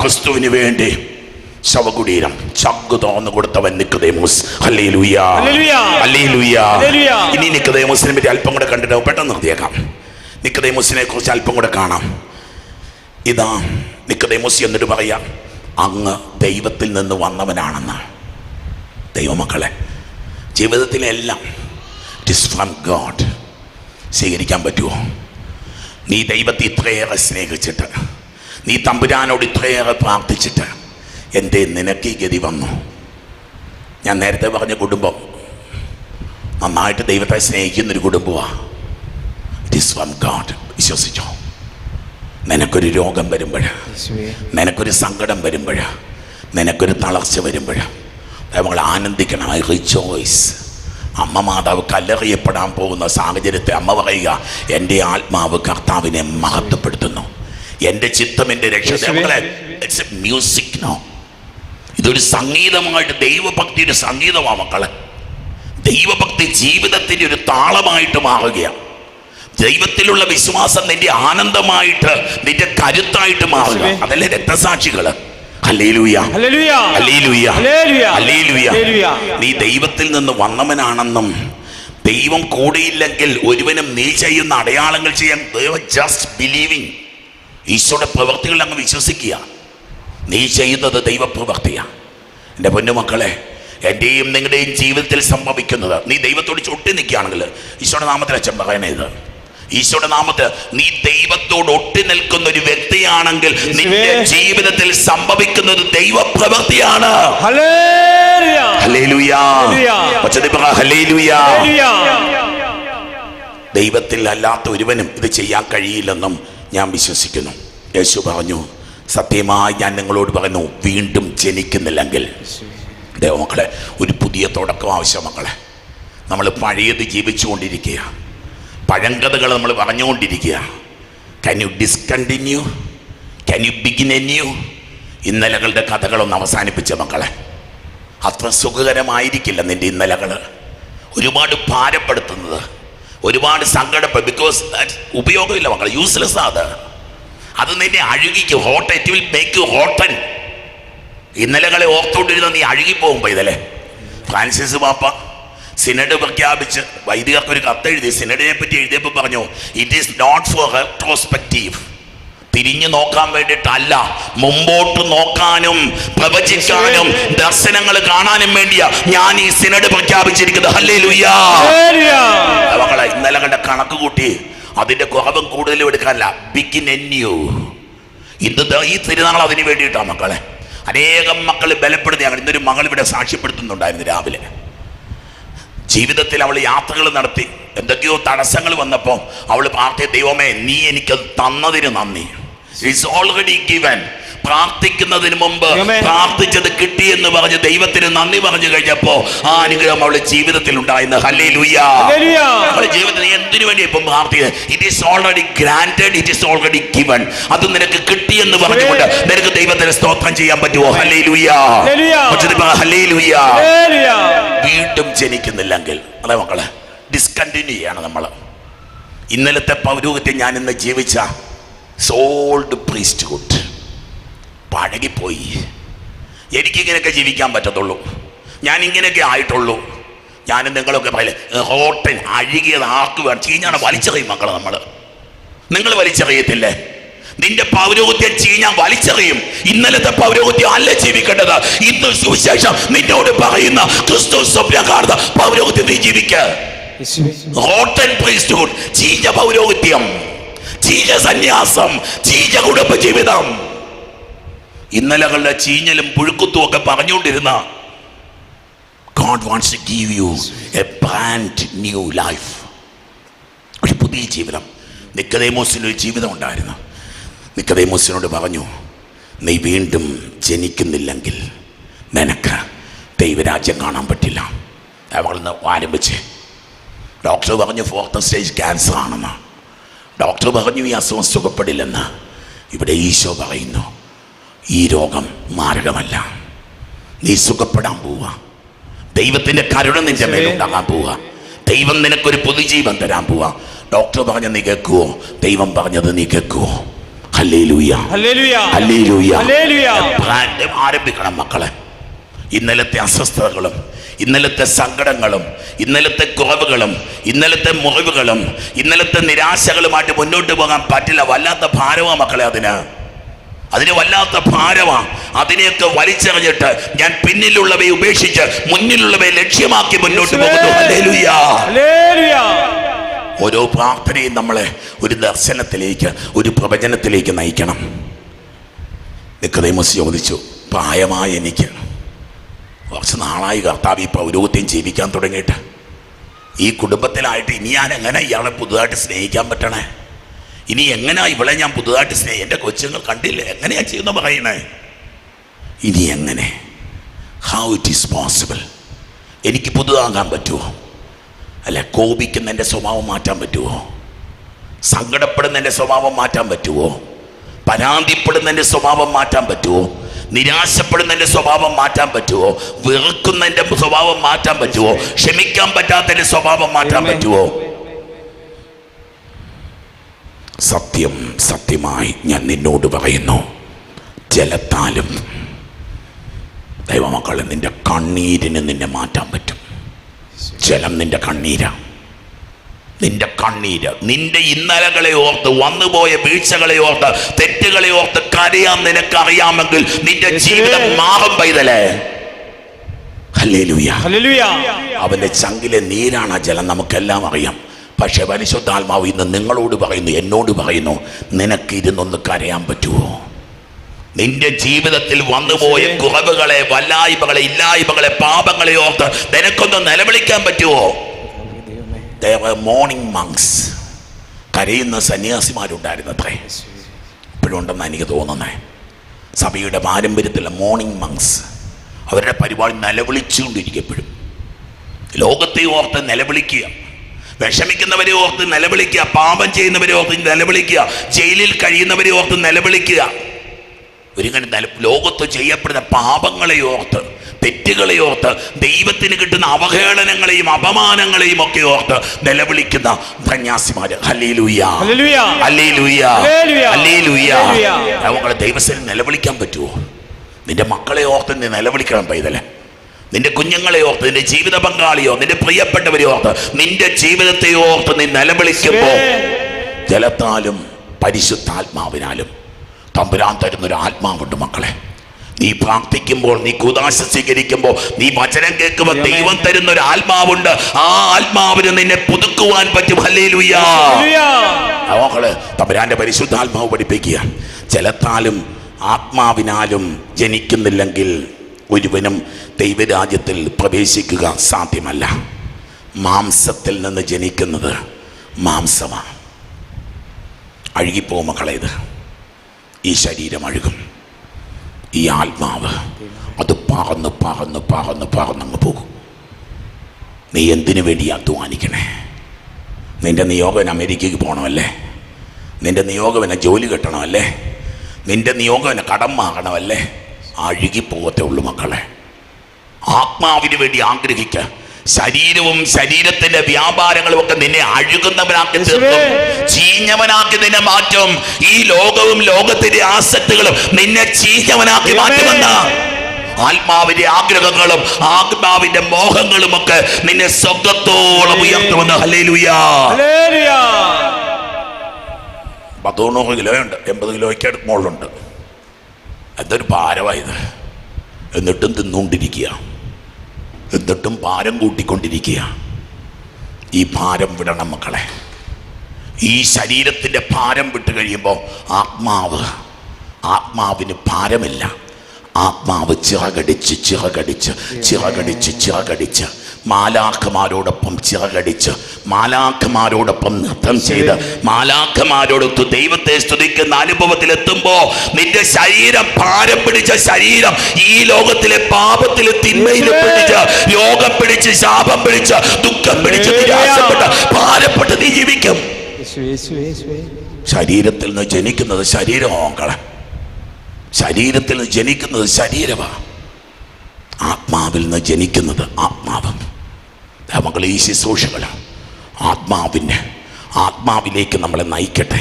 ക്രിസ്തുവിന് വേണ്ടി ശവകുടീരം ചങ്കു തുറന്നു കൊടുത്തവൻ നിക്കോദേമോസ്. ഹല്ലേലൂയാ, ഹല്ലേലൂയാ. ഇനി നിക്കോദേമോസിനെ പറ്റി അല്പം കൂടെ കണ്ടിട്ട് പെട്ടെന്ന് നിർത്തിയേക്കാം. നിക്കോദേമോസിനെ കുറിച്ച് അല്പം കൂടെ കാണാം. ഇതാ നിക്കോദേമോസ് എന്നിട്ട് പറയാം, അങ്ങ് ദൈവത്തിൽ നിന്ന് വന്നവനാണെന്ന്. ദൈവമക്കളെ, ജീവിതത്തിലെല്ലാം ഇറ്റ് ഈസ് ഫ്രം ഗോഡ്. സ്വീകരിക്കാൻ പറ്റുമോ? നീ ദൈവത്തെ ഇത്രയേറെ സ്നേഹിച്ചിട്ട്, നീ തമ്പുരാനോട് ഇത്രയേറെ പ്രാർത്ഥിച്ചിട്ട്, എന്തേ നിനക്ക് ഈ ഗതി വന്നു? ഞാൻ നേരത്തെ പറഞ്ഞ കുടുംബം നന്നായിട്ട് ദൈവത്തെ സ്നേഹിക്കുന്നൊരു കുടുംബമാണ്. It is from God. വിശ്വസിച്ചോ? നിനക്കൊരു രോഗം വരുമ്പോൾ, നിനക്കൊരു സങ്കടം വരുമ്പോൾ, നിനക്കൊരു തളർച്ച വരുമ്പോൾ നമ്മൾ ആനന്ദിക്കണം. I rejoice. അമ്മ മാതാവ് കല്ലെറിയപ്പെടാൻ പോകുന്ന സാഹചര്യത്തെ അമ്മ പറയുക, എൻ്റെ ആത്മാവ് കർത്താവിനെ മഹത്വപ്പെടുത്തുന്നു, എൻ്റെ ചിത്തം എൻ്റെ രക്ഷ. It's A music. നോ, ഇതൊരു സംഗീതമായിട്ട്, ദൈവഭക്തിയുടെ സംഗീതമാണ് മക്കളെ. ദൈവഭക്തി ജീവിതത്തിൻ്റെ ഒരു താളമായിട്ട് മാറുകയാണ്. ദൈവത്തിലുള്ള വിശ്വാസം നിന്റെ ആനന്ദമായിട്ട്, നിന്റെ കരുത്തായിട്ട് മാറുക. അതല്ലേ രക്തസാക്ഷികള്. ഹല്ലേലൂയ, ഹല്ലേലൂയ, ഹല്ലേലൂയ. നീ ദൈവത്തിൽ നിന്ന് വന്നവനാണെന്നും ദൈവം കൂടെയില്ലെങ്കിൽ ഒരുവനും നീ ചെയ്യുന്ന അടയാളങ്ങൾ ചെയ്യാൻ, ജസ്റ്റ് ബിലീവിങ്. ഈശോയുടെ പ്രവൃത്തികൾ അങ്ങ് വിശ്വസിക്കുക. നീ ചെയ്യുന്നത് ദൈവപ്രവൃത്തിയാണ്. എൻ്റെ പൊന്നുമക്കളെ, എൻ്റെയും നിങ്ങളുടെയും ജീവിതത്തിൽ സംഭവിക്കുന്നത്, നീ ദൈവത്തോട് ചൊട്ടി നിൽക്കുകയാണെങ്കിൽ, ഈശോയുടെ നാമത്തിൽ അച്ഛൻ പറയണത്, ഈശോയുടെ നാമത്തിൽ നീ ദൈവത്തോട് ഒട്ടി നിൽക്കുന്ന ഒരു വ്യക്തിയാണെങ്കിൽ നിന്റെ ജീവിതത്തിൽ സംഭവിക്കുന്നത് ദൈവപ്രവൃത്തിയാണ്. ദൈവത്തിൽ അല്ലാത്ത ഒരുവനും ഇത് ചെയ്യാൻ കഴിയില്ലെന്നും ഞാൻ വിശ്വസിക്കുന്നു. യേശു പറഞ്ഞു, സത്യമായി ഞാൻ നിങ്ങളോട് പറയുന്നു, വീണ്ടും ജനിക്കുന്നില്ലെങ്കിൽ. ദൈവമക്കളെ, ഒരു പുതിയ തുടക്കം ആവശ്യം മക്കളെ. നമ്മൾ പഴയത് ജീവിച്ചുകൊണ്ടിരിക്കുക, പഴങ്കഥകൾ നമ്മൾ പറഞ്ഞുകൊണ്ടിരിക്കുക. Can you discontinue? Can you begin a new? ഇന്നലകളുടെ കഥകളൊന്ന് അവസാനിപ്പിച്ച മക്കളെ. അത്ര സുഖകരമായിരിക്കില്ല നിൻ്റെ ഇന്നലകൾ. ഒരുപാട് ഭാരപ്പെടുത്തുന്നത്, ഒരുപാട് സങ്കടപ്പെടും. ബിക്കോസ് ഉപയോഗമില്ല മക്കളെ, യൂസ്ലെസ് അത് നിന്നെ അഴുകിക്കും. Rotten, it will make you rotten. ഇന്നലകളെ ഓർത്തുകൊണ്ടിരുന്ന നീ അഴുകിപ്പോകുമ്പോൾ ഇതല്ലേ. ഫ്രാൻസിസ് പാപ്പ സിനഡ് പ്രഖ്യാപിച്ച് വൈദികർക്ക് ഒരു കത്തെഴുതി. സിനഡിനെ പറ്റി എഴുതിയപ്പോൾ പറഞ്ഞു, it is not for retrospective. തിരിഞ്ഞു നോക്കാൻ വേണ്ടിയിട്ടല്ല, മുമ്പോട്ട് നോക്കാനും പ്രവചിക്കാനും ദർശനങ്ങൾ കാണാനും വേണ്ടിയാ ഞാൻ ഈ സിനഡ് പ്രഖ്യാപിച്ചിരിക്കുന്നത്. ഹല്ലേലൂയാ. മക്കളെ, ഇന്നലകളുടെ കണക്ക് കൂട്ടി അതിന്റെ കുറവും കൂടുതലും എടുക്കാനല്ല, ബിഗിൻ എ ന്യൂ. ഈ തിരുനാൾ അതിന് വേണ്ടിയിട്ടാണ് മക്കളെ. അനേകം മക്കൾ ബലപ്പെടുത്തി. ഞങ്ങൾ ഇന്നൊരു മകൾ ഇവിടെ സാക്ഷ്യപ്പെടുത്തുന്നുണ്ടായിരുന്നു. രാവിലെ ജീവിതത്തിൽ അവൾ യാത്രകൾ നടത്തി, എന്തൊക്കെയോ തടസ്സങ്ങൾ വന്നപ്പോൾ അവൾ പ്രാർത്ഥിച്ച, ദൈവമേ നീ എനിക്കത് തന്നതിന് നന്ദി. It's already given. പ്രാർത്ഥിക്കുന്നതിന് മുമ്പ് പ്രാർത്ഥിച്ചത് കിട്ടി എന്ന് പറഞ്ഞ് ദൈവത്തിന് നന്ദി പറഞ്ഞു കഴിഞ്ഞപ്പോ ആ അനുഗ്രഹം അവളുടെ ജീവിതത്തിൽ ഉണ്ടായിരുന്നു. ഹല്ലേലൂയാ. അവളുടെ ജീവിതത്തിൽ എന്തിനു വേണ്ടി ഇപ്പം പ്രാർത്ഥിക്കുന്നത്? It is already granted, it is already given. അത് നിനക്ക് കിട്ടി എന്ന് പറഞ്ഞുകൊണ്ട് നിനക്ക് ദൈവത്തിന് സ്തോത്രം ചെയ്യാൻ പറ്റുമോ? ഹല്ലേലൂയാ. ഹല്ലേലൂയാ. വീണ്ടും ജനിക്കുന്നില്ലെങ്കിൽ അതെ മക്കളെ, ഡിസ്കണ്ടിന്യൂ ചെയ്യണം നമ്മൾ. ഇന്നലത്തെ പൗരോഹിത്യം ഞാൻ ഇന്ന് ജീവിച്ച സോൾഡ് പ്രീസ്റ്റ്ഹുഡ് പഴകിപ്പോയി. എനിക്കിങ്ങനെയൊക്കെ ജീവിക്കാൻ പറ്റത്തുള്ളൂ, ഞാൻ ഇങ്ങനെയൊക്കെ ആയിട്ടുള്ളൂ. ഞാനും നിങ്ങളൊക്കെ പറയില്ലേ, ഹോട്ടൻ അഴുകിയതാക്കുക, ചീഞ്ഞാണ് വലിച്ചെറിയും മക്കളെ. നിങ്ങൾ വലിച്ചെറിയത്തില്ലേ? നിന്റെ പൗരോഹിത്യം ചീഞ്ഞാൻ വലിച്ചെറിയും. ഇന്നലത്തെ പൗരോഹിത്യം അല്ല ജീവിക്കേണ്ടത്. ഇന്ന് സുവിശേഷം നിന്നോട് പറയുന്ന ക്രിസ്തു സ്വപ്നം കാണുന്ന പൗരോഹിത്യം നീ ജീവിക്ക. ഹോട്ടൻ പ്രീസ്റ്റ്ഹുഡ്, ചീഞ്ഞ പൗരോഹിത്യം, ചീഞ്ഞ സന്യാസം, ചീഞ്ഞ കുടുംബ ജീവിതം, ഇന്നലകളുടെ ചീഞ്ഞലും പുഴുക്കുത്തും ഒക്കെ പറഞ്ഞുകൊണ്ടിരുന്ന God wants to give you a brand new life. ഒരു പുതിയ ജീവിതം. നിക്കോദേമോസിനൊരു ജീവിതം ഉണ്ടായിരുന്നു. നിക്കോദേമോസിനോട് പറഞ്ഞു, നീ വീണ്ടും ജനിക്കുന്നില്ലെങ്കിൽ നിനക്ക് ദൈവരാജ്യം കാണാൻ പറ്റില്ല. അവളെന്ന് ആരംഭിച്ച് ഡോക്ടർ പറഞ്ഞു 4th സ്റ്റേജ് ക്യാൻസർ ആണെന്ന്. ഡോക്ടർ പറഞ്ഞു ഈ അസുഖം സുഖപ്പെടില്ലെന്ന്. ഇവിടെ ഈശോ പറയുന്നു, ഈ രോഗം മാരകമല്ല, നീ സുഖപ്പെടാൻ പോവുക. ദൈവത്തിൻ്റെ കരുണ നിന്റെ മേലുണ്ടാകാൻ പോവുക. ദൈവം നിനക്കൊരു പുതുജീവൻ തരാൻ പോവുക. ഡോക്ടർ പറഞ്ഞ നീ കേൾക്കുവോ? ദൈവം പറഞ്ഞത് നീ കേൾക്കുവോ? Hallelujah, hallelujah. ആരംഭിക്കണം മക്കളെ. ഇന്നലത്തെ അസ്വസ്ഥതകളും ഇന്നലത്തെ സങ്കടങ്ങളും ഇന്നലത്തെ കുറവുകളും ഇന്നലത്തെ മുറിവുകളും ഇന്നലത്തെ നിരാശകളുമായിട്ട് മുന്നോട്ട് പോകാൻ പറ്റില്ല. വല്ലാത്ത ഭാരമാണ് മക്കളെ. അതിന് വല്ലാത്ത ഭാരമാണ്. അതിനെയൊക്കെ വലിച്ചെറിഞ്ഞിട്ട് ഞാൻ പിന്നിലുള്ളവയെ ഉപേക്ഷിച്ച് മുന്നിലുള്ളവയെ ലക്ഷ്യമാക്കി മുന്നോട്ട് പോകുന്നു. ഹല്ലേലൂയാ. ഓരോ പ്രാർത്ഥനയും നമ്മളെ ഒരു ദർശനത്തിലേക്ക്, ഒരു പ്രവചനത്തിലേക്ക് നയിക്കണം. നിക്കോദേമോസ് ചോദിച്ചു, പ്രായമായ എനിക്ക് കുറച്ച് നാളായി കർത്താവ് ഈ പൗരോഹിത്യം ജീവിക്കാൻ തുടങ്ങിയിട്ട്, ഈ കുടുംബത്തിലായിട്ട് ഇനി ഞാൻ എങ്ങനെ ഇയാളെ പുതുതായിട്ട് സ്നേഹിക്കാൻ പറ്റണേ? ഇനി എങ്ങനെയാ ഇവളെ ഞാൻ പുതുതായിട്ട് എൻ്റെ കൊച്ചുങ്ങൾ കണ്ടില്ലേ എങ്ങനെയാ ചെയ്യുന്ന പറയണേ? ഇനി എങ്ങനെ? How it is possible? എനിക്ക് പുതുതാകാൻ പറ്റുമോ? അല്ല, കോപിക്കുന്ന എൻ്റെ സ്വഭാവം മാറ്റാൻ പറ്റുമോ? സങ്കടപ്പെടുന്ന എൻ്റെ സ്വഭാവം മാറ്റാൻ പറ്റുമോ? പരാതിപ്പെടുന്ന എൻ്റെ സ്വഭാവം മാറ്റാൻ പറ്റുമോ? നിരാശപ്പെടുന്ന എൻ്റെ സ്വഭാവം മാറ്റാൻ പറ്റുമോ? വെറുക്കുന്ന എൻ്റെ സ്വഭാവം മാറ്റാൻ പറ്റുമോ? ക്ഷമിക്കാൻ പറ്റാത്ത എൻ്റെ സ്വഭാവം മാറ്റാൻ പറ്റുമോ? സത്യം സത്യമായി ഞാൻ നിന്നോട് പറയുന്നു, ജലത്താലും ദൈവമക്കളെ നിന്റെ കണ്ണീരിന് നിന്നെ മാറ്റാൻ പറ്റും. ജലം നിന്റെ കണ്ണീരാണ്. നിന്റെ കണ്ണീര്, നിന്റെ ഇന്നലകളെ ഓർത്ത്, വന്നുപോയ വീഴ്ചകളെ ഓർത്ത്, തെറ്റുകളെ ഓർത്ത് കരയാൻ നിനക്കറിയാമെങ്കിൽ നിന്റെ ജീവിതം മാറും പൈതലേ. ഹല്ലേലൂയ. അവന്റെ ചങ്കിലെ നീരാണ് ആ ജലം, നമുക്കെല്ലാം അറിയാം. പക്ഷെ പരിശുദ്ധാത്മാവ് ഇന്ന് നിങ്ങളോട് പറയുന്നു, എന്നോട് പറയുന്നു, നിനക്കിരുന്നൊന്ന് കരയാൻ പറ്റുമോ? നിന്റെ ജീവിതത്തിൽ വന്നുപോയ കുറവുകളെ, വല്ലായ്മകളെ, ഇല്ലായ്മകളെ, പാപങ്ങളെ ഓർത്ത് നിനക്കൊന്ന് നിലവിളിക്കാൻ പറ്റുമോ? മോർണിംഗ് മങ്സ്, കരയുന്ന സന്യാസിമാരുണ്ടായിരുന്നത്രേ. ഇപ്പോഴും ഉണ്ടെന്നാണ് എനിക്ക് തോന്നുന്നത്. സഭയുടെ പാരമ്പര്യത്തിലെ മോർണിംഗ് മങ്സ്, അവരുടെ പരിപാടി നിലവിളിച്ചുകൊണ്ടിരിക്കപ്പോഴും ലോകത്തെ ഓർത്ത് നിലവിളിക്കുക, വിഷമിക്കുന്നവരെ ഓർത്ത് നിലവിളിക്കുക, പാപം ചെയ്യുന്നവരെ ഓർത്ത് നിലവിളിക്കുക, ജയിലിൽ കഴിയുന്നവരെ ഓർത്ത് നിലവിളിക്കുക. ഒരിങ്ങനെ ലോകത്ത് ചെയ്യപ്പെടുന്ന പാപങ്ങളെ ഓർത്ത്, തെറ്റുകളെ ഓർത്ത്, ദൈവത്തിന് കിട്ടുന്ന അവഹേളനങ്ങളെയും അപമാനങ്ങളെയും ഒക്കെ ഓർത്ത് നിലവിളിക്കുന്ന സന്യാസിമാര്. ഹല്ലേലൂയ, ഹല്ലേലൂയ, ഹല്ലേലൂയ. അവങ്ങളെ ദൈവസേന നിലവിളിക്കാൻ പറ്റുമോ? നിന്റെ മക്കളെ ഓർത്ത് നീ നിലവിളിക്കണം പൈതലെ. നിന്റെ കുഞ്ഞുങ്ങളെ ഓർത്ത്, നിന്റെ ജീവിത പങ്കാളിയോ, നിന്റെ പ്രിയപ്പെട്ടവരെ ഓർത്ത്, നിന്റെ ജീവിതത്തെ ഓർത്ത് നീ നിലവിളിക്കുമ്പോ ജലത്താലും പരിശുദ്ധാത്മാവിനാലും തമ്പുരാൻ തരുന്നൊരു ആത്മാവുണ്ട് മക്കളെ. നീ പ്രാർത്ഥിക്കുമ്പോൾ, നീ കൂദാശ സ്വീകരിക്കുമ്പോൾ, നീ വചനം കേൾക്കുമ്പോൾ ദൈവം തരുന്ന ഒരു ആത്മാവുണ്ട്. ആ ആത്മാവിന് നിന്നെ പുതുക്കുവാൻ പറ്റും. ഹല്ലേലൂയ. മക്കള് തമ്പുരാന്റെ പരിശുദ്ധാത്മാവ് പഠിപ്പിക്കുക. ജലത്താലും ആത്മാവിനാലും ജനിക്കുന്നില്ലെങ്കിൽ ഒരുവനും ദൈവരാജ്യത്തിൽ പ്രവേശിക്കുക സാധ്യമല്ല. മാംസത്തിൽ നിന്ന് ജനിക്കുന്നത് മാംസമാണ്. അഴുകിപ്പോകും മക്കളെ. ഇത് ഈ ശരീരം അഴുകും, ഈ ആത്മാവ് അത് പറന്ന് പറന്ന് പറന്ന് പറന്നങ്ങ് പോകും. നീ എന്തിനു വേണ്ടി അധ്വാനിക്കണേ? നിന്റെ നിയോഗം അമേരിക്കയ്ക്ക് പോകണമല്ലേ? നിന്റെ നിയോഗം ജോലി കിട്ടണമല്ലേ? നിന്റെ നിയോഗം കടം വാങ്ങണമല്ലേ? അഴുകിപ്പോകത്തേ ഉള്ളൂ മക്കളെ. ആത്മാവിന് വേണ്ടി ആഗ്രഹിക്കുക. ശരീരവും ശരീരത്തിന്റെ വ്യാപാരങ്ങളും ഒക്കെ നിന്നെ അഴുകുന്നവനാക്കി തീർക്കും, ചീഞ്ഞവനാക്കി നിന്നെ മാറ്റും. ഈ ലോകവും ലോകത്തിന്റെ ആസക്തികളും നിന്നെ ചീഞ്ഞവനാക്കി മാറ്റുമെന്ന ആത്മാവിന്റെ ആഗ്രഹങ്ങളും ആത്മാവിന്റെ മോഹങ്ങളും ഒക്കെ നിന്നെ സ്വർഗ്ഗത്തോളം ഉയർത്തുമെന്ന്. ഹല്ലേലൂയ. 100 കിലോയുണ്ട്, 80 കിലോയ്ക്ക് മുകളിലുണ്ട്. എന്തൊരു ഭാരമായത്. എന്നിട്ടും തിന്നുകൊണ്ടിരിക്കുക, എന്നിട്ടും ഭാരം കൂട്ടിക്കൊണ്ടിരിക്കുക. ഈ ഭാരം വിടണം മക്കളെ. ഈ ശരീരത്തിൻ്റെ ഭാരം വിട്ട് കഴിയുമ്പോൾ ആത്മാവിന് ഭാരമില്ല. ആത്മാവ് ചിറകടിച്ച് ചിറകടിച്ച് ചിറകടിച്ച് ചിറകടിച്ച് മാലാഖമാരോടൊപ്പം ചിറകടിച്ച് മാലാഖമാരോടൊപ്പം നൃത്തം ചെയ്ത് മാലാഖമാരോടൊത്ത് ദൈവത്തെ സ്തുതിക്കുന്ന അനുഭവത്തിലെത്തുമ്പോ നിന്റെ ശരീരം, ഭാരം പിടിച്ച ശരീരം ഈ ലോകത്തിലെ പാപത്തിലെ തിന്മയിൽ പിടിച്ച്, രോഗം പിടിച്ച്, ശാപം പിടിച്ച്, ദുഃഖം പിടിച്ച്, നിരാശപ്പെട്ട്, ഭാരപ്പെട്ട് നീ ജീവിക്കും. ശരീരത്തിൽ നിന്ന് ജനിക്കുന്നത് ശരീരമാണ്. ശരീരത്തിൽ നിന്ന് ജനിക്കുന്നത് ശരീരമാണ്. ആത്മാവിൽ നിന്ന് ജനിക്കുന്നത് ആത്മാവ്. മക്കൾ, ഈ ശുശ്രൂഷകൾ ആത്മാവിലേക്ക് നമ്മളെ നയിക്കട്ടെ.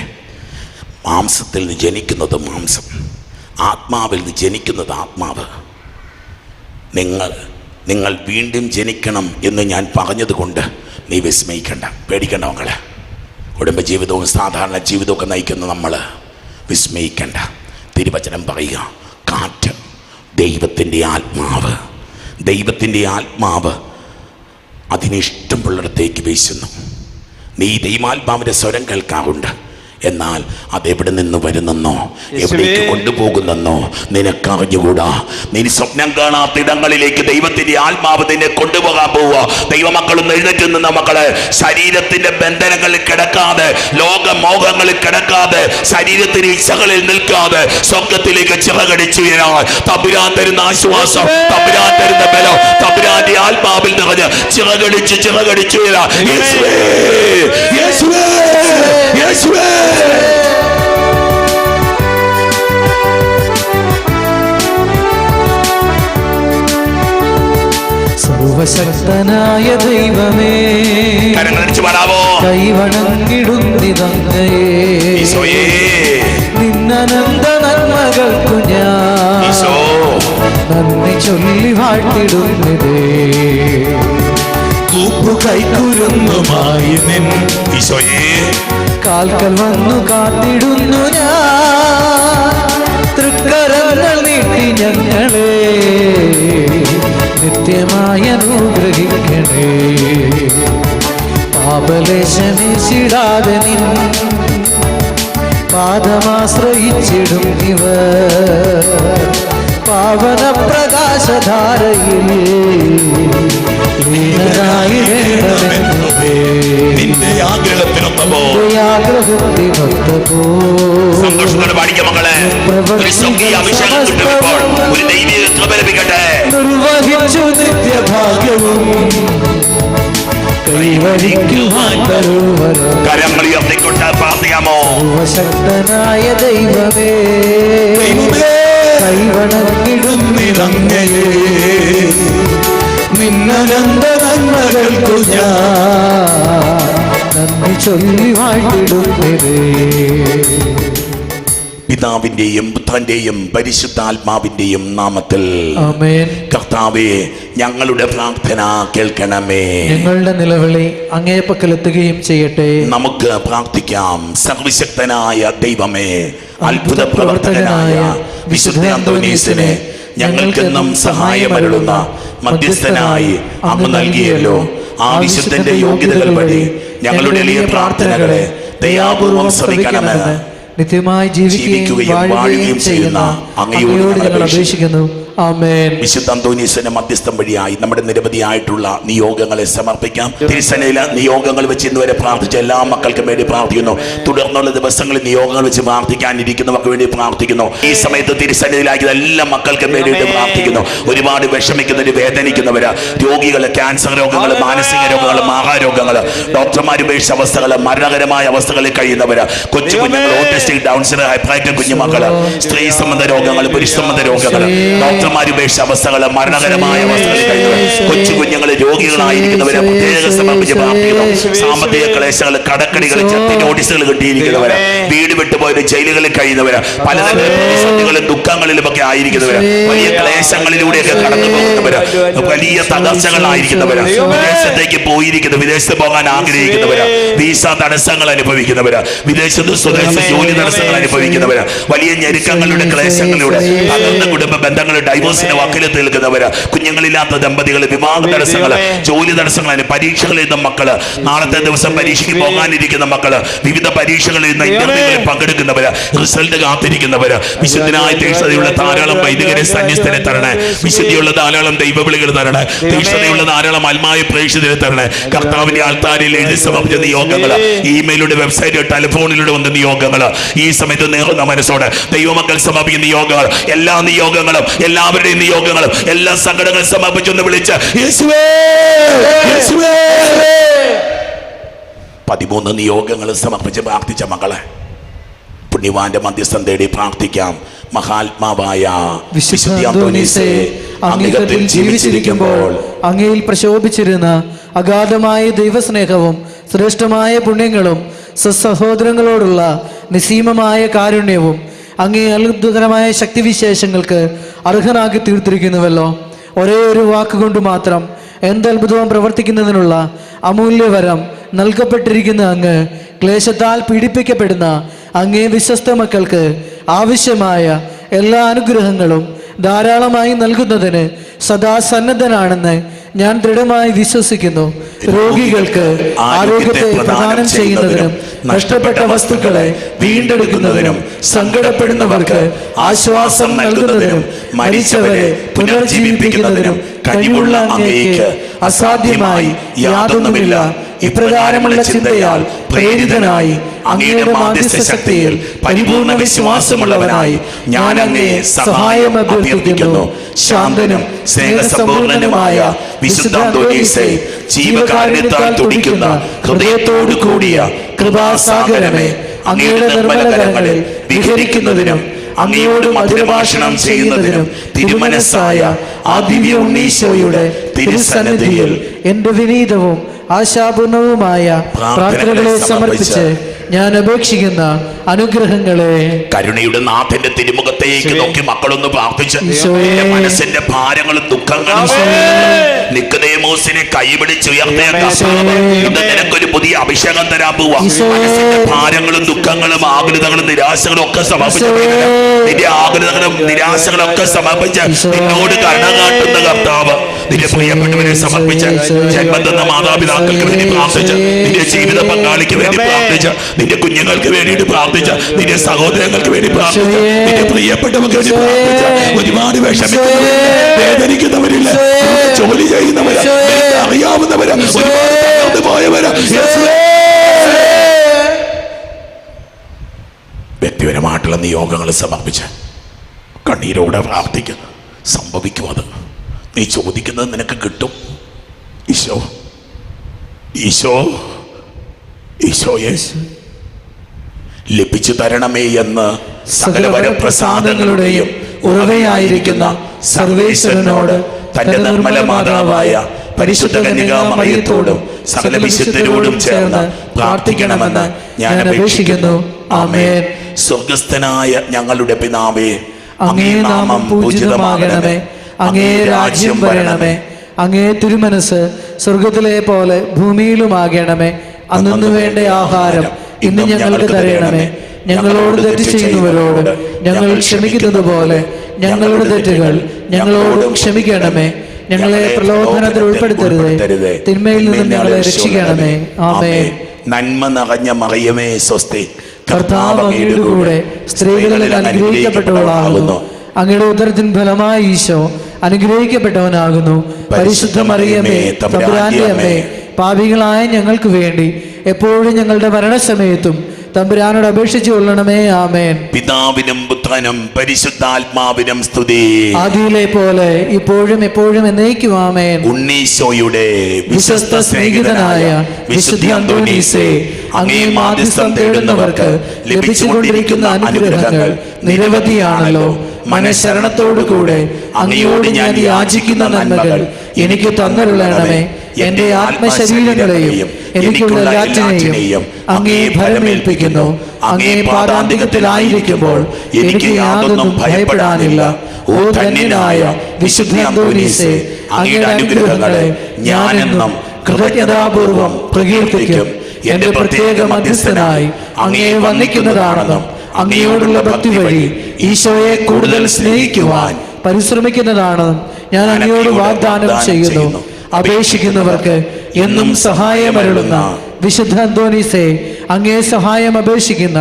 മാംസത്തിൽ നിന്ന് ജനിക്കുന്നത് മാംസം, ആത്മാവിൽ നിന്ന് ജനിക്കുന്നത് ആത്മാവ്. നിങ്ങൾ വീണ്ടും ജനിക്കണം എന്ന് ഞാൻ പറഞ്ഞതുകൊണ്ട് നീ വിസ്മയിക്കണ്ട, പേടിക്കണ്ട മക്കളെ. കുടുംബജീവിതവും സാധാരണ ജീവിതമൊക്കെ നയിക്കുന്ന നമ്മൾ വിസ്മയിക്കണ്ട. തിരുവചനം പറയുക, കാറ്റ്, ദൈവത്തിൻ്റെ ആത്മാവ് അതിനിഷ്ടമുള്ളിടത്തേക്ക് വീശുന്നു. നീ ദൈവാത്മാവിൻ്റെ സ്വരം കേൾക്കാറുണ്ട്. എന്നാൽ അതെവിടെ നിന്ന് വരുന്നെന്നോ എവിടേക്ക് കൊണ്ടുപോകുന്നെന്നോ നിനക്കറിഞ്ഞുകൂടാ. നീ സ്വപ്നം കാണാത്ത ഇടങ്ങളിലേക്ക് ദൈവത്തിന്റെ ആത്മാവ് നിന്നെ കൊണ്ടുപോകാൻ പോവുക. ദൈവമക്കളൊന്ന് എഴുന്നേറ്റ് നിന്ന മക്കളെ, ശരീരത്തിന്റെ ബന്ധനങ്ങളിൽ കിടക്കാതെ, ലോകമോഹങ്ങളിൽ കിടക്കാതെ, ശരീരത്തിന്റെ ഇച്ഛകളിൽ നിൽക്കാതെ സ്വർഗ്ഗത്തിലേക്ക് ചിറകടിച്ചുയരാൻ തമ്പുരാൻ തരുന്ന ആശ്വാസം, തമ്പുരാൻ തരുന്ന ബലം, തമ്പുരാന്റെ ആത്മാവിൽ നിറഞ്ഞ് ചിറകടിച്ചുയരാൻ. യേശുവേ, യേശുവേ, യേശുവേ. സർവശക്തനായ ദൈവമേ, കൈവണങ്ങിടുന്നിതങ്ങയെ, നിന്നനന്ത നന്മകൾക്കു ഞാൻ നന്ദി ചൊല്ലി വാഴ്ത്തിടുന്നതേ. കൈക്കുരുന്നുമായി നിൻ ഈശോയേ കാൽക്കൽ വന്നു കാത്തിടുന്നു ഞാൻ. തൃക്കരങ്ങൾ നീട്ടി ഞങ്ങളെ നിത്യമായി അനുഗ്രഹിക്കണേ. പാപലേശമേശിടാതെ നിൻ പാദമാശ്രയിച്ചിടും ഇവർ പാവന പ്രകാശധാരയിൽ വീണനായിടണമെന്നുമേ. നിന്റെ ആഗ്രഹത്തിനൊത്തമോ ആഗ്രഹത്തിനൊത്തമോ സന്തോഷത്തോടെ പാടിക്ക മക്കളെ. ക്രിസ്തുവിന്റെ അഭിഷേകം കിട്ടുമ്പോൾ ഒരു ദൈവിക കൃപ ലഭിക്കട്ടെ. നിർവഹിച്ചു നിത്യഭാഗ്യവും കൈവരിക്കുവാൻ തരുവരും കരങ്ങൾ ഉയർത്തിക്കൊണ്ട് പ്രാർത്ഥിക്കാമോ? സർവശക്തനായ ദൈവമേ, കൈവണങ്ങിടുന്നിതങ്ങയെ നിന്നനന്ത നന്മകൾക്കു ഞാൻ നന്ദി ചൊല്ലി വാഴ്ത്തിടുന്നതേ. പിതാവിന്റെയും പുത്രന്റെയും പരിശുദ്ധാത്മാവിന്റെയും നാമത്തിൽ ആമേൻ. കർത്താവേ, ഞങ്ങളുടെ പ്രാർത്ഥന കേൾക്കണമേ. ഞങ്ങളുടെ നിലവിളി അങ്ങേ പക്കലെത്തുകയും ചെയ്യട്ടെ. നമുക്ക് പ്രാർത്ഥിക്കാം. സർവശക്തനായ ദൈവമേ, അത്ഭുത പ്രവർത്തകനായ വിശുദ്ധ അന്തോനീസിനെ ഞങ്ങൾക്കെന്നും സഹായമരുളുന്ന മധ്യസ്ഥനായി അങ്ങ് നൽകിയല്ലോ. ആ വിശുദ്ധന്റെ യോഗ്യതകൾ വഴി ഞങ്ങളുടെ എളിയ പ്രാർത്ഥനകളെ ദയാപൂർവം ശ്രമിക്കണമെന്ന് നിത്യമായി ജീവിക്കുകയും വാഴുകയും ചെയ്യുന്ന അങ്ങയോട് ഞങ്ങൾ അപേക്ഷിക്കുന്നു. ആമേൻ. വിശുദ്ധ അന്തോനീസിന്റെ മധ്യസ്ഥം വഴിയായി നമ്മുടെ നിരവധിയായിട്ടുള്ള നിയോഗങ്ങളെ സമർപ്പിക്കാം. തിരുസനയിലെ നിയോഗങ്ങൾ വെച്ച് ഇന്നുവരെ പ്രാർത്ഥിച്ച എല്ലാ മക്കൾക്കും വേണ്ടി പ്രാർത്ഥിക്കുന്നു. തുടർന്നുള്ള ദിവസങ്ങളിൽ നിയോഗങ്ങൾ വെച്ച് പ്രാർത്ഥിക്കാനിരിക്കുന്നവർക്ക് വേണ്ടി പ്രാർത്ഥിക്കുന്നു. ഈ സമയത്ത് തിരുസനയിലാക്കിയ എല്ലാ മക്കൾക്കും വേണ്ടിയിട്ട് പ്രാർത്ഥിക്കുന്നു. ഒരുപാട് വിഷമിക്കുന്നവര്, വേദനിക്കുന്നവര്, രോഗികള്, ക്യാൻസർ രോഗങ്ങള്, മാനസിക രോഗങ്ങള്, മാഹാരോഗങ്ങള്, ഡോക്ടർമാർ ഉപേക്ഷിച്ച അവസ്ഥകള്, മരണകരമായ അവസ്ഥകളിൽ കഴിയുന്നവര്, കൊച്ചു കുഞ്ഞുങ്ങൾ, ഓട്ടിസ്റ്റിക്, ഡൗൺ സിൻഡ്രോം, ഹൈപ്പറൈറ്റഡ് കുഞ്ഞുമക്കള്, സ്ത്രീ സംബന്ധ രോഗങ്ങൾ, പുരുഷ സംബന്ധ രോഗങ്ങള്, ഡോക്ടർമാരുപേക്ഷ അവസ്ഥകള്, മരണകരമായ അവസ്ഥകളിൽ കഴിയുന്നവർ, കൊച്ചു കുഞ്ഞുങ്ങള്, രോഗികളായിരിക്കുന്നവരെ പ്രത്യേക സമർപ്പിച്ച് പ്രാർത്ഥിക്കുന്നു. സാമ്പത്തിക ക്ലേശങ്ങള്, കടക്കടികള്, ചത്തി നോട്ടീസുകൾ കിട്ടിയിരിക്കുന്നവര്, വീട് വിട്ടുപോയവര്, ജയിലുകളിൽ കഴിയുന്നവര്, പലതരം പ്രതിസന്ധികളും ദുഃഖങ്ങളിലും ഒക്കെ ആയിരിക്കുന്നവര്, വലിയ ക്ലേശങ്ങളിലൂടെയൊക്കെ കടന്നു പോകുന്നവര്, വലിയ തടസ്സങ്ങളായിരിക്കുന്നവര്, വിദേശത്തേക്ക് പോയിരിക്കുന്ന, വിദേശത്ത് പോകാൻ ആഗ്രഹിക്കുന്നവര്, വീസ തടസ്സങ്ങൾ അനുഭവിക്കുന്നവര്, വിദേശത്ത് സ്വദേശ ജോലി തടസ്സങ്ങൾ അനുഭവിക്കുന്നവര്, വലിയ ഞെരുക്കങ്ങളുടെ ക്ലേശങ്ങളിലൂടെ തകർന്ന കുടുംബ ബന്ധങ്ങൾ, ഡൈവോഴ്സിന്റെ വക്കിലെത്തി നിൽക്കുന്നവര്, കുഞ്ഞുങ്ങളില്ലാത്ത ദമ്പതികൾ, വിവാഹ തടസ്സങ്ങൾ, ജോലി തടസ്സങ്ങൾ, പരീക്ഷകളിൽ നിന്ന് മക്കള്, നാളത്തെ ദിവസം പരീക്ഷയ്ക്ക് പോകാനിരിക്കുന്ന മക്കള്, വിവിധ പരീക്ഷകളിൽ നിന്ന് ഇന്റർവ്യൂകളിൽ പങ്കെടുക്കുന്നവര്, റിസൾട്ട് കാത്തിരിക്കുന്നവര്, വിശുദ്ധനായ തീക്ഷ്ണതയുള്ള ധാരാളം വൈദികരെ സന്യസ്തരെ തരണേ. വിശുദ്ധിയുള്ള ധാരാളം ദൈവവിളികൾ തരണേ. തീക്ഷ്ണതയുള്ള ധാരാളം ആത്മായ പ്രേക്ഷിതരെ തരണേ. കർത്താവിന്റെ ആൾത്താരിൽ എഴുതി സമർപ്പിച്ച നിയോഗങ്ങള്, ഇമെയിലൂടെ, വെബ്സൈറ്റ്, ടെലിഫോണിലൂടെ വന്ന നിയോഗങ്ങള്, ഈ സമയത്ത് നേർന്ന മനസ്സോടെ ദൈവമക്കൾ സമർപ്പിക്കുന്ന നിയോഗങ്ങൾ, എല്ലാ നിയോഗങ്ങളും, എല്ലാവരുടെയും നിയോഗങ്ങളും, എല്ലാ സങ്കടങ്ങളും സമർപ്പിച്ചൊന്ന് വിളിച്ച് യേശുവേ, യേശുവേ. 13 നിയോഗങ്ങൾ സമർപ്പിച്ച് പ്രാർത്ഥിച്ച മക്കളെ, പുണ്യവാന്റെ മധ്യസ്ഥം തേടി പ്രാർത്ഥിക്കാം. മഹാത്മാവായ വിശുദ്ധ അന്തോനീസേ, അങ്ങേയത്തിൽ ജീവിച്ചിരിക്കുമ്പോൾ അങ്ങയിൽ പ്രശോഭിച്ചിരുന്ന അഗാധമായ ദൈവസ്നേഹവും ശ്രേഷ്ഠമായ പുണ്യങ്ങളും സഹോദരങ്ങളോടുള്ള നിസീമമായ കാരുണ്യവും അങ്ങേ അത്ഭുതകരമായ ശക്തിവിശേഷങ്ങൾക്ക് അർഹനാക്കി തീർത്തിരിക്കുന്നുവല്ലോ. ഒരേ ഒരു വാക്കുകൊണ്ട് മാത്രം എന്തത്ഭുതവും പ്രവർത്തിക്കുന്നതിനുള്ള അമൂല്യവരം നൽകപ്പെട്ടിരിക്കുന്ന അങ്ങ് ക്ലേശത്താൽ പീഡിപ്പിക്കപ്പെടുന്ന അങ്ങേ വിശ്വസ്ത മക്കൾക്ക് ആവശ്യമായ എല്ലാ അനുഗ്രഹങ്ങളും ധാരാളമായി നൽകുന്നതിന് സദാ സന്നദ്ധനാണെന്ന് ഞാൻ ദൃഢമായി വിശ്വസിക്കുന്നു. രോഗികൾക്ക് ആരോഗ്യത്തെ പ്രദാനം ചെയ്യുന്നതിനും നഷ്ടപ്പെട്ട വസ്തുക്കളെ വീണ്ടെടുക്കുന്നതിനും സങ്കടപ്പെടുന്നവർക്ക് ആശ്വാസം നൽകുന്നതിനും മരിച്ചവരെ പുനർജീവിപ്പിക്കുന്നതിനും കഴിവുള്ള അങ്ങേക്ക് അസാധ്യമായി യാതൊന്നുമില്ല. ഇപ്രകാരമുള്ള ചിന്തയാൽ പ്രേരിതനായി അങ്ങയുടെ മാധ്യസ്ഥ ശക്തിയിൽ പരിപൂർണ വിശ്വാസമുള്ളവനായി ഞാൻ അങ്ങയെ സഹായം അഭ്യർത്ഥിക്കുന്നു. ശാന്തനും സ്നേഹസമ്പൂർണനുമായ വിശുദ്ധ അന്തോനീസേ, ജീവകാരുണ്യത്താൽ തുടിക്കുന്ന ഹൃദയത്തോടു കൂടിയ കൃപാസാഗരമേ, അങ്ങയുടെ നിർമ്മലകരങ്ങളിൽ വിഹരിക്കുന്നതിനും അങ്ങയോട് മധുരഭാഷണം ചെയ്യുന്നതിനും തിരുമനസ്സായ ആ ദിവ്യ ഉണ്ണീശോയുടെ തിരുസന്നിധിയിൽ എന്റെ വിനീതവും ആശാപൂർണവുമായ പ്രാർത്ഥനകളെ സമർപ്പിച്ച് ഞാൻ അപേക്ഷിക്കുന്ന അനുഗ്രഹങ്ങളെ കരുണയുടെ നാഥന്റെ തിരുമുഖത്തേക്ക് നോക്കി മക്കളൊന്ന് പ്രാർത്ഥിച്ച് മനസ്സിന്റെ ഭാരങ്ങളും ദുഃഖങ്ങളും നിക്കദേമോസിനെ കൈപിടിച്ചുയർത്തിയ നിനക്കൊരു പുതിയ അഭിഷേകം തരാൻ പോവാ. മനസ്സിന്റെ ഭാരങ്ങളും ദുഃഖങ്ങളും ആകുലതകളും നിരാശകളും ഒക്കെ സമർപ്പിച്ച് നിന്റെ ആകുലതകളും നിരാശകളും ഒക്കെ സമർപ്പിച്ച് നിന്നോട് കരുണ കാട്ടുന്ന കർത്താവ് നിന്റെ പ്രിയപ്പെട്ടവരെ സമർപ്പിച്ച് ജന്മം തന്ന മാതാപിതാക്കൾക്ക് വേണ്ടി പ്രാർത്ഥിച്ച് നിന്റെ ജീവിത പങ്കാളിക്ക് വേണ്ടി പ്രാർത്ഥിച്ച് നിന്റെ കുഞ്ഞുങ്ങൾക്ക് വേണ്ടിയിട്ട് പ്രാർത്ഥിച്ച് നിന്റെ സഹോദരങ്ങൾക്ക് വേണ്ടി പ്രാർത്ഥിച്ച് നിന്റെ പ്രിയപ്പെട്ടവർക്ക് വേണ്ടി പ്രാർത്ഥിച്ച് ഒരുപാട് വിഷമിക്കുന്നവരില്ല, വേദനിക്കുന്നവരില്ല, ജോലി ചെയ്യുന്നവര്, നിങ്ങൾ സമർപ്പിച്ച് കണ്ണീരോടെ പ്രാർത്ഥിക്കുക. സംഭവിക്കും അത്. നീ ചോദിക്കുന്നത് നിനക്ക് കിട്ടും. ഈശോ ഈശോ ഈശോയെ ലഭിച്ചു തരണമേ എന്ന് സകലവരപ്രസാദങ്ങളുടെയും ഉറവയായിരിക്കുന്ന സർവേശ്വരനോട് തന്റെ നിർമ്മല മാതാവായ പരിശുദ്ധ കന്യകാമറിയത്തോടും സകല വിശുദ്ധരോടും ചേർന്ന് പ്രാർത്ഥിക്കണമെന്ന് ഞാൻ അപേക്ഷിക്കുന്നു. ആമേൻ. സ്വർഗസ്ഥനായ ഞങ്ങളുടെ പിതാവേ, അങ്ങേ നാമം പൂജിതമാകണമേ. അങ്ങേ രാജ്യം വരണമേ. അങ്ങേ തിരുമനസ് സ്വർഗത്തിലെ പോലെ ഭൂമിയിലുമാകണമേ. അന്നു വേണ്ട ആഹാരം ഇന്ന് ഞങ്ങൾക്ക് തരണമേ. ഞങ്ങളോട് തെറ്റ് ചെയ്യുന്നവരോട് ഞങ്ങൾ ക്ഷമിക്കുന്നത് പോലെ ഞങ്ങളുടെ തെറ്റുകൾ ഞങ്ങളോടും ക്ഷമിക്കണമേ. ഞങ്ങളെ പ്രലോഭനത്തിൽ ഉൾപ്പെടുത്തരുതേ, തിന്മയിൽ നിന്നും ഞങ്ങളെ രക്ഷിക്കണമേ. ആമേൻ. നന്മ നിറഞ്ഞ മറിയമേ സ്വസ്തി, കർത്താവ് അങ്ങയുടെ കൂടെ സ്ത്രീകളിൽ അനുഗ്രഹിക്കപ്പെട്ടവളാകുന്നു. അങ്ങയുടെ ഉദരത്തിൻ ഫലമായി ഈശോ അനുഗ്രഹിക്കപ്പെട്ടവനാകുന്നു. പരിശുദ്ധ മറിയമേ, തമ്പുരാന്റെ അമ്മേ, പാപികളായ ഞങ്ങൾക്ക് വേണ്ടി എപ്പോഴും ഞങ്ങളുടെ മരണസമയത്തും തമ്പുരാനോട് അപേക്ഷിച്ചു കൊള്ളണമേ. ആമേൻ. പിതാവിനും പുത്രനും പരിശുദ്ധാത്മാവിനും സ്തുതി, ആദിയിലെ പോലെ ഇപ്പോഴും എപ്പോഴും എന്നേക്കും. ആമേൻ. ഉണ്ണീശോയുടെ വിശ്വസ്ത സ്നേഹിതനായ വിശുദ്ധ അന്തോനീസേ, അങ്ങേ മാധ്യസ്ഥം തേടുന്നവർക്ക് ലഭിച്ചുകൊണ്ടിരിക്കുന്ന അനുഗ്രഹങ്ങൾ നിരവധിയാണല്ലോ. മനഃശരണത്തോടുകൂടെ അങ്ങയോട് ഞാൻ യാചിക്കുന്ന നന്മകൾ എനിക്ക് തന്നരുളണമേ. എന്റെ ആത്മശരീരങ്ങളെയും എനിക്കുള്ള എല്ലാറ്റിനെയും അങ്ങേ ഭരമേൽപ്പിക്കുന്നു. അങ്ങേ പാദാന്തികത്തിലായിരിക്കുമ്പോൾ എനിക്ക് യാതൊന്നും ഭയപ്പെടാനില്ല. ഓ ധന്യനായ വിശുദ്ധ അന്തോനീസേ, അങ്ങയുടെ അനുഗ്രഹങ്ങളെ ഞാനെന്നും കൃതജ്ഞതാപൂർവം പ്രകീർത്തിക്കും. എന്റെ പ്രത്യേക മധ്യസ്ഥനായി അങ്ങയെ വന്ദിക്കുന്നതാണെന്നും അങ്ങയോടുള്ള ഭക്തി വഴി ഈശോയെ കൂടുതൽ സ്നേഹിക്കുവാൻ പരിശ്രമിക്കുന്നതാണെന്നും ഞാൻ അങ്ങയോട് വാഗ്ദാനം ചെയ്യുന്നു. അപേക്ഷിക്കുന്നവർക്ക് എന്നും സഹായമരുളുന്ന വിശുദ്ധ അന്തോനീസേ, അങ്ങേ സഹായം അപേക്ഷിക്കുന്ന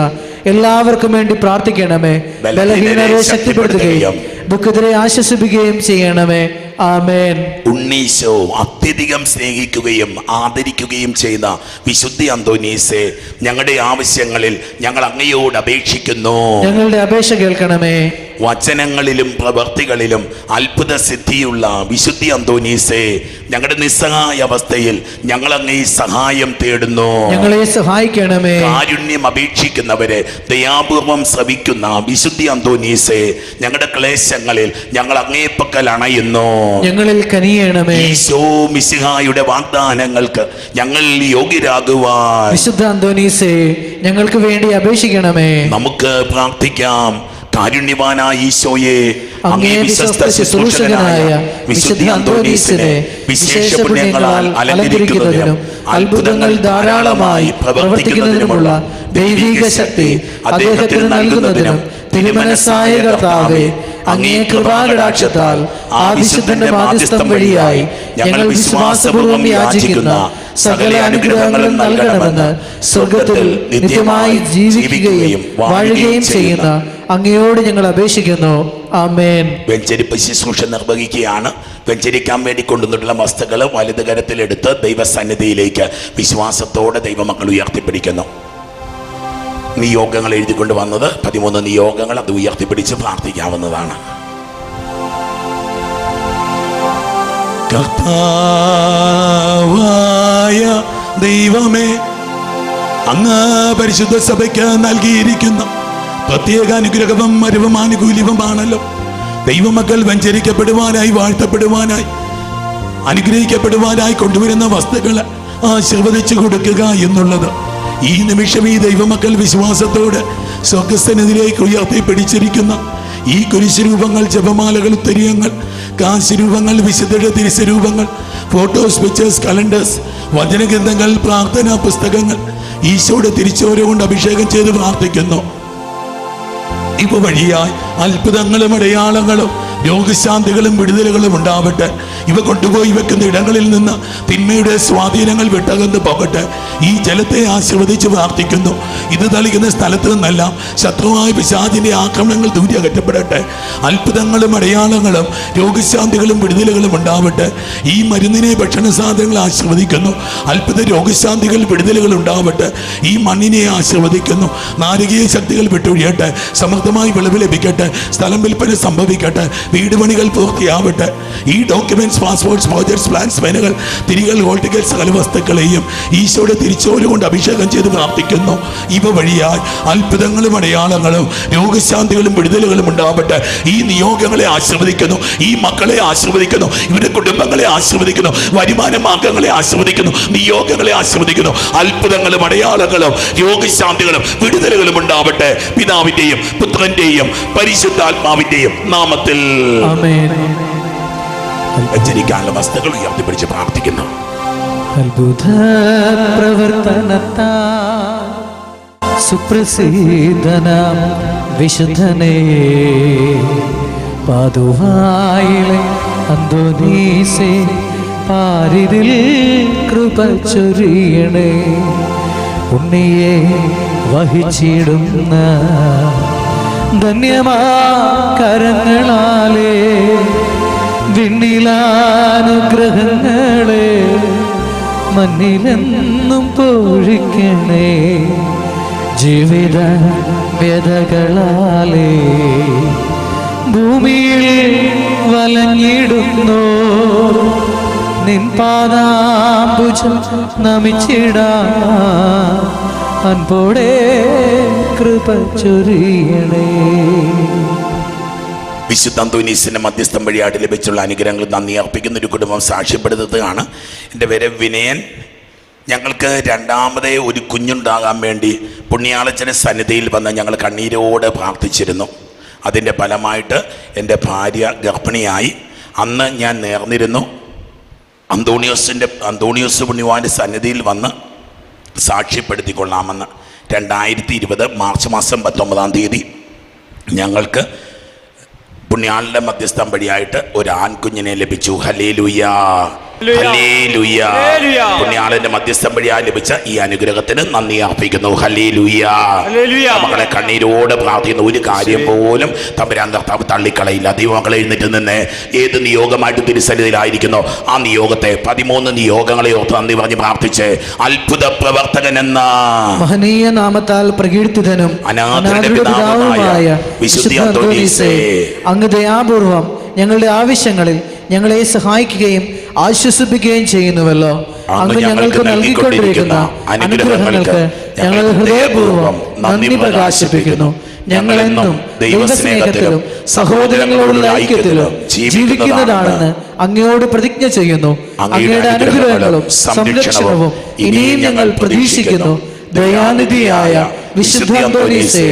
എല്ലാവർക്കും വേണ്ടി പ്രാർത്ഥിക്കണമേ. ബലഹീനരെ ശക്തിപ്പെടുത്തുകയും ദുഃഖിതരെ ആശ്വസിപ്പിക്കുകയും ചെയ്യണമേ. ആമേൻ. ഉണ്ണീശോ അത്യധികം സ്നേഹിക്കുകയും ആദരിക്കുകയും ചെയ്ത വിശുദ്ധ അന്തോനീസേ, ഞങ്ങളുടെ ആവശ്യങ്ങളിൽ ഞങ്ങൾ അങ്ങയോട് അപേക്ഷിക്കുന്നു. ഞങ്ങളുടെ അപേക്ഷ കേൾക്കണമേ. വചനങ്ങളിലും പ്രവർത്തികളിലും അത്ഭുത സിദ്ധിയുള്ള വിശുദ്ധ അന്തോനീസേ, ഞങ്ങളുടെ നിസ്സഹായ അവസ്ഥയിൽ ഞങ്ങൾ അങ്ങേ സഹായം തേടുന്നു. ഞങ്ങളെ സഹായിക്കണമേ. കാരുണ്യം അപേക്ഷിക്കുന്നവരെ ദയാപൂർവം ശ്രവിക്കുന്ന വിശുദ്ധ അന്തോനീസേ, ഞങ്ങളുടെ ക്ലേശങ്ങളിൽ ഞങ്ങൾ അങ്ങേപ്പക്കൽ അണയുന്നു. ഞങ്ങളിൽ കനിയണമേ. ഈശോ മിശിഹായുടെ വാഗ്ദാനങ്ങൾക്ക് ഞങ്ങൾ യോഗ്യരാകുവാൻ വിശുദ്ധ അന്തോനീസേ, ഞങ്ങൾക്ക് വേണ്ടി അപേക്ഷിക്കണമേ. നമുക്ക് പ്രാർത്ഥിക്കാം. കാരുണ്യവാനായ ഈശോയെ, അങ്ങേ വിശ്വസ്ത ശുശ്രൂഷകനായ വിശുദ്ധ അന്തോനീസിനെ വിശേഷ പുണ്യങ്ങളാൽ അലങ്കരിക്കുന്നതിനും അത്ഭുതങ്ങൾ ധാരാളമായി പ്രവർത്തിക്കുന്നതിനുമുള്ള ദൈവിക ശക്തി അദ്ദേഹത്തിന് നൽകുന്നതിനും തിരുമനസ്സായ കർത്താവേ, അങ്ങേ കൃപാകടാക്ഷത്താൽ ആ വിശുദ്ധന്റെ മാധ്യസ്ഥം വഴിയായി ഞങ്ങൾ വിശ്വാസപൂർവ്വം യാചിക്കുന്ന സകല അനുഗ്രഹങ്ങളും നൽകണമെന്ന് സ്വർഗത്തിൽ നിത്യമായി ജീവിക്കുകയും വാഴുകയും ചെയ്യുന്ന അങ്ങയോട് ഞങ്ങൾ അപേക്ഷിക്കുന്നു. ആമേൻ. വെഞ്ചരിപ്പ് ശുശ്രൂഷ നിർവഹിക്കുകയാണ്. വെഞ്ചരിക്കാൻ വേണ്ടി കൊണ്ടുവന്നിട്ടുള്ള വസ്തുക്കൾ വലത് കരത്തിലെടുത്ത് ദൈവസന്നിധിയിലേക്ക് വിശ്വാസത്തോടെ ദൈവമക്കൾ ഉയർത്തിപ്പിടിക്കുന്നു. നിയോഗങ്ങൾ എഴുതിക്കൊണ്ട് വന്നത് 13 നിയോഗങ്ങൾ, അത് ഉയർത്തിപ്പിടിച്ച് പ്രാർത്ഥിക്കാവുന്നതാണ്. കർത്താവായ ദൈവമേ, അങ്ങ് പരിശുദ്ധ സഭയ്ക്ക് നൽകിയിരിക്കുന്ന പ്രത്യേക അനുഗ്രഹവും മരവും ആനുകൂല്യവുമാണല്ലോ. ദൈവമക്കൾ വഞ്ചരിക്കപ്പെടുവാനായി, വാഴ്ത്തപ്പെടുവാനായി, അനുഗ്രഹിക്കപ്പെടുവാനായി കൊണ്ടുവരുന്ന വസ്തുക്കളെ ആശീർവദിച്ചു കൊടുക്കുക എന്നുള്ളത്. ഈ നിമിഷം ഈ ദൈവമക്കൾ വിശ്വാസത്തോടെ സ്വർഗസ്ഥനത്തിലേക്ക് ഉയർത്തിപ്പിടിച്ചിരിക്കുന്ന ഈ കുരിശുരൂപങ്ങൾ, ജപമാലകൾ, ഉത്തരീയങ്ങൾ, കാശുരൂപങ്ങൾ, വിശുദ്ധരുടെ തിരുസ്വരൂപങ്ങൾ, ഫോട്ടോസ്, പിക്ചേഴ്സ്, കലണ്ടേഴ്സ്, വചനഗ്രന്ഥങ്ങൾ, പ്രാർത്ഥനാ പുസ്തകങ്ങൾ ഈശോയുടെ തിരിച്ചോര കൊണ്ട് അഭിഷേകം ചെയ്ത് പ്രാർത്ഥിക്കുന്നു. ഇവ വഴിയായി അത്ഭുതങ്ങളും അടയാളങ്ങളും രോഗശാന്തികളും വിടുതലുകളും ഉണ്ടാവട്ടെ. ഇവ കൊണ്ടുപോയി വെക്കുന്ന ഇടങ്ങളിൽ നിന്ന് തിന്മയുടെ സ്വാധീനങ്ങൾ വിട്ടകന്ന് പോകട്ടെ. ഈ ജലത്തെ ആശീർവദിച്ച് പ്രാർത്ഥിക്കുന്നു. ഇത് തളിക്കുന്ന സ്ഥലത്ത് നിന്നെല്ലാം ശത്രുവായ പിശാചിന്റെ ആക്രമണങ്ങൾ ദൂരെ അകറ്റപ്പെടട്ടെ. അത്ഭുതങ്ങളും അടയാളങ്ങളും രോഗശാന്തികളും വിടുതലുകളും ഉണ്ടാവട്ടെ. ഈ മരുന്നിനെ ഭക്ഷണ സാധനങ്ങൾ ആശീർവദിക്കുന്നു. അത്ഭുത രോഗശാന്തികൾ വിടുതലുകൾ ഉണ്ടാവട്ടെ. ഈ മണ്ണിനെ ആശീർവദിക്കുന്നു. നാരകീയ ശക്തികൾ വിട്ടൊഴിയട്ടെ. സമൃദ്ധമായി വിളവ് ലഭിക്കട്ടെ. സ്ഥലം വിൽപ്പന സംഭവിക്കട്ടെ. വീട് പണികൾ പൂർത്തിയാവട്ടെ. ഈ ഡോക്യുമെന്റ്സ്, പാസ്പോർട്ട്സ്, പ്രോജക്ട്സ്, പ്ലാൻസ്, പേനകൾ, തിരികൾ, ഹോൾട്ടിക്കൽ സകല വസ്തുക്കളെയും ഈശോയുടെ തിരിച്ചോല് കൊണ്ട് അഭിഷേകം ചെയ്ത് പ്രാർത്ഥിക്കുന്നു. ഇവ വഴിയായി അത്ഭുതങ്ങളും അടയാളങ്ങളും രോഗശാന്തികളും വിടുതലുകളും ഉണ്ടാവട്ടെ. ഈ നിയോഗങ്ങളെ ആശീർവദിക്കുന്നു. ഈ മക്കളെ ആശീർവദിക്കുന്നു. ഇവരുടെ കുടുംബങ്ങളെ ആശീർവദിക്കുന്നു. വരുമാന മാർഗങ്ങളെ ആശീർവദിക്കുന്നു. നിയോഗങ്ങളെ ആശീർവദിക്കുന്നു. അത്ഭുതങ്ങളും അടയാളങ്ങളും രോഗശാന്തികളും വിടുതലുകളും ഉണ്ടാവട്ടെ. പിതാവിന്റെയും പുത്രന്റെയും പരിശുദ്ധാത്മാവിന്റെയും നാമത്തിൽ. വെച്ചിരിക്കാനുള്ള വസ്തുക്കൾ ഉയർത്തിപ്പിടിച്ച് പ്രാർത്ഥിക്കുന്നു. അത്ഭുത പ്രവർത്തനത്താ സുപ്രസിദ്ധനാം വിശുദ്ധനേ, പാതുവായിലെ അന്തോനീസേ, പാരിതിൽ കൃപ ചൊരിയണേ. ഉണ്ണിയെ വഹിച്ചിടുന്ന ധന്യമാ കരങ്ങളാലേ വിണ്ണിലാനുഗ്രഹങ്ങളെ മണ്ണിലെന്നും പൊഴിക്കണേ. ജീവിത വ്യതകളാലേ ഭൂമിയിൽ വലഞ്ഞിടുന്നു. നിൻ പാദാംബുജം നമിച്ചിടാ അൻപോടെ കൃപ ചൊരിയണേ. വിശുദ്ധ അന്തോനീസിന്റെ മധ്യസ്ഥം വഴിയായിട്ട് ലഭിച്ചുള്ള അനുഗ്രഹങ്ങൾ നന്ദി അർപ്പിക്കുന്ന ഒരു കുടുംബം സാക്ഷ്യപ്പെടുത്തുകയാണ്. എൻ്റെ പേര് വിനയൻ. ഞങ്ങൾക്ക് രണ്ടാമതേ ഒരു കുഞ്ഞുണ്ടാകാൻ വേണ്ടി പുണ്യാളച്ചൻ്റെ സന്നിധിയിൽ വന്ന് ഞങ്ങൾ കണ്ണീരോടെ പ്രാർത്ഥിച്ചിരുന്നു. അതിൻ്റെ ഫലമായിട്ട് എൻ്റെ ഭാര്യ ഗർഭിണിയായി. അന്ന് ഞാൻ നേർന്നിരുന്നു. അന്തോണിയോസ് പുണ്യവാൻ്റെ സന്നിധിയിൽ വന്ന് സാക്ഷ്യപ്പെടുത്തിക്കൊള്ളാമെന്ന്. 2020 മാർച്ച് മാസം 19 ഞങ്ങൾക്ക് പുണ്യാളിൻ്റെ മധ്യസ്ഥം വഴിയായിട്ട് ഒരു ആൺകുഞ്ഞിനെ ലഭിച്ചു. ഹല്ലേലൂയാ, ഹല്ലേലൂയാ. പുണ്യാളിന്റെ മധ്യസ്ഥം വഴിയായി ലഭിച്ച ഈ അനുഗ്രഹത്തിന് നന്ദി അർപ്പിക്കുന്നു. ഹല്ലേലൂയാ. മക്കളെ കണ്ണീരോട് പ്രാർത്ഥിക്കുന്ന ഒരു കാര്യം പോലും തമ്പുരാൻ കർത്താവ് തള്ളിക്കളയില്ല. ദൈവമക്കളെ എഴുന്നേറ്റ് നിന്ന് ഏത് നിയോഗമായിട്ട് തിരുസന്നിധിയിലായിരിക്കുന്നോ ആ നിയോഗത്തെ 13 നിയോഗങ്ങളെ ഓർത്ത് നന്ദി പറഞ്ഞ് പ്രാർത്ഥിച്ച് അത്ഭുത പ്രവർത്തകൻ എന്ന മഹനീയ നാമത്താൽ പ്രകീർത്തിതനും അനാഥരുടെ പിതാവുമായ വിശുദ്ധ അന്തോനീസേ, അങ്ങ് ദയാപൂർവം ഞങ്ങളുടെ ആവശ്യങ്ങളിൽ ഞങ്ങളെ സഹായിക്കുകയും ആശ്വസിപ്പിക്കുകയും ചെയ്യുന്നുവല്ലോ. അങ്ങ് ഞങ്ങൾക്ക് നൽകിക്കൊണ്ടിരിക്കുന്ന അനുഗ്രഹങ്ങൾക്ക് ഞങ്ങൾ ഹൃദയപൂർവ്വം നന്ദി പ്രകാശിപ്പിക്കുന്നു. ഞങ്ങളെന്നും ദൈവസ്നേഹത്തിലും സഹോദരങ്ങളോടുള്ള ഐക്യത്തിലും ജീവിക്കുന്നതാണെന്ന് അങ്ങയോട് പ്രതിജ്ഞ ചെയ്യുന്നു. അങ്ങയുടെ അനുഗ്രഹങ്ങളും സംരക്ഷണവും ഇനിയും ഞങ്ങൾ പ്രതീക്ഷിക്കുന്നു. ദയാനിധിയായ വിശുദ്ധ അന്തോനീസേ,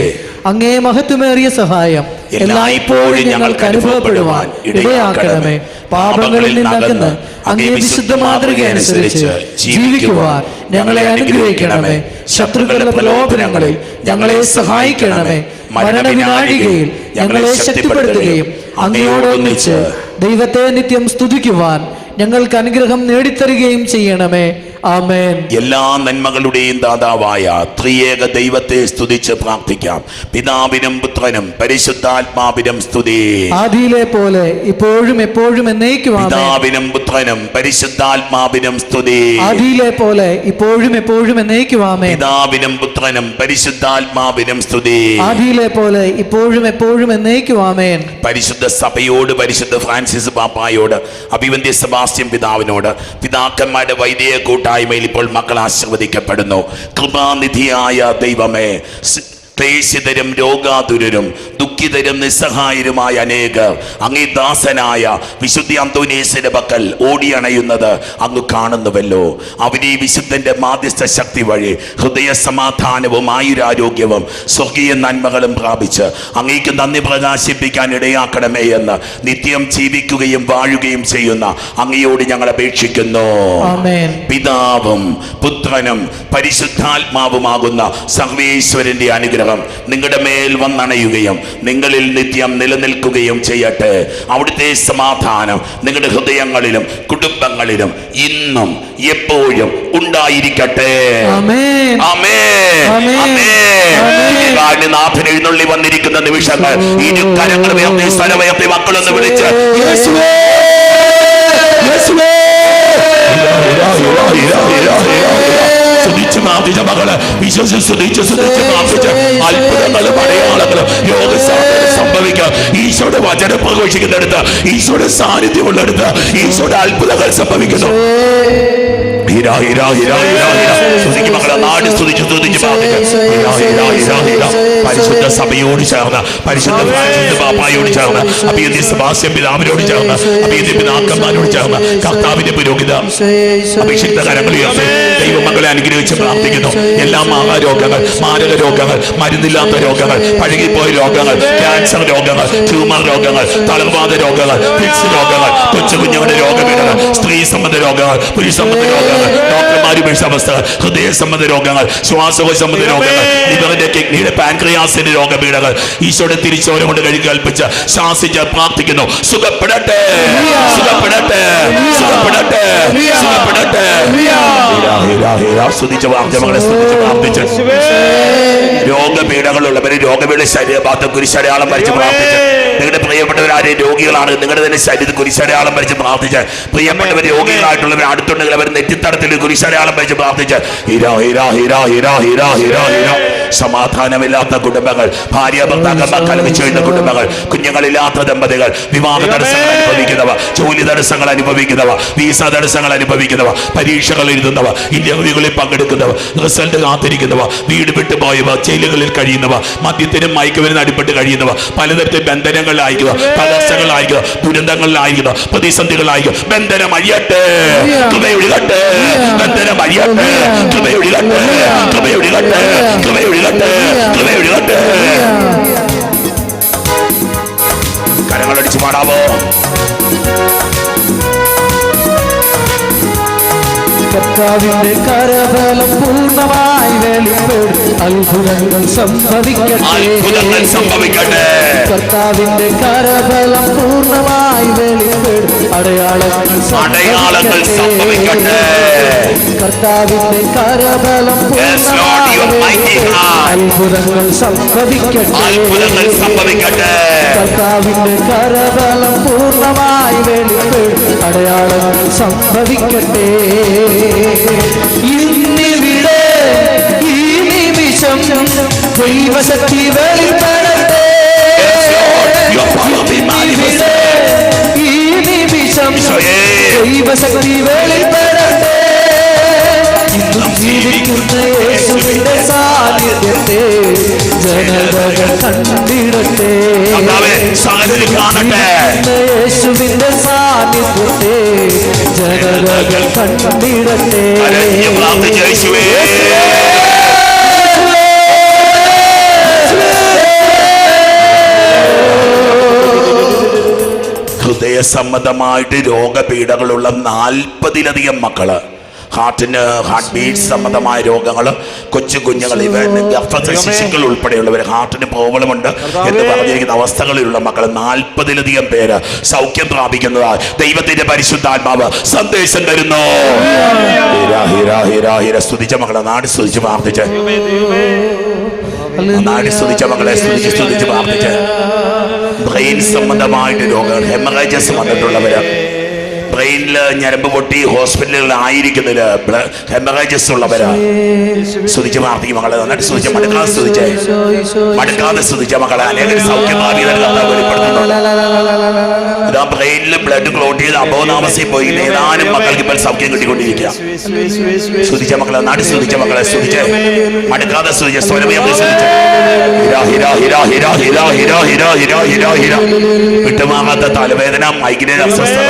അങ്ങേ മഹത്വമേറിയ സഹായം എല്ലായ്പ്പോഴും ഞങ്ങൾക്ക് അനുഭവപ്പെടുവാൻ ഇടയാക്കണമേ. പാപങ്ങളിൽ നിന്നകന്ന് അങ്ങേ വിശുദ്ധ മാതൃക അനുസരിച്ച് ജീവിക്കുവാൻ ഞങ്ങളെ അനുഗ്രഹിക്കണമേ. ശത്രുക്കളുടെ പ്രലോഭനങ്ങളിൽ ഞങ്ങളെ സഹായിക്കണമേ. മരണവിനാഴികയിൽ ഞങ്ങളെ ശക്തിപ്പെടുത്തുകയും അങ്ങയോടൊന്നിച്ച് ദൈവത്തെ നിത്യം സ്തുതിക്കുവാൻ ഞങ്ങൾക്ക് അനുഗ്രഹം നേടിത്തരുകയും ചെയ്യണമേ. ആമേൻ. എല്ലാ നന്മകളുടെയും ദാതാവായ ത്രിയേക ദൈവത്തെ സ്തുതിച്ച് പ്രാർത്ഥിക്കാം. പിതാവിനും പുത്രനും പരിശുദ്ധാത്മാവിനും സ്തുതി. ആദിയിലെ പോലെ ഇപ്പോഴും എപ്പോഴും എന്നേക്കും. പിതാവിനും പുത്രനും പരിശുദ്ധാത്മാവിനും സ്തുതി. ആദിയിലെ പോലെ ഇപ്പോഴും എപ്പോഴും എന്നേക്കും. പിതാവിനും പുത്രനും പരിശുദ്ധാത്മാവിനും സ്തുതി. ആദിയിലെ പോലെ ഇപ്പോഴും എപ്പോഴും എന്നേക്കും. ആമേൻ. പരിശുദ്ധ സഭയോട്, പരിശുദ്ധ ഫ്രാൻസിസ് പാപ്പായോട്, അഭിവന്ദ്യ സെബാസ്റ്റ്യൻ പിതാവിനോട്, പിതാക്കന്മാരുടെ വൈദിക കൂട്ടായ്മയിൽ ഇപ്പോൾ മക്കൾ ആശീർവദിക്കപ്പെടുന്നു. കൃപാനിധിയായ ദൈവമേ, ക്ലേശിതരും രോഗാതുരരും ദുഃഖിതരും നിസ്സഹായരുമായ അനേകർ അങ്ങേ ദാസനായ വിശുദ്ധ അന്തോനീസിന്റെ പക്കൽ ഓടിയണയുന്നത് അങ്ങ് കാണുന്നുവല്ലോ. അവനീ വിശുദ്ധന്റെ മാധ്യസ്ഥ ശക്തി വഴി ഹൃദയ സമാധാനവും ആയുരാരോഗ്യവും സ്വർഗീയ നന്മകളും പ്രാപിച്ച് അങ്ങേക്ക് നന്ദി പ്രകാശിപ്പിക്കാൻ ഇടയാക്കണമേ എന്ന് നിത്യം ജീവിക്കുകയും വാഴുകയും ചെയ്യുന്ന അങ്ങയോട് ഞങ്ങൾ അപേക്ഷിക്കുന്നു. പിതാവും പുത്രനും പരിശുദ്ധാത്മാവുമാകുന്ന സർവേശ്വരന്റെ അനുഗ്രഹം അനുഗ്രഹം നിങ്ങളുടെ മേൽ വന്നണയുകയും നിങ്ങളിൽ നിത്യം നിലനിൽക്കുകയും ചെയ്യട്ടെ. അവിടുത്തെ സമാധാനം നിങ്ങളുടെ ഹൃദയങ്ങളിലും കുടുംബങ്ങളിലും ഇന്നും എപ്പോഴും ഉണ്ടായിരിക്കട്ടെ. നാഥൻ എഴുന്നള്ളി വന്നിരിക്കുന്ന നിമിഷങ്ങൾ ഇരു കരങ്ങൾ ഉയർത്തി സ്ഥലമുയർത്തി മക്കളൊന്ന് വിളിച്ച് സ്തുതിച്ച് പ്രാർത്ഥിച്ച മകള് വിശ്വസിച്ച് സ്തുതിച്ച് പ്രാർത്ഥിച്ച് അത്ഭുതങ്ങളും അടയാളങ്ങളും രോഗസാധ്യത സംഭവിക്കാം. ഈശോയുടെ വചനം പ്രഘോഷിക്കുന്നിടത്ത്, ഈശോയുടെ സാന്നിധ്യമുള്ളിടത്ത് ഈശോയുടെ അത്ഭുതങ്ങൾ സംഭവിക്കുന്നു. പരിശുദ്ധ സഭയോട് ചേർന്ന്, പരിശുദ്ധ പാപ്പായോട് ചേർന്ന്, അഭിയന്തി സെബാസ്റ്റ്യൻ പിതാവിനോട് ചേർന്ന്, അഭിയന്തി പിതാക്കന്മാരോട് ചേർന്ന് കർത്താവിന്റെ പുരോഹിത അഭിഷിക്ത കരങ്ങൾ ഉയർത്തി ദൈവമക്കളെ അനുഗ്രഹിച്ച് പ്രാർത്ഥിക്കുന്നു. എല്ലാ മാഹാരോഗങ്ങൾ, മാരക രോഗങ്ങൾ, മരുന്നില്ലാത്ത രോഗങ്ങൾ, പഴകിപ്പോയ രോഗങ്ങൾ, ക്യാൻസർ രോഗങ്ങൾ, ട്യൂമർ രോഗങ്ങൾ, തളർവാദ രോഗങ്ങൾ, ഫിക്സ് രോഗങ്ങൾ, കൊച്ചു കുഞ്ഞുങ്ങളുടെ രോഗപീഠകൾ, സ്ത്രീ സംബന്ധ രോഗങ്ങൾ, പുരുഷ സംബന്ധ രോഗങ്ങൾ, ഡോക്ടർമാരുപേക്ഷ അവസ്ഥകൾ, ഹൃദയ സംബന്ധ രോഗങ്ങൾ, ശ്വാസകോശ സംബന്ധ രോഗങ്ങൾ, ലിവറിന്റെ കിഡ്നിയുടെ പാൻക്രിയാസിന്റെ രോഗപീഠകൾ ഈശോയുടെ തിരിച്ചോര കൊണ്ട് കഴുകി കൽപ്പിച്ച് ശാസിച്ച് പ്രാർത്ഥിക്കുന്നു. സുഖപ്പെടട്ടെ, സുഖപ്പെടട്ടെ, സുഖപ്പെടട്ടെ, സുഖപ്പെടട്ടെ. സ്തുതിച്ച് മകളെ സ്തുതിച്ച് പ്രാർത്ഥിച്ച് രോഗപീഠകളുള്ളവര് രോഗപീഠ ശരീരഭാഗത്ത് കുരിശടയാളം വരച്ച് പ്രാർത്ഥിച്ച് നിങ്ങളുടെ പ്രിയപ്പെട്ടവരാരെയും രോഗികളാണ് നിങ്ങളുടെ തന്നെ ശരീരത്തിൽ കുരിശടയാളം വരച്ച് പ്രാർത്ഥിച്ച് പ്രിയപ്പെട്ടവർ രോഗികളായിട്ടുള്ളവർ അടുത്തുണ്ടെങ്കിൽ അവർ നെറ്റിത്തടത്തിൽ കുരിശടയാളം വരച്ച് പ്രാർത്ഥിച്ച് സമാധാനമില്ലാത്ത കുടുംബങ്ങൾ, ഭാര്യ ഭർത്താക്കന്മാർ കലഹിച്ചു വരുന്ന കുടുംബങ്ങൾ, കുഞ്ഞുങ്ങളില്ലാത്ത ദമ്പതികൾ, വിവാഹ തടസ്സങ്ങൾ അനുഭവിക്കുന്നവ, ജോലി തടസ്സങ്ങൾ അനുഭവിക്കുന്നവ, വീസ തടസ്സങ്ങൾ അനുഭവിക്കുന്നവ, പരീക്ഷകൾ എഴുതുന്നവ, ഇന്റർവ്യൂകളിൽ പങ്കെടുക്കുന്നവ, റിസൾട്ട് കാത്തിരിക്കുന്നവ, വീട് വിട്ടുപോയവ, ജയിലുകളിൽ കഴിയുന്നവ, മദ്യത്തിനും മയക്കുമരുന്ന് അടിപ്പെട്ട് കഴിയുന്നവ, പലതരത്തിൽ ബന്ധനങ്ങളിലായിരിക്കുക, തടസ്സങ്ങളായിരിക്കുക, ദുരന്തങ്ങളിലായിരിക്കുക, പ്രതിസന്ധികളായിരിക്കുക, ബന്ധനം അഴിയട്ടെ, കൃപയൊഴുകട്ടെ, ബന്ധനം അഴിയട്ടെ, കൃപയൊഴുകട്ടെ, കൃപയൊഴുകട്ടെ, കൃപയൊഴുകട്ടെ, കൃപയൊഴുകട്ടെ. കരങ്ങളടിച്ച് പാടാമോ? കർത്താവിന്റെ കരബലം പൂർണ്ണമായി വെളിപ്പെടും, അത്ഭുതങ്ങൾ സംഭവിക്കട്ടെ, അത്ഭുതങ്ങൾ സംഭവിക്കട്ടെ. കർത്താവിന്റെ കരബലം പൂർണ്ണമായി വെളിപ്പെടും, അടയാളങ്ങൾ സംഭവിക്കട്ടെ. കർത്താവിന്റെ കരബലം അത്ഭുതങ്ങൾ സംഭവിക്കട്ടെ, അത്ഭുതങ്ങൾ സംഭവിക്കട്ടെ. കർത്താവിന്റെ കരബലം പൂർണ്ണമായി വെളിപ്പെടും, അടയാളങ്ങൾ സംഭവിക്കട്ടെ. ഇന്നിവിടെ ഈ നിമിഷം ദൈവശക്തി വെളിപ്പെടട്ടെ, ഈ നിമിഷം ദൈവശക്തി വെളിപ്പെടട്ടെ. ഇന്നും ജീവിക്കുന്ന യേശുവിന്റെ സാന്നിധ്യത്തെ ജനതകൾ കണ്ടിടട്ടെ, യേശുവിന്റെ സാന്നിധ്യത്തെ ജനതകൾ കണ്ടിടട്ടെ. ഹൃദയ സംബന്ധമായിട്ട് രോഗപീഠകളുള്ള 40-ലധികം മക്കള്, ഹാർട്ട് ബീറ്റ് സംബന്ധമായ രോഗങ്ങൾ, കൊച്ചു കുഞ്ഞുങ്ങൾ, ഗർഭസ്ഥ ശിശുക്കൾ ഉൾപ്പെടെയുള്ളവർ ഹാർട്ടിന് പ്രോബ്ലമുണ്ട് എന്ന് പറഞ്ഞിരിക്കുന്ന അവസ്ഥകളിലുള്ള മക്കൾ 40-ലധികം പേര് സൗഖ്യം പ്രാപിക്കുന്നതായി ദൈവത്തിന്റെ പരിശുദ്ധാത്മാവ് സന്ദേശം തരുന്നു. സ്തുതിച്ച മക്കളെ നാട് സ്തുതിച്ച് പ്രാർത്ഥിച്ച്, നാട് സ്തുതിച്ച മക്കളെ സ്തുതിച്ച് പ്രാർത്ഥിച്ച്. ബ്രെയിൻ സംബന്ധമായിട്ട് രോഗങ്ങൾ, ഹെമറേജസ് വന്നിട്ടുള്ളവര്, ബ്രെയിനില് ഞരമ്പ് പൊട്ടി ഹോസ്പിറ്റലുകളിൽ ആയിരിക്കുന്നതില് ഹെമറേജസ് ഉള്ളവരാ സ്തുതിച്ച് പ്രാർത്ഥിക്കും മക്കളെ. നന്നായിട്ട് സ്തുതിച്ച് മടുക്കാതെ സ്തുതിച്ചേ, മടുക്കാതെ സ്തുതിച്ച മക്കളെ. അനേകം സൗഖ്യം വെളിപ്പെടുത്തുന്നുണ്ട്. ഇതാ ബ്രെയിനിൽ ബ്ലഡ് ക്ലോട്ട് ചെയ്ത് അബോധാവസ്ഥയിൽ പോയി ഏതാനും മക്കൾക്ക് ഇപ്പോൾ സൗഖ്യം കിട്ടിക്കൊണ്ടിരിക്കുക. സ്തുതിച്ച മക്കളെ, നന്നായിട്ട് സ്തുതിച്ച മക്കളെ, സ്തുതിച്ച് മടുക്കാതെ സ്തുതിച്ച് സ്വരമേറി സ്തുതിച്ച്. വിട്ടുമാറാത്ത തലവേദന, മൈഗ്രൈൻ അസ്വസ്ഥത,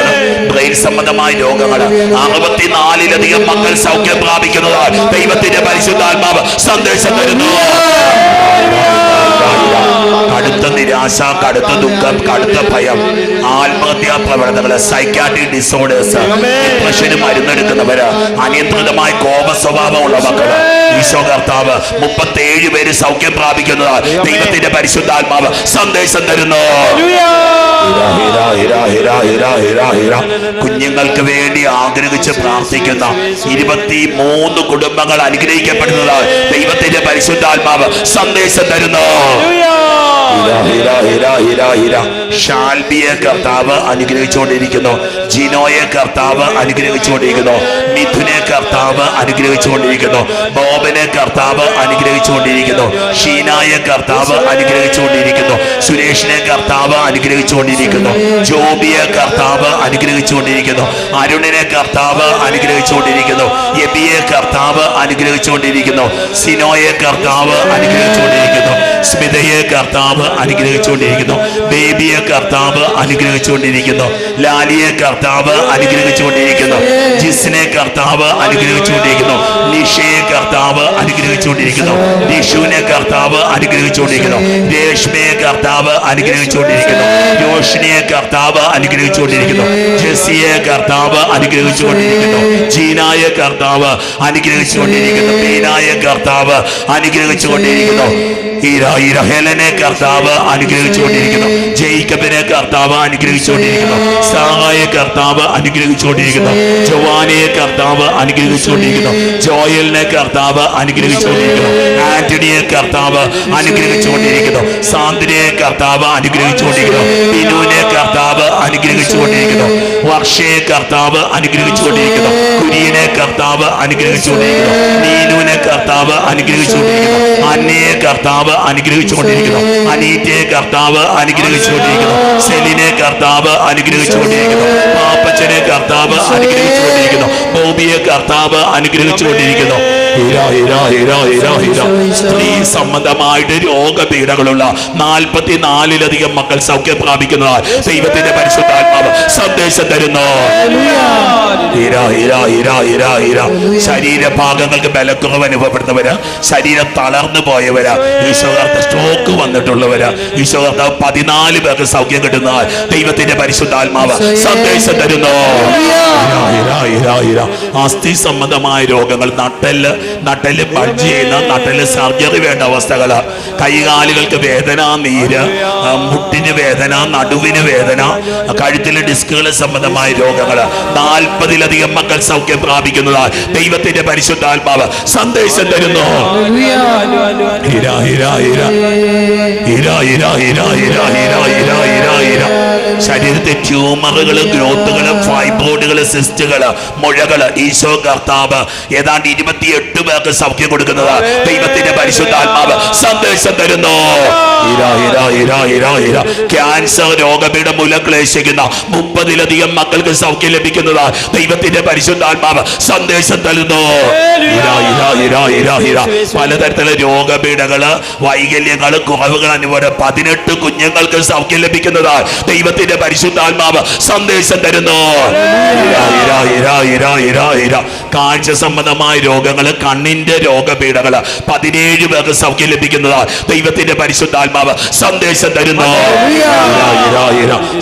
ബ്രെയിൻ സംബന്ധമായ രോഗങ്ങൾ 64-ലധികം മക്കൾ സൗഖ്യം പ്രാപിക്കുന്നതാണ് ദൈവത്തിന്റെ പരിശുദ്ധാത്മാവ് സന്ദേശം തരുന്നു. കടുത്ത നിരാശ, കടുത്ത ദുഃഖം, കടുത്ത ഭയം, ആത്മഹത്യാ പ്രവണതകള്, സൈക്കാട്രിക് ഡിസോർഡേഴ്സ്, ഡിപ്രഷന് മരുന്നെടുക്കുന്നവര്, അനിയന്ത്രിതമായ കോപ സ്വഭാവമുള്ള മക്കള്, ഈശോ കർത്താവ് 37 പേര് സൗഖ്യം പ്രാപിക്കുന്നതാ ദൈവത്തിന്റെ പരിശുദ്ധാത്മാവ് സന്ദേശം തരുന്നു. കുഞ്ഞുങ്ങൾക്ക് വേണ്ടി ആഗ്രഹിച്ച് പ്രാർത്ഥിക്കുന്ന 23 കുടുംബങ്ങൾ അനുഗ്രഹിക്കപ്പെടുന്നതാ ദൈവത്തിന്റെ പരിശുദ്ധാത്മാവ് സന്ദേശം തരുന്നു. ഷാൽബിയെ കർത്താവ് അനുഗ്രഹിച്ചുകൊണ്ടിരിക്കുന്നു. ജിനോയെ കർത്താവ് അനുഗ്രഹിച്ചുകൊണ്ടിരിക്കുന്നു. മിഥുനെ കർത്താവ് അനുഗ്രഹിച്ചുകൊണ്ടിരിക്കുന്നു. ബോബനെ കർത്താവ് അനുഗ്രഹിച്ചുകൊണ്ടിരിക്കുന്നു. ഷീനായെ കർത്താവ് അനുഗ്രഹിച്ചുകൊണ്ടിരിക്കുന്നു. സുരേഷിനെ കർത്താവ് അനുഗ്രഹിച്ചുകൊണ്ടിരിക്കുന്നു. ജോബിയെ കർത്താവ് അനുഗ്രഹിച്ചുകൊണ്ടിരിക്കുന്നു. അരുണിനെ കർത്താവ് അനുഗ്രഹിച്ചുകൊണ്ടിരിക്കുന്നു. എബിയെ കർത്താവ് അനുഗ്രഹിച്ചുകൊണ്ടിരിക്കുന്നു. സിനോയെ കർത്താവ് അനുഗ്രഹിച്ചുകൊണ്ടിരിക്കുന്നു. സ്മിതയെ കർത്താവ് അനുഗ്രഹിച്ചുകൊണ്ടിരിക്കുന്നു. ബേബിയെ കർത്താവ് അനുഗ്രഹിച്ചുകൊണ്ടിരിക്കുന്നു. ലാലിയെ കർത്താവ് അനുഗ്രഹിച്ചുകൊണ്ടിരിക്കുന്നു. ജിസിനെ കർത്താവ് അനുഗ്രഹിച്ചുകൊണ്ടിരിക്കുന്നു. നിഷയെ കർത്താവ് അനുഗ്രഹിച്ചുകൊണ്ടിരിക്കുന്നു. നിഷുവിനെ കർത്താവ് അനുഗ്രഹിച്ചുകൊണ്ടിരിക്കുന്നു. രേഷ്മയെ കർത്താവ് അനുഗ്രഹിച്ചുകൊണ്ടിരിക്കുന്നു. രോഷിനിയെ കർത്താവ് അനുഗ്രഹിച്ചുകൊണ്ടിരിക്കുന്നു. ജെസിയെ കർത്താവ് അനുഗ്രഹിച്ചുകൊണ്ടിരിക്കുന്നു. ജീനായെ കർത്താവ് അനുഗ്രഹിച്ചുകൊണ്ടിരിക്കുന്നു. ബീനായെ കർത്താവ് അനുഗ്രഹിച്ചുകൊണ്ടിരിക്കുന്നു. ഹെലനെ കർത്താവ് അനുഗ്രഹിച്ചുകൊണ്ടിരിക്കുന്നു. ജെയ്ക്കബിനെ കർത്താവ് അനുഗ്രഹിച്ചുകൊണ്ടിരിക്കുന്നു. സാഹായെ കർത്താവ് അനുഗ്രഹിച്ചുകൊണ്ടിരിക്കുന്നു. ജവാനിയെ കർത്താവ് അനുഗ്രഹിച്ചുകൊണ്ടിരിക്കുന്നു. ജോയലിനെ കർത്താവ് അനുഗ്രഹിച്ചുകൊണ്ടിരിക്കുന്നു. ആന്റണിയെ കർത്താവ് അനുഗ്രഹിച്ചുകൊണ്ടിരിക്കുന്നു. സാന്ത്വനയെ കർത്താവ് അനുഗ്രഹിച്ചുകൊണ്ടിരിക്കുന്നു. ബിനുവിനെ കർത്താവ് അനുഗ്രഹിച്ചുകൊണ്ടിരിക്കുന്നു. വർഷയെ കർത്താവ് അനുഗ്രഹിച്ചുകൊണ്ടിരിക്കുന്നു. കുര്യനെ കർത്താവ് അനുഗ്രഹിച്ചുകൊണ്ടിരിക്കുന്നു. നീനുവിനെ കർത്താവ് അനുഗ്രഹിച്ചുകൊണ്ടിരിക്കുന്നു. അന്നയെ കർത്താവ് അനുഗ്രഹിച്ചുകൊണ്ടിരിക്കുന്നു. അനീറ്റയെ കർത്താവ് അനുഗ്രഹിച്ചുകൊണ്ടിരിക്കുന്നു. സെലിനെ കർത്താവ് അനുഗ്രഹിച്ചുകൊണ്ടിരിക്കുന്നു. പാപ്പച്ചനെ കർത്താവ് അനുഗ്രഹിച്ചുകൊണ്ടിരിക്കുന്നു. ബോബിയെ കർത്താവ് അനുഗ്രഹിച്ചുകൊണ്ടിരിക്കുന്നു. സ്ത്രീ സംബന്ധമായിട്ട് രോഗപീഠകളുള്ള 44-ലധികം മക്കൾ സൗഖ്യം പ്രാപിക്കുന്നതാൽ ദൈവത്തിന്റെ പരിശുദ്ധാത്മാവ് സന്ദേശം തരുന്നു. ശരീരഭാഗങ്ങൾക്ക് ബലക്കുറവ് അനുഭവപ്പെടുന്നവര്, ശരീരം തളർന്നു പോയവര്, ഈശോകർത്താവ് സ്ട്രോക്ക് വന്നിട്ടുള്ളവര്, ഈശോകർത്താവ് 14 പേർക്ക് സൗഖ്യം കിട്ടുന്നതാൽ ദൈവത്തിന്റെ പരിശുദ്ധാത്മാവ് സന്ദേശം തരുന്നു. അസ്ഥി സംബന്ധമായ രോഗങ്ങൾ, നട്ടല് ബൾജ് ചെയ്യുന്ന, നട്ടല് സർജറി വേണ്ട അവസ്ഥകള്, കൈകാലുകൾക്ക് വേദന, നീര്, മുട്ടിന് വേദന, നടുവിന് വേദന, കഴുത്തിലെ ഡിസ്കുകൾ സംബന്ധമായ രോഗങ്ങള് 40-ലധികം മക്കൾ സൗഖ്യം പ്രാപിക്കുന്നതാൽ ദൈവത്തിന്റെ പരിശുദ്ധാത്മാവ് സന്ദേശം തരുന്നു. ശരീരത്തെ ട്യൂമറുകള്, ഗ്രോത്തുകള്, ഫൈബ്രോയിഡുകള്, സിസ്റ്റുകള്, മുഴകള്, ഈശോ കർത്താവ് ഏതാണ്ട് 28 പേർക്ക് സൗഖ്യം കൊടുക്കുന്നത് ദൈവത്തിന്റെ പരിശുദ്ധാത്മാവ് സന്ദേശം തരുന്നു. ക്യാൻസർ രോഗപീഠ മൂലം ക്ലേശിക്കുന്ന 30-ലധികം മക്കൾക്ക് സൗഖ്യം ലഭിക്കുന്നത് ദൈവത്തിന്റെ പരിശുദ്ധാത്മാവ് സന്ദേശം തരുന്നു. പലതരത്തിലുള്ള രോഗപീഠകള്, വൈകല്യങ്ങള്, കുറവുകൾ അനുഭവം 18 കുഞ്ഞുങ്ങൾക്ക് സൗഖ്യം ലഭിക്കുന്നത് ദൈവത്തിന്റെ പരിശുദ്ധാത്മാവ് സന്ദേശം തരുന്നു. കാഴ്ച സംബന്ധമായ രോഗങ്ങള്, കണ്ണിന്റെ രോഗപീഠകള് 17 പേർക്ക് സൗഖ്യം ലഭിക്കുന്നത് ദൈവത്തിന്റെ പരിശുദ്ധാത്മാവ് സന്ദേശം തരുന്നു.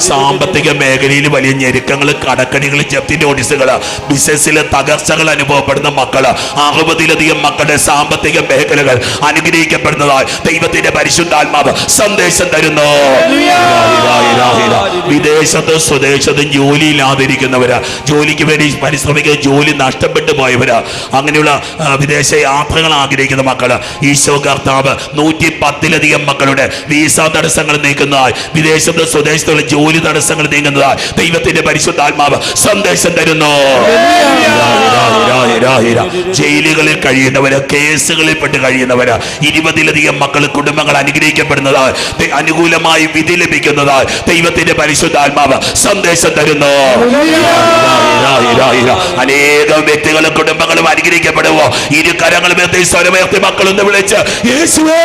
സാമ്പത്തിക മേഖലയിൽ വലിയ ഞെരുക്കങ്ങൾ, കടക്കണികൾ, ജപ്തി നോട്ടീസുകള്, ബിസിനസ്സിലെ തകർച്ചകൾ അനുഭവപ്പെടുന്ന മക്കള് 60-ലധികം മക്കളുടെ സാമ്പത്തിക മേഖലകൾ അനുഗ്രഹിക്കപ്പെടുന്നതായി ദൈവത്തിന്റെ പരിശുദ്ധാത്മാവ് സന്ദേശം തരുന്നു. വിദേശത്ത് സ്വദേശത്തും ജോലിയില്ലാതിരിക്കുന്നവര്, ജോലിക്ക് വേണ്ടി പരിശ്രമിക്കുന്ന, ജോലി നഷ്ടപ്പെട്ടു പോയവര്, അങ്ങനെയുള്ള വിദേശ യാത്രകൾ ആഗ്രഹിക്കുന്ന മക്കള്, ഈശോ കർത്താവ് 110-ലധികം മക്കളുടെ വീസ തടസ്സങ്ങൾ നീക്കുന്നതായി, വിദേശത്ത് സ്വദേശത്തുള്ള ജോലി തടസ്സങ്ങൾ നീങ്ങുന്നതായി ദൈവത്തിന്റെ പരിശുദ്ധാത്മാവ് സന്ദേശം തരുന്നു. ജയിലുകളിൽ കഴിയുന്നവര്, കേസുകളിൽ പെട്ട് കഴിയുന്നവര്, 20-ലധികം മക്കൾ, കുടുംബങ്ങൾ അനുഗ്രഹിക്കപ്പെടുന്നതായി, അനുകൂലമായി വിധി ലഭിക്കുന്നതായി ദൈവത്തിന്റെ പരിശുദ്ധാത്മാവ് സന്ദേശം തരുന്നു. അനേകം വ്യക്തികളും കുടുംബങ്ങളും അനുഗ്രഹിക്കപ്പെടുവോ? ഇരു കരങ്ങളും എത്തി, സ്വരമേർത്തി മക്കളൊന്ന് വിളിച്ച് യേശുവേ,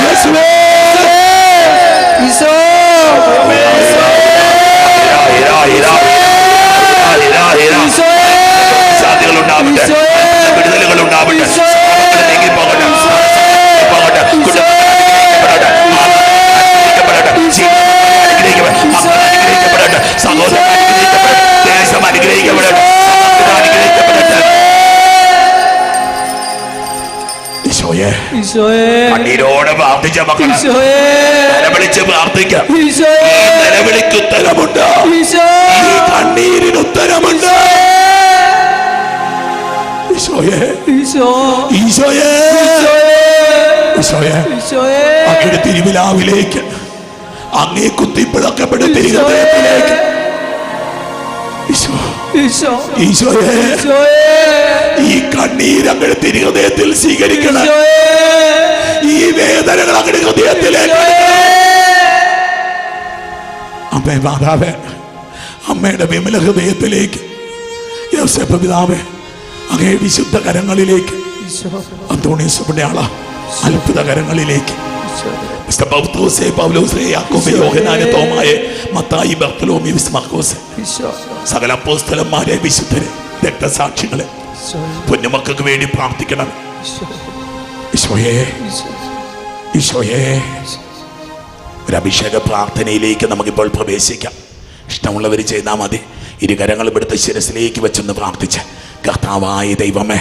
യേശുവേ, സാധ്യതകൾ ഉണ്ടാവട്ടെ, വിടുതലുകൾ ഉണ്ടാവട്ടെ, നീങ്ങിപ്പോകട്ടെ, അനുഗ്രഹിക്കപ്പെടട്ടെ, സഹോദരൻ അനുഗ്രഹിക്കപ്പെടട്ടെ, ദേശം അനുഗ്രഹിക്കപ്പെടട്ടെ, അനുഗ്രഹിക്കപ്പെടട്ടെ. ഈശോയേ കണ്ണീരോടെ പ്രാർത്ഥിച്ച മക്കളെ ഈശോയേ നിലവിളിച്ച് പ്രാർത്ഥിക്കാം. ഈശോയേ ഈ നിലവിളിക്ക് ഉത്തരമുണ്ട്. ഈശോയേ ഈ കണ്ണീരിന് ഉത്തരമുണ്ട്. ഈശോയേ ഈശോ ഈശോയെ ഈശോയെ ഈശോയേ അങ്ങയുടെ തിരുവിലാവിലേക്ക്, അങ്ങേ കുത്തിപ്പിളക്കപ്പെട്ട തിരുഹൃദയത്തിലേക്ക് ഈശോ ഈശോ ഈശോയെ ഈശോയേ ഈ കണ്ണീര് അങ്ങയുടെ തിരുഹൃദയത്തിൽ സ്വീകരിക്കണം. ഈ വേദനകൾ അങ്ങയുടെ ഹൃദയത്തിലേക്ക്. അമ്മേ മാതാവേ, അമ്മയുടെ വിമല ഹൃദയത്തിലേക്ക്, യോസേപ്പ് പിതാവേ അങ്ങേ വിശുദ്ധ കരങ്ങളിലേക്ക്, അന്തോണീസ് പുണ്യാള അത്ഭുത കരങ്ങളിലേക്ക്, സകല അപ്പോസ്തലന്മാരെ, വിശുദ്ധരെ, രക്തസാക്ഷികളെ, പൊന്നുമക്കൾക്ക് വേണ്ടി പ്രാർത്ഥിക്കണം. ഈശോയേ ഈശോയേ ഒരു അഭിഷേക പ്രാർത്ഥനയിലേക്ക് നമുക്കിപ്പോൾ പ്രവേശിക്കാം. ഇഷ്ടമുള്ളവർ ചെയ്താൽ മതി. ഇരുകരങ്ങളും എടുത്ത് ശിരസിലേക്ക് വെച്ചൊന്ന് പ്രാർത്ഥിച്ച്, കർത്താവായ ദൈവമേ,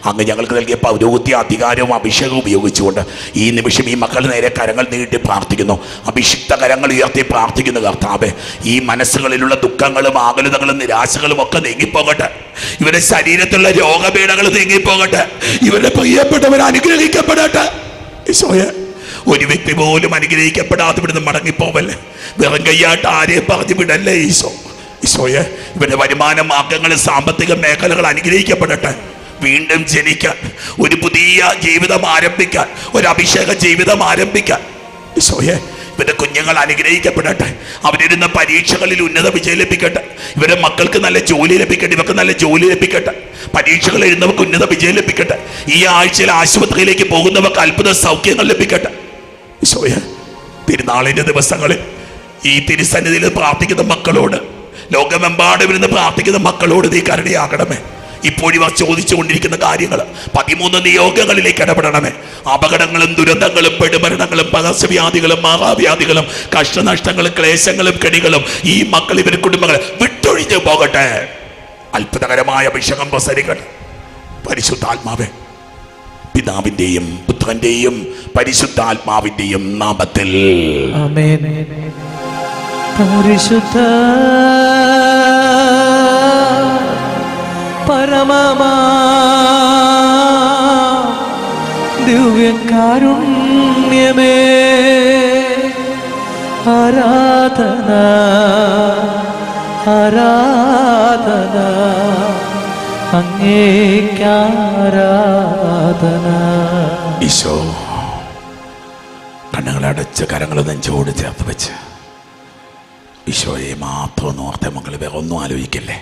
അങ്ങ് ഞങ്ങൾക്ക് നൽകിയ പൗരോഹിത്യ അധികാരവും അഭിഷേകവും ഉപയോഗിച്ചുകൊണ്ട് ഈ നിമിഷം ഈ മക്കളുടെ നേരെ കരങ്ങൾ നീട്ടി പ്രാർത്ഥിക്കുന്നു. അഭിഷിക്ത കരങ്ങൾ ഉയർത്തി പ്രാർത്ഥിക്കുന്നു. കർത്താവേ, ഈ മനസ്സുകളിലുള്ള ദുഃഖങ്ങളും ആകുലതകളും നിരാശകളും ഒക്കെ നീങ്ങിപ്പോകട്ടെ. ഇവരുടെ ശരീരത്തിലുള്ള രോഗപീഠകൾ നീങ്ങിപ്പോകട്ടെ. ഇവരുടെ പ്രിയപ്പെട്ടവർ അനുഗ്രഹിക്കപ്പെടട്ടെ. ഈശോയെ, ഒരു വ്യക്തി പോലും അനുഗ്രഹിക്കപ്പെടാതെ ഇവിടുന്ന് മടങ്ങിപ്പോവല്ലേ. വെറും കയ്യായിട്ട് ആരെയും പറഞ്ഞു വിടല്ലേ ഈശോ. ഈശോയെ, ഇവരുടെ വരുമാന മാർഗങ്ങൾ, സാമ്പത്തിക മേഖലകൾ അനുഗ്രഹിക്കപ്പെടട്ടെ. വീണ്ടും ജനിക്കാൻ, ഒരു പുതിയ ജീവിതം ആരംഭിക്കാൻ, ഒരു അഭിഷേക ജീവിതം ആരംഭിക്കാൻ ഈശോയെ, ഇവരുടെ കുഞ്ഞുങ്ങൾ അനുഗ്രഹിക്കപ്പെടട്ടെ. അവരിരുന്ന പരീക്ഷകളിൽ ഉന്നത വിജയം ലഭിക്കട്ടെ. ഇവരുടെ മക്കൾക്ക് നല്ല ജോലി ലഭിക്കട്ടെ. ഇവർക്ക് നല്ല ജോലി ലഭിക്കട്ടെ. പരീക്ഷകൾ എഴുതുന്നവർക്ക് ഉന്നത വിജയം ലഭിക്കട്ടെ. ഈ ആഴ്ചയിൽ ആശുപത്രിയിലേക്ക് പോകുന്നവർക്ക് അത്ഭുത സൗഖ്യങ്ങൾ ലഭിക്കട്ടെ. ഈശോയെ, തിരുനാളിൻ്റെ ദിവസങ്ങളിൽ ഈ തിരുസന്നിധിയിൽ പ്രാർത്ഥിക്കുന്ന മക്കളോട്, ലോകമെമ്പാടും ഇരുന്ന് പ്രാർത്ഥിക്കുന്ന മക്കളോട് നീ കരുണയാകണമേ. ഇപ്പോഴും ഇവർ ചോദിച്ചുകൊണ്ടിരിക്കുന്ന കാര്യങ്ങൾ 13 നിയോഗങ്ങളിലേക്ക് ഇടപെടണമേ. അപകടങ്ങളും ദുരന്തങ്ങളും പെടുമരണങ്ങളും പകർച്ചവ്യാധികളും മഹാവ്യാധികളും കഷ്ടനഷ്ടങ്ങളും ക്ലേശങ്ങളും കെണികളും ഈ മക്കൾ, ഇവരുടെ കുടുംബങ്ങൾ വിട്ടൊഴിഞ്ഞു പോകട്ടെ. അത്ഭുതകരമായ അഭിഷേകം പ്രസരിക്കട്ടെ. പരിശുദ്ധാത്മാവേ, പിതാവിന്റെയും പുത്രന്റെയും പരിശുദ്ധാത്മാവിന്റെയും നാമത്തിൽ ആമേൻ. പരിശുദ്ധ പരമമാ ദിവ്യകാരുണ്യമേ, ആരാധന ആരാധന അങ്ങേക്കാരാധന. ഈശോ, കണ്ണുകളടച്ച് കരങ്ങൾ നെഞ്ചോട് ചേർത്ത് വെച്ച് ഈശോയെ മാത്രം ഓർത്തെ മക്കൾ, വേറെ ഒന്നും ആലോചിക്കല്ലേ.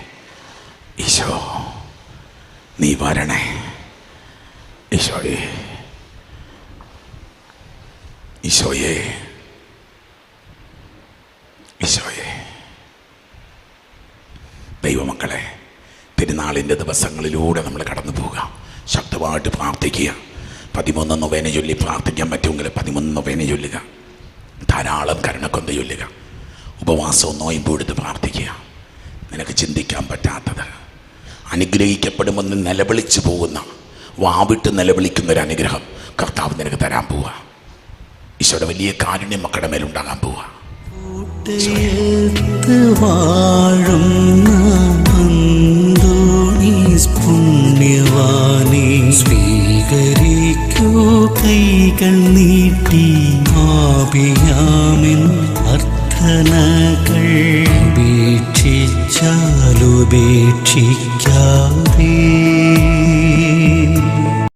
ഈശോ, നീ വരണേ. ഈശോയെ ഈശോയെ ഈശോയെ. ദൈവമക്കളെ, പെരുന്നാളിൻ്റെ ദിവസങ്ങളിലൂടെ നമ്മൾ കടന്നു പോവുക. ശക്തമായിട്ട് പ്രാർത്ഥിക്കുക. 13 നൊവേന ചൊല്ലി പ്രാർത്ഥിക്കാൻ പറ്റുമെങ്കിൽ 13 നൊവേന ചൊല്ലുക. ധാരാളം കരുണക്കൊന്ത ചൊല്ലുക. ഉപവാസവും നോയമ്പും എടുത്ത് പ്രാർത്ഥിക്കുക. നിനക്ക് ചിന്തിക്കാൻ പറ്റാത്തത്, അനുഗ്രഹിക്കപ്പെടുമെന്ന് നിലവിളിച്ചു പോകുന്ന, വാവിട്ട് നിലവിളിക്കുന്നൊരു അനുഗ്രഹം കർത്താവ് നിനക്ക് തരാൻ പോവുക. ഈശോയുടെ വലിയ കാരുണ്യം മക്കളുടെ മേലുണ്ടാകാൻ പോവുക. പുണ്യവാനെ സ്വീകരിക്കൂ കൈകൾ നീട്ടി, ആപിയാമിൻ അർത്ഥനകൾ ഉപേക്ഷിച്ചാലുപേക്ഷിക്കും